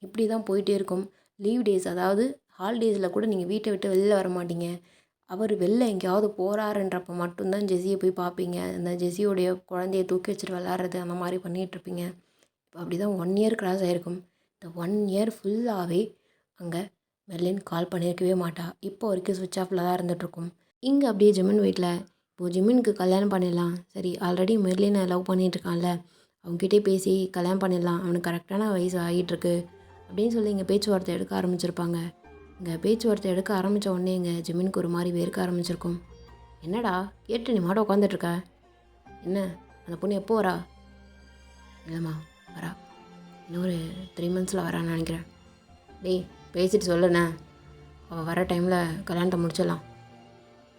இப்படி தான் போயிட்டே இருக்கும். லீவ் டேஸ், அதாவது ஹாலிடேஸில் கூட நீங்கள் வீட்டை விட்டு வெளில வர மாட்டீங்க. அவர் வெளில எங்கேயாவது போகிறாருன்றப்ப மட்டும்தான் ஜெஸியை போய் பார்ப்பீங்க. அந்த ஜெஸியோடைய குழந்தைய தூக்கி வச்சுட்டு விளாட்றது அந்த மாதிரி பண்ணிகிட்ருப்பீங்க. இப்போ அப்படி தான் 1 இயர் கிராஸ் ஆகிருக்கும். இந்த 1 இயர் ஃபுல்லாகவே அங்கே மெர்லின் கால் பண்ணியிருக்கவே மாட்டா. இப்போ வரைக்கும் சுவிட்ச் ஆஃபில் தான் இருந்துகிட்ருக்கும். இங்கே அப்படியே ஜிமின் வீட்டில் இப்போது ஜிமினுக்கு கல்யாணம் பண்ணிடலாம், சரி ஆல்ரெடி மெர்லினை லவ் பண்ணிகிட்ருக்கான்ல, அவங்ககிட்டே பேசி கல்யாணம் பண்ணிடலாம், அவனுக்கு கரெக்டான வயசு ஆகிட்டுருக்கு அப்படின்னு சொல்லி இங்கே பேச்சுவார்த்தை எடுக்க ஆரம்பிச்சிருப்பாங்க. இங்கே பேச்சுவார்த்தை எடுக்க ஆரம்பித்த உடனே இங்கே ஜிமினுக்கு ஒரு மாதிரி வெறுக்க ஆரம்பிச்சிருக்கும். என்னடா கேட்டு நீ மாட உட்காந்துட்ருக்க, என்ன அந்த பொண்ணு எப்போ வரா, இல்லைம்மா வரா, இன்னொரு 3 மந்த்ஸில் வரான்னு நினைக்கிறேன். டேய் பேசிட்டு சொல்லுண்ணே, அவள் வர டைமில் கல்யாணத்தை முடிச்சிடலாம்.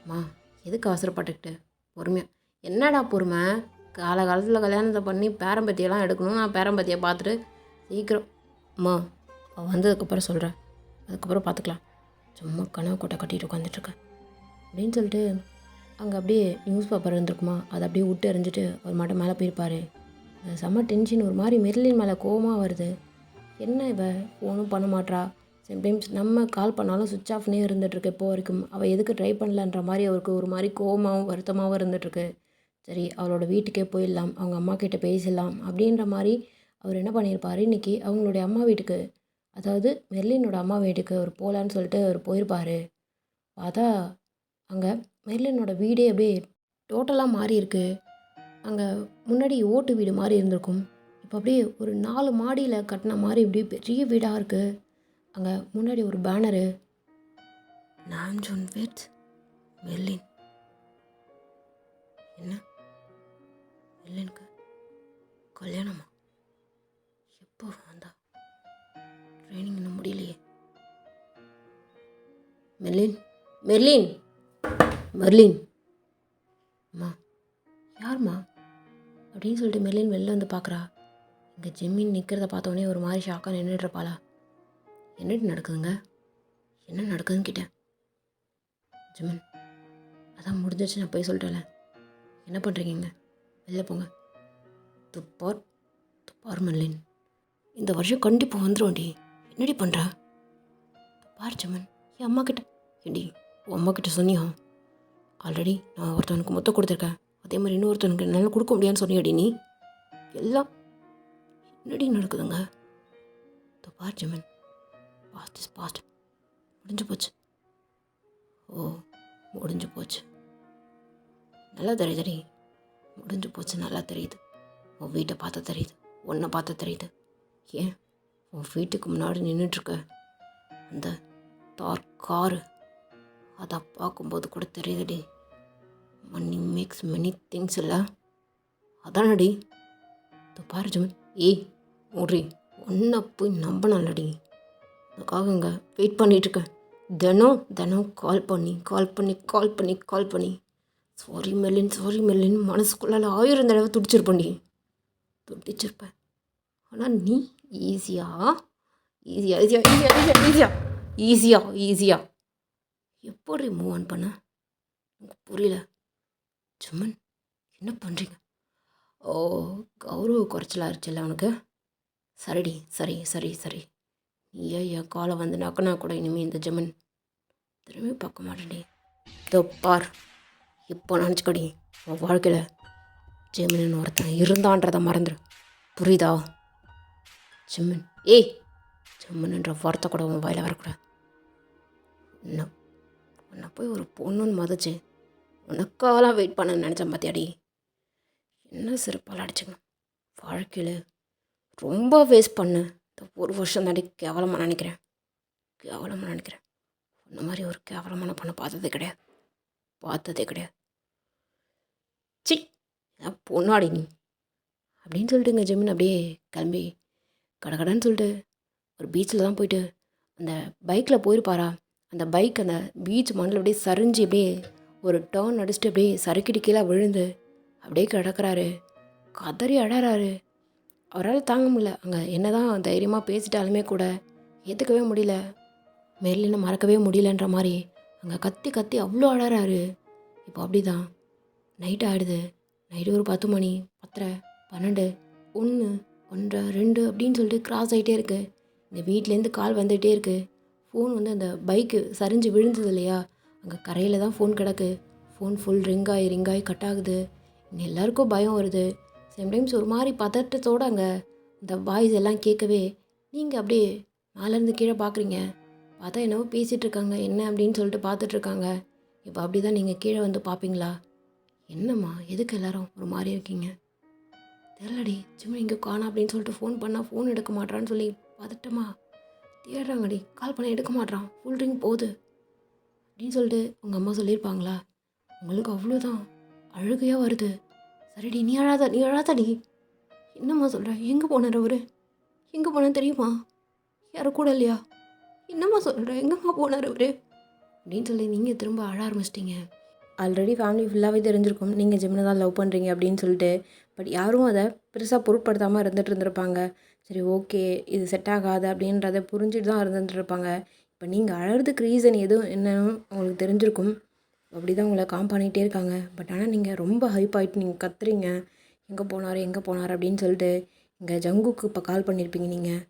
அம்மா எதுக்கு அவசரப்பட்டுக்கிட்டு, பொறுமையாக. என்னடா பொறுமை, காலகாலத்தில் கல்யாணத்தை பண்ணி பேரம்பத்தியெல்லாம் எடுக்கணும். நான் பேரம்பத்தியை பார்த்துட்டு சீக்கிரம். அம்மா அவள் வந்ததுக்கப்புறம் சொல்கிறேன், அதுக்கப்புறம் பார்த்துக்கலாம். சும்மா கனவு கோட்டை கட்டிட்டு உட்காந்துட்ருக்கேன் அப்படின்னு சொல்லிட்டு அங்கே அப்படியே நியூஸ் பேப்பர் இருந்திருக்குமா, அதை அப்படியே விட்டு எறிஞ்சிட்டு ஒரு மாட்டம் மேலே போயிருப்பார். செம்ம டென்ஷன், ஒரு மாதிரி மெர்லின் மேலே கோவமாக வருது. என்ன இவ ஃபோனும் பண்ண மாட்றா, சம்டைம்ஸ் நம்ம கால் பண்ணாலும் சுவிட்ச் ஆஃப்னே இருந்துகிட்ருக்கு. இப்போ வரைக்கும் அவள் எதுக்கு ட்ரை பண்ணலன்ற மாதிரி அவருக்கு ஒரு மாதிரி கோவமாகவும் வருத்தமாகவும் இருந்துகிட்ருக்கு. சரி அவளோட வீட்டுக்கே போயிடலாம், அவங்க அம்மா கிட்டே பேசிடலாம் அப்படின்ற மாதிரி அவர் என்ன பண்ணியிருப்பார், இன்றைக்கி அவங்களுடைய அம்மா வீட்டுக்கு, அதாவது மெர்லினோட அம்மா வீட்டுக்கு அவர் போகலான்னு சொல்லிட்டு அவர் போயிருப்பார். பார்த்தா அங்கே மெர்லினோட வீடே அப்படியே டோட்டலாக மாறி இருக்கு. அங்கே முன்னாடி ஓட்டு வீடு மாதிரி இருந்திருக்கும், இப்போ அப்படியே ஒரு 4 மாடியில் கட்டின மாதிரி இப்படி பெரிய வீடாக இருக்குது. அங்கே முன்னாடி ஒரு பேனரு, நாம்ஜூன் வித் மெர்லின். என்ன மெர்லினுக்கு கல்யாணமா? எப்போ வந்தா? ட்ரைனிங் இன்னும் முடியலையே. Merlin, Merlin, Merlin. அம்மா யார்மா அப்படின்னு சொல்லிட்டு மெர்லின் வெளில வந்து பார்க்குறா. இங்கே ஜெம்மின் நிற்கிறத பார்த்தோன்னே ஒரு மாதிரி ஷாக்காக நின்றுட்டுருப்பாளா. என்னடி நடக்குதுங்க, என்ன நடக்குதுன்னு கேட்டேன். ஜெமின் அதான் முடிஞ்சிச்சு, நான் போய் சொல்லிட்டேன்ல. என்ன பண்ணுறீங்க, வெளில போங்க. துப்பார் துப்பார் மெர்லின், இந்த வருஷம் கண்டிப்பாக வந்துடும்டி. என்னடி பண்ணுற? துப்பார் ஜெமின், என் அம்மா கிட்ட. ஏடி உன் அம்மா கிட்ட சொன்னியா? ஆல்ரெடி நான் ஒருத்தவனுக்கு மொத்தம் கொடுத்துருக்கேன், அதே மாதிரி இன்னொருத்தவனுக்கு என்னால் கொடுக்க முடியாதுன்னு சொன்னியாடி நீ? எல்லாம் என்னடி நடக்குதுங்க? துப்பார் ஜெமின், பாஸ்ட் இஸ் பாஸ்ட், முடிஞ்சு போச்சு. ஓ முடிஞ்சு போச்சு, நல்லா தெரியுதுடி. முடிஞ்சு போச்சு, நல்லா தெரியுது. உன் வீட்டை பார்த்து தெரியுது, உன்னை பார்த்து தெரியுது. ஏன் உன் வீட்டுக்கு முன்னாடி நின்றுட்டுருக்க அந்த டார்க் காரு, அதை பார்க்கும்போது கூட தெரியுதுடி. மணி மேக்ஸ் மெனி திங்ஸ் இல்லை, அதானடி. பாரு ஜெமின், ஏய் ஓடி, ஒன்றை போய் நம்பணும்லடி. அதுக்காக இங்கே வெயிட் பண்ணிகிட்ருக்கேன். தினம் கால் பண்ணி சாரி மெர்லின் மனசுக்குள்ளால் 1000 தடவை துடிச்சிருப்பேன். ஆனால் நீ ஈஸியாக எப்படி மூவ் ஆன் பண்ண எனக்கு புரியல. ஜெமின் என்ன பண்ணுறீங்க? ஓ கௌரவ குறைச்சலாக இருச்சுல்ல அவனுக்கு. சரிடி, சரி. நீ என் காலை வந்து நக்கனா கூட இனிமேல் இந்த ஜெமின் திரும்பி பார்க்க மாட்டேன்டி. இதோ பார், இப்போ நினச்சிக்கடி, உன் வாழ்க்கையில் ஜெமின்னு ஒருத்தன் இருந்தான்றதை மறந்துடு, புரியுதா? ஜெமின், ஏய் ஜெமின்ன்ற வார்த்தை கூட உன் வாயில் வரக்கூடாது. உன்னை போய் ஒரு பொண்ணுன்னு மதிச்சு உனக்காகலாம் வெயிட் பண்ண நினச்சேன் பார்த்தியாடி. என்ன சிறப்பால் அடிச்சுங்க. வாழ்க்கையில் ரொம்ப வேஸ்ட் பண்ண இந்த ஒரு வருஷம் தாண்டி கேவலமாக நினைக்கிறேன். இந்த மாதிரி ஒரு கேவலமான பொண்ணை பார்த்ததே கிடையாது. சி பொண்ணாடி நீ அப்படின்னு சொல்லிட்டுங்க ஜெமின் அப்படியே கிளம்பி கடகடன்னு சொல்லிட்டு ஒரு பீச்சில் தான் போயிட்டு அந்த பைக்கில் போயிருப்பாரா. அந்த பைக் அந்த பீச் மண்ணில் அப்படியே சரிஞ்சு அப்படியே ஒரு டேர்ன் அடிச்சுட்டு அப்படியே சறுக்கிட்டு கீழே விழுந்து அப்படியே கிடக்கிறாரு. கதறி அழறாரு. அவரால் தாங்க முடியல. அங்கே என்ன தான் தைரியமாக பேசிட்டாலுமே கூட ஏற்றுக்கவே முடியல. மெர்லினை மறக்கவே முடியலன்ற மாதிரி அங்கே கத்தி அவ்வளோ அழறாரு. இப்போ அப்படி தான் நைட் ஆகிடுது. நைட்டு ஒரு 10 மணி, 10:30, 12, 1, 1:30, 2 அப்படின்னு சொல்லிட்டு கிராஸ் ஆகிட்டே இருக்குது. இந்த வீட்டிலேருந்து கால் வந்துகிட்டே இருக்குது. ஃபோன் வந்து அந்த பைக்கு சரிஞ்சு விழுந்தது இல்லையா, அங்கே கரையில் தான் ஃபோன் கிடக்கு. ஃபோன் ஃபுல் ரிங்காகி கட் ஆகுது. இங்கே எல்லாருக்கும் பயம் வருது. சம்டைம்ஸ் ஒரு மாதிரி பதட்டத்தோடு அங்கே இந்த வாய்ஸ் எல்லாம் கேட்கவே நீங்கள் அப்படியே மேலேருந்து கீழே பார்க்குறீங்க. பார்த்தா என்னவோ பேசிகிட்டு இருக்காங்க, என்ன அப்படின்னு சொல்லிட்டு பார்த்துட்ருக்காங்க. இப்போ அப்படி தான் நீங்கள் கீழே வந்து பார்ப்பீங்களா? என்னம்மா எதுக்கு எல்லாரும் ஒரு மாதிரி இருக்கீங்க? தெரியலடி, சும்மா இங்கே காணா அப்படின்னு சொல்லிட்டு ஃபோன் பண்ணால் ஃபோன் எடுக்க மாட்டான்னு சொல்லி பார்த்துட்டோமா, தேடுறாங்கடி, கால் பண்ண எடுக்க மாட்டான், ஃபுல் ரிங் போகுது அப்படின்னு சொல்லிட்டு உங்கள் அம்மா சொல்லியிருப்பாங்களா? உங்களுக்கு அவ்வளோதான் அழுகையாக வருது. சரிடி, நீ அழாதடி. என்னம்மா சொல்கிற? எங்கே போனார் அவர்? எங்கே போனார் தெரியுமா? யாரும் கூட இல்லையா? என்னம்மா சொல்கிற? எங்கம்மா போனார் அவர்? அப்படின்னு சொல்லி நீங்கள் திரும்ப அழ ஆரம்பிச்சிட்டிங்க. ஆல்ரெடி ஃபேமிலி ஃபுல்லாகவே தெரிஞ்சிருக்கும் நீங்கள் ஜிம்னை தான் லவ் பண்ணுறீங்க அப்படின்னு சொல்லிட்டு. பட் யாரும் அதை பெருசாக பொருட்படுத்தாமல் இருந்துட்டு இருந்திருப்பாங்க. சரி ஓகே இது செட் ஆகாது அப்படின்றத புரிஞ்சுட்டு தான் இருந்துட்டு இருப்பாங்க. இப்போ நீங்கள் அழகிறதுக்கு ரீசன் எதுவும் என்னன்னு உங்களுக்கு தெரிஞ்சிருக்கும். அப்படி தான் உங்களை காம் பண்ணிகிட்டே இருக்காங்க. பட் ஆனால் நீங்கள் ரொம்ப ஹைப் ஆகிட்டு நீங்கள் கத்துறீங்க, எங்கே போனார் அப்படின்னு சொல்லிட்டு. இங்கே ஜங்குக்கு இப்போ கால் பண்ணியிருப்பீங்க நீங்கள்.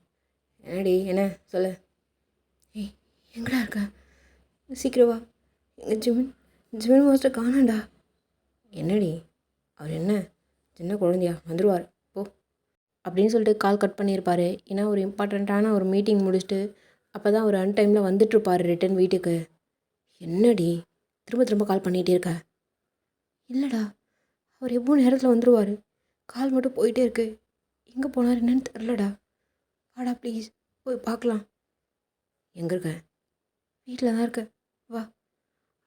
என்னடி என்ன சொல்லு. ஏய் எங்கடா இருக்க? சீக்கிரம் வா. எங்கள் ஜிமின் மாஸ்டர் காணாண்டா. என்னடி அவர் என்ன சின்ன குழந்தையா, வந்துடுவார் போ அப்படின்னு சொல்லிட்டு கால் கட் பண்ணியிருப்பார். ஏன்னா ஒரு இம்பார்ட்டண்ட்டான ஒரு மீட்டிங் முடிச்சுட்டு அப்போ தான் ஒரு அன்டைமில் வந்துட்டுருப்பார் ரிட்டன் வீட்டுக்கு. என்னடி திரும்ப கால் பண்ணிகிட்டே இருக்க? இல்லைடா அவர் எவ்வளோ நேரத்தில் வந்துடுவார், கால் மட்டும் போயிட்டே இருக்கு, எங்கே போனார் என்னன்னு தெரிலடா, வாடா ப்ளீஸ் போய் பார்க்கலாம். எங்கே இருக்க? வீட்டில் தான் இருக்க, வா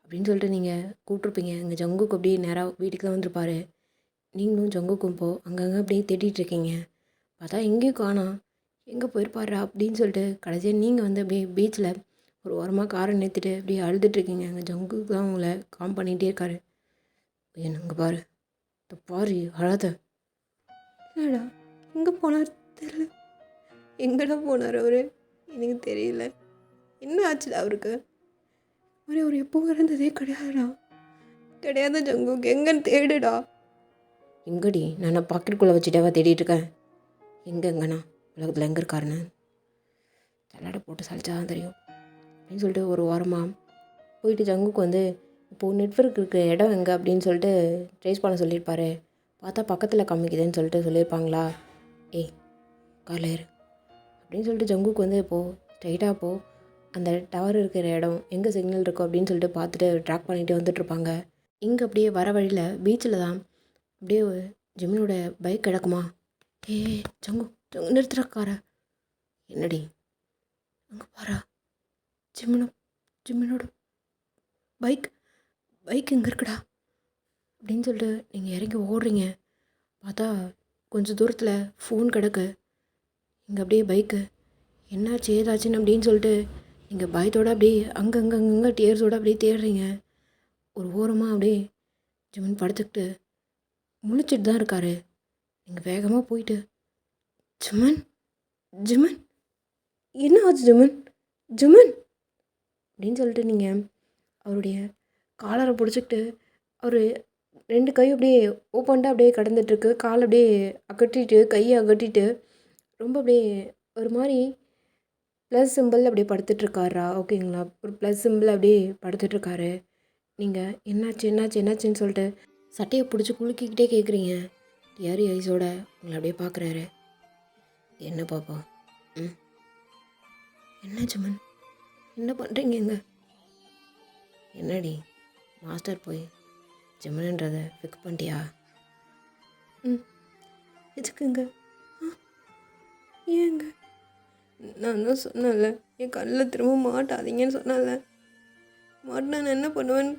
அப்படின்னு சொல்லிட்டு நீங்கள் கூப்பிட்ருப்பீங்க. இங்கே ஜங்குக்கு அப்படியே நேராக வீட்டுக்கு தான் வந்திருப்பாரு. நீங்களும் ஜங்குக்கும் அங்கங்கே அப்படியே தேடிட்டு இருக்கீங்க. பார்த்தா எங்கேயும் காணோம், எங்கே போயிருப்பாரா அப்படின்னு சொல்லிட்டு கடைசியாக நீங்கள் வந்து அப்படியே பீச்சில் ஒரு ஓரமாக காரை நிறுத்திட்டு அப்படியே அழுதுட்ருக்கீங்க. அங்கே ஜங்குக்கு தான் உங்களை காம் பண்ணிகிட்டே இருக்காரு. என்னங்க பாரு பாரு அழாத. இல்லைடா எங்கே போனார் தெரியல. எங்கடா போனார் அவர்? எனக்கு தெரியல. என்ன ஆச்சுடா அவருக்கு? அவர் எப்போ இறந்ததே கிடையாதுடா. கிடையாது ஜங்குக்கு, எங்கன்னு தேடுடா. எங்கடி நான் பாக்கெட்டுக்குள்ளே வச்சுட்டாவா தேடிட்டு இருக்கேன். எங்கண்ணா உலகத்தில் எங்கே இருக்காருன்னு தள்ளாட போட்டு சளிச்சா தான் தெரியும் அப்படின்னு சொல்லிட்டு ஒரு வாரமாக போயிட்டு ஜங்குக்கு வந்து இப்போது நெட்வொர்க் இருக்க இடம் எங்கே அப்படின்னு சொல்லிட்டு ட்ரேஸ் பண்ண சொல்லியிருப்பாரு. பார்த்தா பக்கத்தில் காமிக்குதுன்னு சொல்லிட்டு சொல்லியிருப்பாங்களா. ஏய் காரில் ஏறு அப்படின்னு சொல்லிட்டு ஜங்குக்கு வந்து இப்போது ஸ்ட்ரைட்டாக இப்போது அந்த டவர் இருக்கிற இடம் எங்கே சிக்னல் இருக்கோ அப்படின்னு சொல்லிட்டு பார்த்துட்டு ட்ராக் பண்ணிகிட்டே வந்துட்டுருப்பாங்க. இங்கே அப்படியே வர வழியில் பீச்சில் தான் அப்படியே ஜிமினோட பைக் கிடக்குமா. ஜங்கு நிறுத்துற காரை. என்னடி அங்கே பாரா, ஜிமினோட பைக் எங்கே இருக்குடா அப்படின்னு சொல்லிட்டு நீங்கள் இறங்கி ஓடுறீங்க. பார்த்தா கொஞ்சம் தூரத்தில் ஃபோன் கிடக்கு. இங்கே அப்படியே பைக்கு என்னாச்சு ஏதாச்சுன்னு அப்படின்னு சொல்லிட்டு நீங்கள் பயத்தோடு அப்படியே அங்கங்கே டியர்ஸோடு அப்படியே தேடுறீங்க. ஒரு ஓரமாக அப்படியே ஜிமின் படுத்துக்கிட்டு முழிச்சிட்டு தான் இருக்காரு. நீங்கள் வேகமாக போயிட்டு ஜிமன் என்ன ஆச்சு ஜிமன் அப்படின்னு சொல்லிட்டு நீங்கள் அவருடைய காலரை பிடிச்சிக்கிட்டு அவர் 2 கையும் அப்படியே ஓப்பன்டாக அப்படியே கடந்துட்டுருக்கு. கால் அப்படியே அகட்டிட்டு கையை அகட்டிட்டு ரொம்ப அப்படியே ஒரு மாதிரி ப்ளஸ் சிம்பிள் அப்படியே படுத்துட்ருக்காரா. ஓகேங்களா, ஒரு ப்ளஸ் சிம்பிள் அப்படியே படுத்துட்ருக்காரு. நீங்கள் என்னாச்சுன்னு சொல்லிட்டு சட்டையை பிடிச்சி குலுக்கிக்கிட்டே கேட்குறீங்க. டியாரி ஐஸோட உங்களை அப்படியே பார்க்குறாரு. என்ன பாப்பா? என்ன ஜிமன் என்ன பண்ணுறீங்க? எங்க என்னடி மாஸ்டர் போய் ஜிமன்ன்றதை ஃபிக்ஸ் பண்ணிட்டியா? எதுக்குங்க? ஏங்க? நான் தான் சொன்னேன்ல, என் கண்ணில் திரும்ப மாட்டாதீங்கன்னு சொன்னேன்ல. மாட்டினா நான் என்ன பண்ணுவேன்னு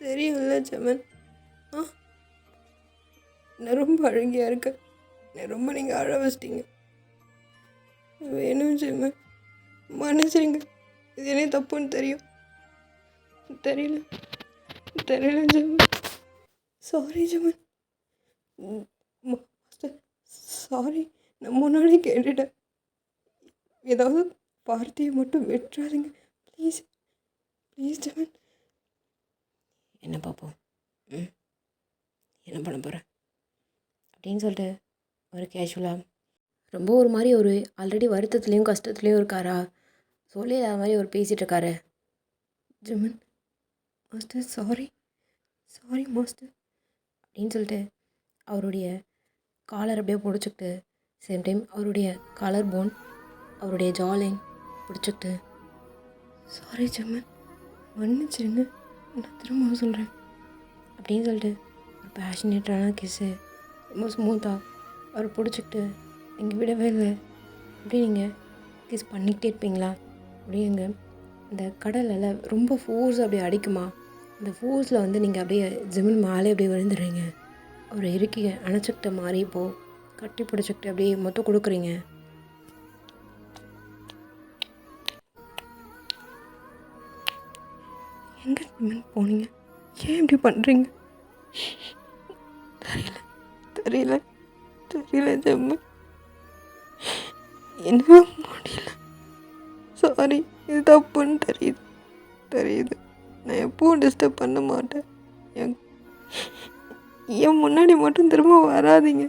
தெரியும்ல ஜமன். நான் ரொம்ப அழகியாக இருக்கேன். நான் ரொம்ப நீங்கள் அழ வச்சிட்டீங்க. வேணும் ஜமன், மன்னிச்சிருங்க. இது என்ன தப்புன்னு தெரியும். தெரியல ஜமன். சாரி ஜமன். மாஸ்டர் சாரி, நான் முன்னாடி கேட்டுட்டேன். ஏதாவது வார்த்தையை மட்டும் விட்டுறாதீங்க ப்ளீஸ் ஜமன். என்ன பார்ப்போம், என்ன பண்ண போகிறேன் அப்படின்னு சொல்லிட்டு ஒரு கேஷுவலாக ரொம்ப ஒரு மாதிரி ஒரு ஆல்ரெடி வருத்தத்துலேயும் கஷ்டத்துலேயும் இருக்காரா. சொல்லி இல்லாத மாதிரி ஒரு பேசிகிட்டு இருக்காரு. ஜமன் மாஸ்டர் சாரி மாஸ்டர் அப்படின்னு சொல்லிட்டு அவருடைய காலர் அப்படியே பிடிச்சிக்கிட்டு சேம் டைம் அவருடைய காலர் போன் அவருடைய ஜாலைன் பிடிச்சிக்கிட்டு சாரி ஜமன், மன்னிச்சிருங்க, நான் திரும்ப சொல்கிறேன் அப்படின்னு சொல்லிட்டு ஒரு பேஷனேட்டான கிஸ்ஸு ரொம்ப ஸ்மூத்தாக அவர் பிடிச்சிக்கிட்டு நீங்கள் விடவே இல்லை. அப்படி நீங்கள் கிஸ் பண்ணிக்கிட்டே இருப்பீங்களா. அப்படியே அங்கே இந்த கடலில் ரொம்ப ஃபோர்ஸ் அப்படியே அடிக்குமா. அந்த ஃபோர்ஸில் வந்து நீங்கள் அப்படியே ஜிமின் மேலே அப்படியே விழுந்துடுறீங்க. அவர் இறுக்கி அணைச்சிக்கிட்ட மாதிரி இப்போது கட்டி பிடிச்சிக்கிட்டு அப்படியே மொத்தம் கொடுக்குறீங்க? எங்கே ஜிம்மன் போனீங்க? ஏன் இப்படி பண்ணுறீங்க? தெரியல தெரியல தெரியல ஜிம்மன், என்னால் முடியல. சாரி, இது தப்புன்னு தெரியுது தெரியுது. நான் எப்பவும் டிஸ்டர்ப் பண்ண மாட்டேன். என் முன்னாடி மட்டும் திரும்ப வராதீங்க.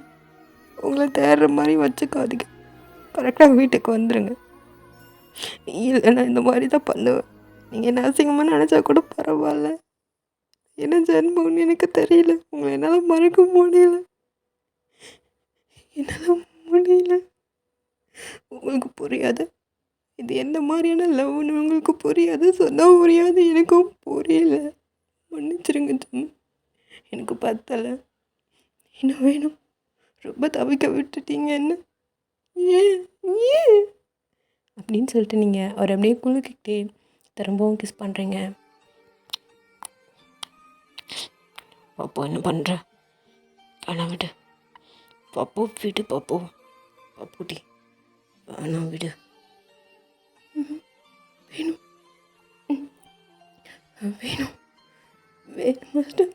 உங்களை தேடுற மாதிரி வச்சுக்காதீங்க. கரெக்டாக வீட்டுக்கு வந்துடுங்க. இல்லை, நான் இந்த மாதிரி தான் பண்ணுவேன். நீங்கள் என்ன அசிங்கமாக நினச்சா கூட பரவாயில்ல. என்ன ஜென்மம்னு எனக்கு தெரியல. உங்களை என்னால் மறக்க முடியல. என்னால் முடியல. உங்களுக்கு புரியாது. இது எந்த மாதிரியான லவ்னு உங்களுக்கு புரியாது. சொன்ன புரியாது. எனக்கும் புரியல. மன்னிச்சிருங்க ஜென்மம். எனக்கு பத்தலை. என்ன வேணும்? ரொம்ப தவிக்க விட்டுட்டீங்க என்ன? ஏன் ஏன் அப்படின்னு சொல்லிட்டு நீங்கள் அவரை அப்படியே குலுக்கிக்கிட்டே திரும்பவும் கிஸ் பண்ணுறீங்க. பாப்பு என்ன பண்ணுற? வேணாம் விடு பாப்பு, விடு பாப்பு. பாப்புட்டி வேணாம் விடு. வேணும் வேணும் வேணும் மாஸ்டர்.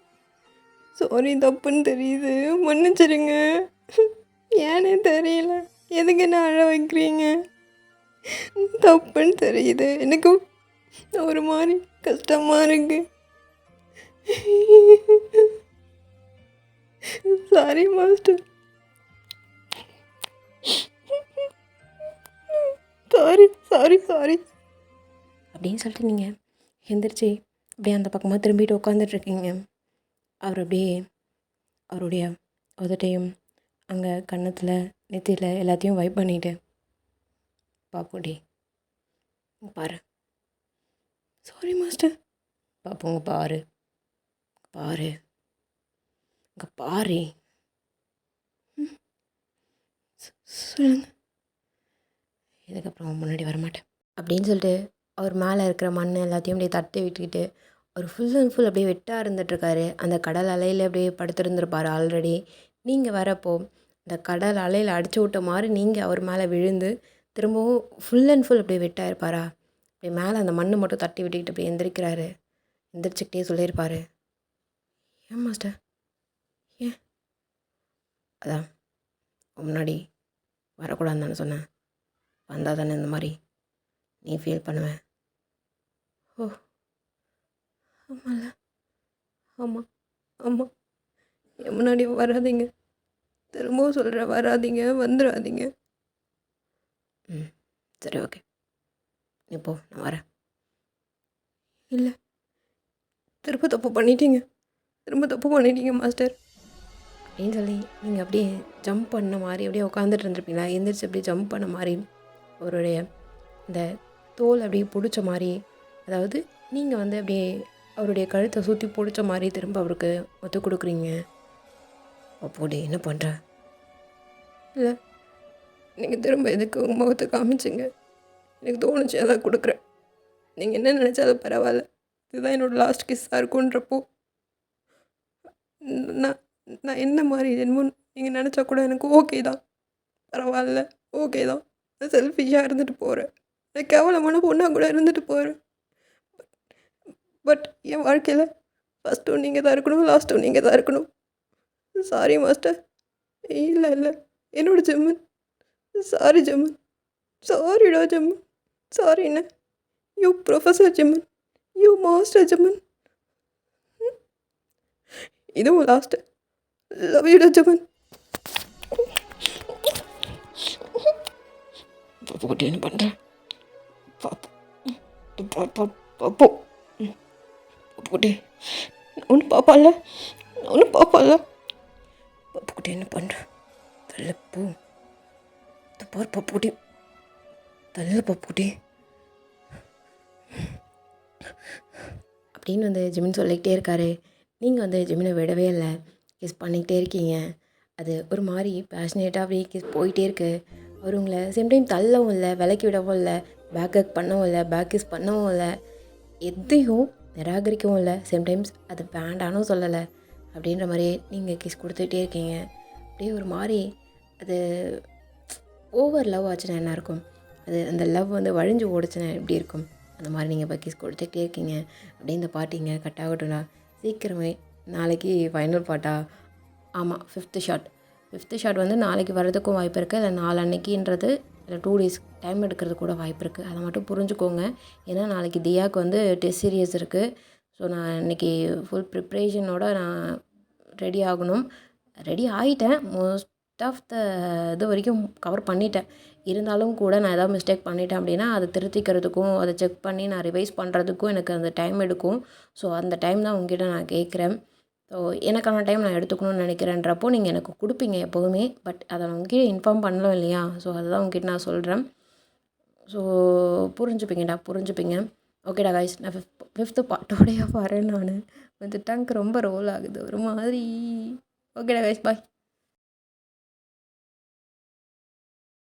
சாரி, தப்புன்னு தெரியுது. மன்னிச்சிருங்க. ஏனே தெரியல. எதுக்கு என்ன அழ வைக்கிறீங்க? தப்புன்னு தெரியுது. எனக்கு ஒரு மாதிரி கஷ்டமாக இருக்கு. Sorry master. Sorry sorry sorry அப்படின்னு சொல்லிட்டு நீங்கள் எந்திரிச்சு அப்படியே அந்த பக்கமாக திரும்பிட்டு உட்காந்துட்ருக்கீங்க. அவர் அப்படியே அவருடைய உதட்டையும் அங்கே கன்னத்தில் நெத்தியில் எல்லாத்தையும் வைப் பண்ணிவிட்டு, பாப்புடி பாரு. Sorry master. பாப்புங்க பாரு பாரு, இங்கே பாரு. சொல்லுங்க. இதுக்கப்புறம் முன்னாடி வரமாட்டேன் அப்படின்னு சொல்லிட்டு அவர் மேலே இருக்கிற மண் எல்லாத்தையும் அப்படியே தட்டி விட்டுக்கிட்டு அவர் ஃபுல் அண்ட் ஃபுல் அப்படியே வெட்டாக இருந்துகிட்ருக்காரு. அந்த கடல் அலையில் அப்படியே படுத்திருந்துருப்பார் ஆல்ரெடி. நீங்கள் வரப்போ அந்த கடல் அலையில் அடிச்சு விட்ட மாதிரி நீங்கள் அவர் மேலே விழுந்து திரும்பவும் ஃபுல் அண்ட் ஃபுல் அப்படியே வெட்டாக இருப்பாரா? அப்படியே மேலே அந்த மண்ணை மட்டும் தட்டி விட்டுக்கிட்டு அப்படியே எந்திரிக்கிறாரு. எந்திரிச்சிக்கிட்டே சொல்லியிருப்பார், ஏன் மாஸ்டர் ஏன்? அதான் முன்னாடி வரக்கூடாதுன்னு தானே சொன்னேன். வந்தால் தானே இந்த மாதிரி நீ ஃபீல் பண்ணுவேன். ஓ ஆமாம்ல. ஆமாம் ஆமாம். என் முன்னாடி வராதீங்க. திரும்பவும் சொல்கிறேன், வராதீங்க, வந்துடாதீங்க. சரி ஓகே, நீ போ, நான் வரேன். இல்லை, திரும்ப தப்பு பண்ணிட்டீங்க மாஸ்டர். அப்படின்னு சொல்லி நீங்கள் அப்படியே ஜம்ப் பண்ண மாதிரி அப்படியே உட்காந்துட்டு இருந்திருப்பீங்களா? எந்திரிச்சு அப்படியே ஜம்ப் பண்ண மாதிரி அவருடைய இந்த தோல் அப்படியே பிடிச்ச மாதிரி, அதாவது நீங்கள் வந்து அப்படியே அவருடைய கழுத்தை சுற்றி பிடிச்ச மாதிரி திரும்ப அவருக்கு ஒத்து கொடுக்குறீங்க. அப்போடி என்ன பண்ணுற? இல்லை, நீங்கள் திரும்ப எதுக்கு உங்கள் முகத்தை காமிச்சிங்க? எனக்கு தோணுச்சு, அதான் கொடுக்குறேன். நீங்கள் என்ன நினச்சாலும் பரவாயில்ல. இதுதான் என்னோடய லாஸ்ட் கிஸ்ஸாக இருக்குன்றப்போ நான் நான் என்ன மாதிரி ஜென்மம் நீங்கள் நினச்சா கூட எனக்கு ஓகே தான். பரவாயில்ல, ஓகே தான். நான் செல்ஃபிஷாக இருந்துட்டு போகிறேன். நான் கேவலமான பொண்ணாக கூட இருந்துட்டு போகிறேன். பட் என் வாழ்க்கையில் ஃபஸ்ட்டும் நீங்கள் தான் இருக்கணும், லாஸ்ட்டும் நீங்கள் தான் இருக்கணும். Sorry master. இல்லை இல்லை, என்னோட ஜெம்மன். சாரி ஜெம்மன். சாரிடா ஜெம்மன். சாரி என்ன. யூ ப்ரொஃபஸர் ஜெம்மன். யூ மாஸ்டர் ஜெம்மன். இதுவும் லாஸ்ட்டு. லவ் யூடா ஜெம்மன். பாப்பு என்ன பண்ணுறேன்? பாப்பு பாப்பு பாப்புக்குட்டி ஒன்றும் பாப்பால பாப்புக்குட்டி என்ன பண்ணுறேன்? தள்ள போ. பார் பாப்புக்குட்டி, தள்ள பாப்புக்குட்டி அப்படின்னு வந்து ஜிமின் சொல்லிக்கிட்டே இருக்காரு. நீங்கள் வந்து ஜிமினை விடவே இல்லை, கிஸ் பண்ணிக்கிட்டே இருக்கீங்க. அது ஒரு மாதிரி பேஷனேட்டாக அப்படியே கிஸ் போயிட்டே இருக்குது. அவர் உங்களை சேம் டைம் தள்ளவும் இல்லை, விலக்கி விடவும் இல்லை, பேக் ஹக் பண்ணவும் இல்லை, பேக் கிஸ் பண்ணவும் இல்லை, எதையும் நிராகரிக்கவும் இல்லை. சேம் டைம்ஸ் அது வேண்டானும் சொல்லலை. அப்படின்ற மாதிரியே நீங்கள் கிஸ் கொடுத்துக்கிட்டே இருக்கீங்க. அப்படியே ஒரு மாதிரி அது ஓவர் லவ் ஆச்சுன்னா என்ன இருக்கும், அது அந்த லவ் வந்து வழிஞ்சு ஓடுச்சுன்னா எப்படி இருக்கும், அந்த மாதிரி நீங்கள் பக்கீஸ் கொடுத்துட்டே இருக்கீங்க. அப்படியே இந்த பாட்டிங்க கட் ஆகட்டும்டா சீக்கிரமே. நாளைக்கு ஃபைனல் பாட்டா? ஆமாம், ஃபிஃப்த்து ஷாட் வந்து நாளைக்கு வர்றதுக்கும் வாய்ப்பு இருக்குது. இல்லை நாளன்னைக்குன்றது இல்லை 2 டேஸ் டைம் எடுக்கிறது கூட வாய்ப்பு இருக்குது. அதை மட்டும் புரிஞ்சுக்கோங்க. ஏன்னா நாளைக்கு தியாவுக்கு வந்து டெஸ்ட் சீரியஸ் இருக்குது. ஸோ நான் இன்றைக்கி ஃபுல் ப்ரிப்ரேஷனோட நான் ரெடி ஆகணும். ரெடி ஆகிட்டேன். மோஸ்ட் ஆஃப் த இது வரைக்கும் கவர் பண்ணிட்டேன். இருந்தாலும் கூட நான் ஏதாவது மிஸ்டேக் பண்ணிட்டேன் அப்படின்னா அதை திருத்திக்கிறதுக்கும் அதை செக் பண்ணி நான் ரிவைஸ் பண்ணுறதுக்கும் எனக்கு அந்த டைம் எடுக்கும். ஸோ அந்த டைம் தான் உங்ககிட்ட நான் கேட்குறேன். ஸோ எனக்கான டைம் நான் எடுத்துக்கணும்னு நினைக்கிறேன்றப்போ நீங்கள் எனக்கு கொடுப்பீங்க எப்போதுமே. பட் அதை நான் உங்ககிட்ட இன்ஃபார்ம் பண்ணலாம் இல்லையா? ஸோ அதுதான் உங்ககிட்ட நான் சொல்கிறேன். ஸோ புரிஞ்சுப்பீங்க. ஓகேடா கைஸ், நான் ஃபிஃப்த்து பார்ட்டோடையே வரேன். நான் வந்து டங்க் ரொம்ப ரோல் ஆகுது ஒரு மாதிரி. ஓகேடா கைஸ், பாய்.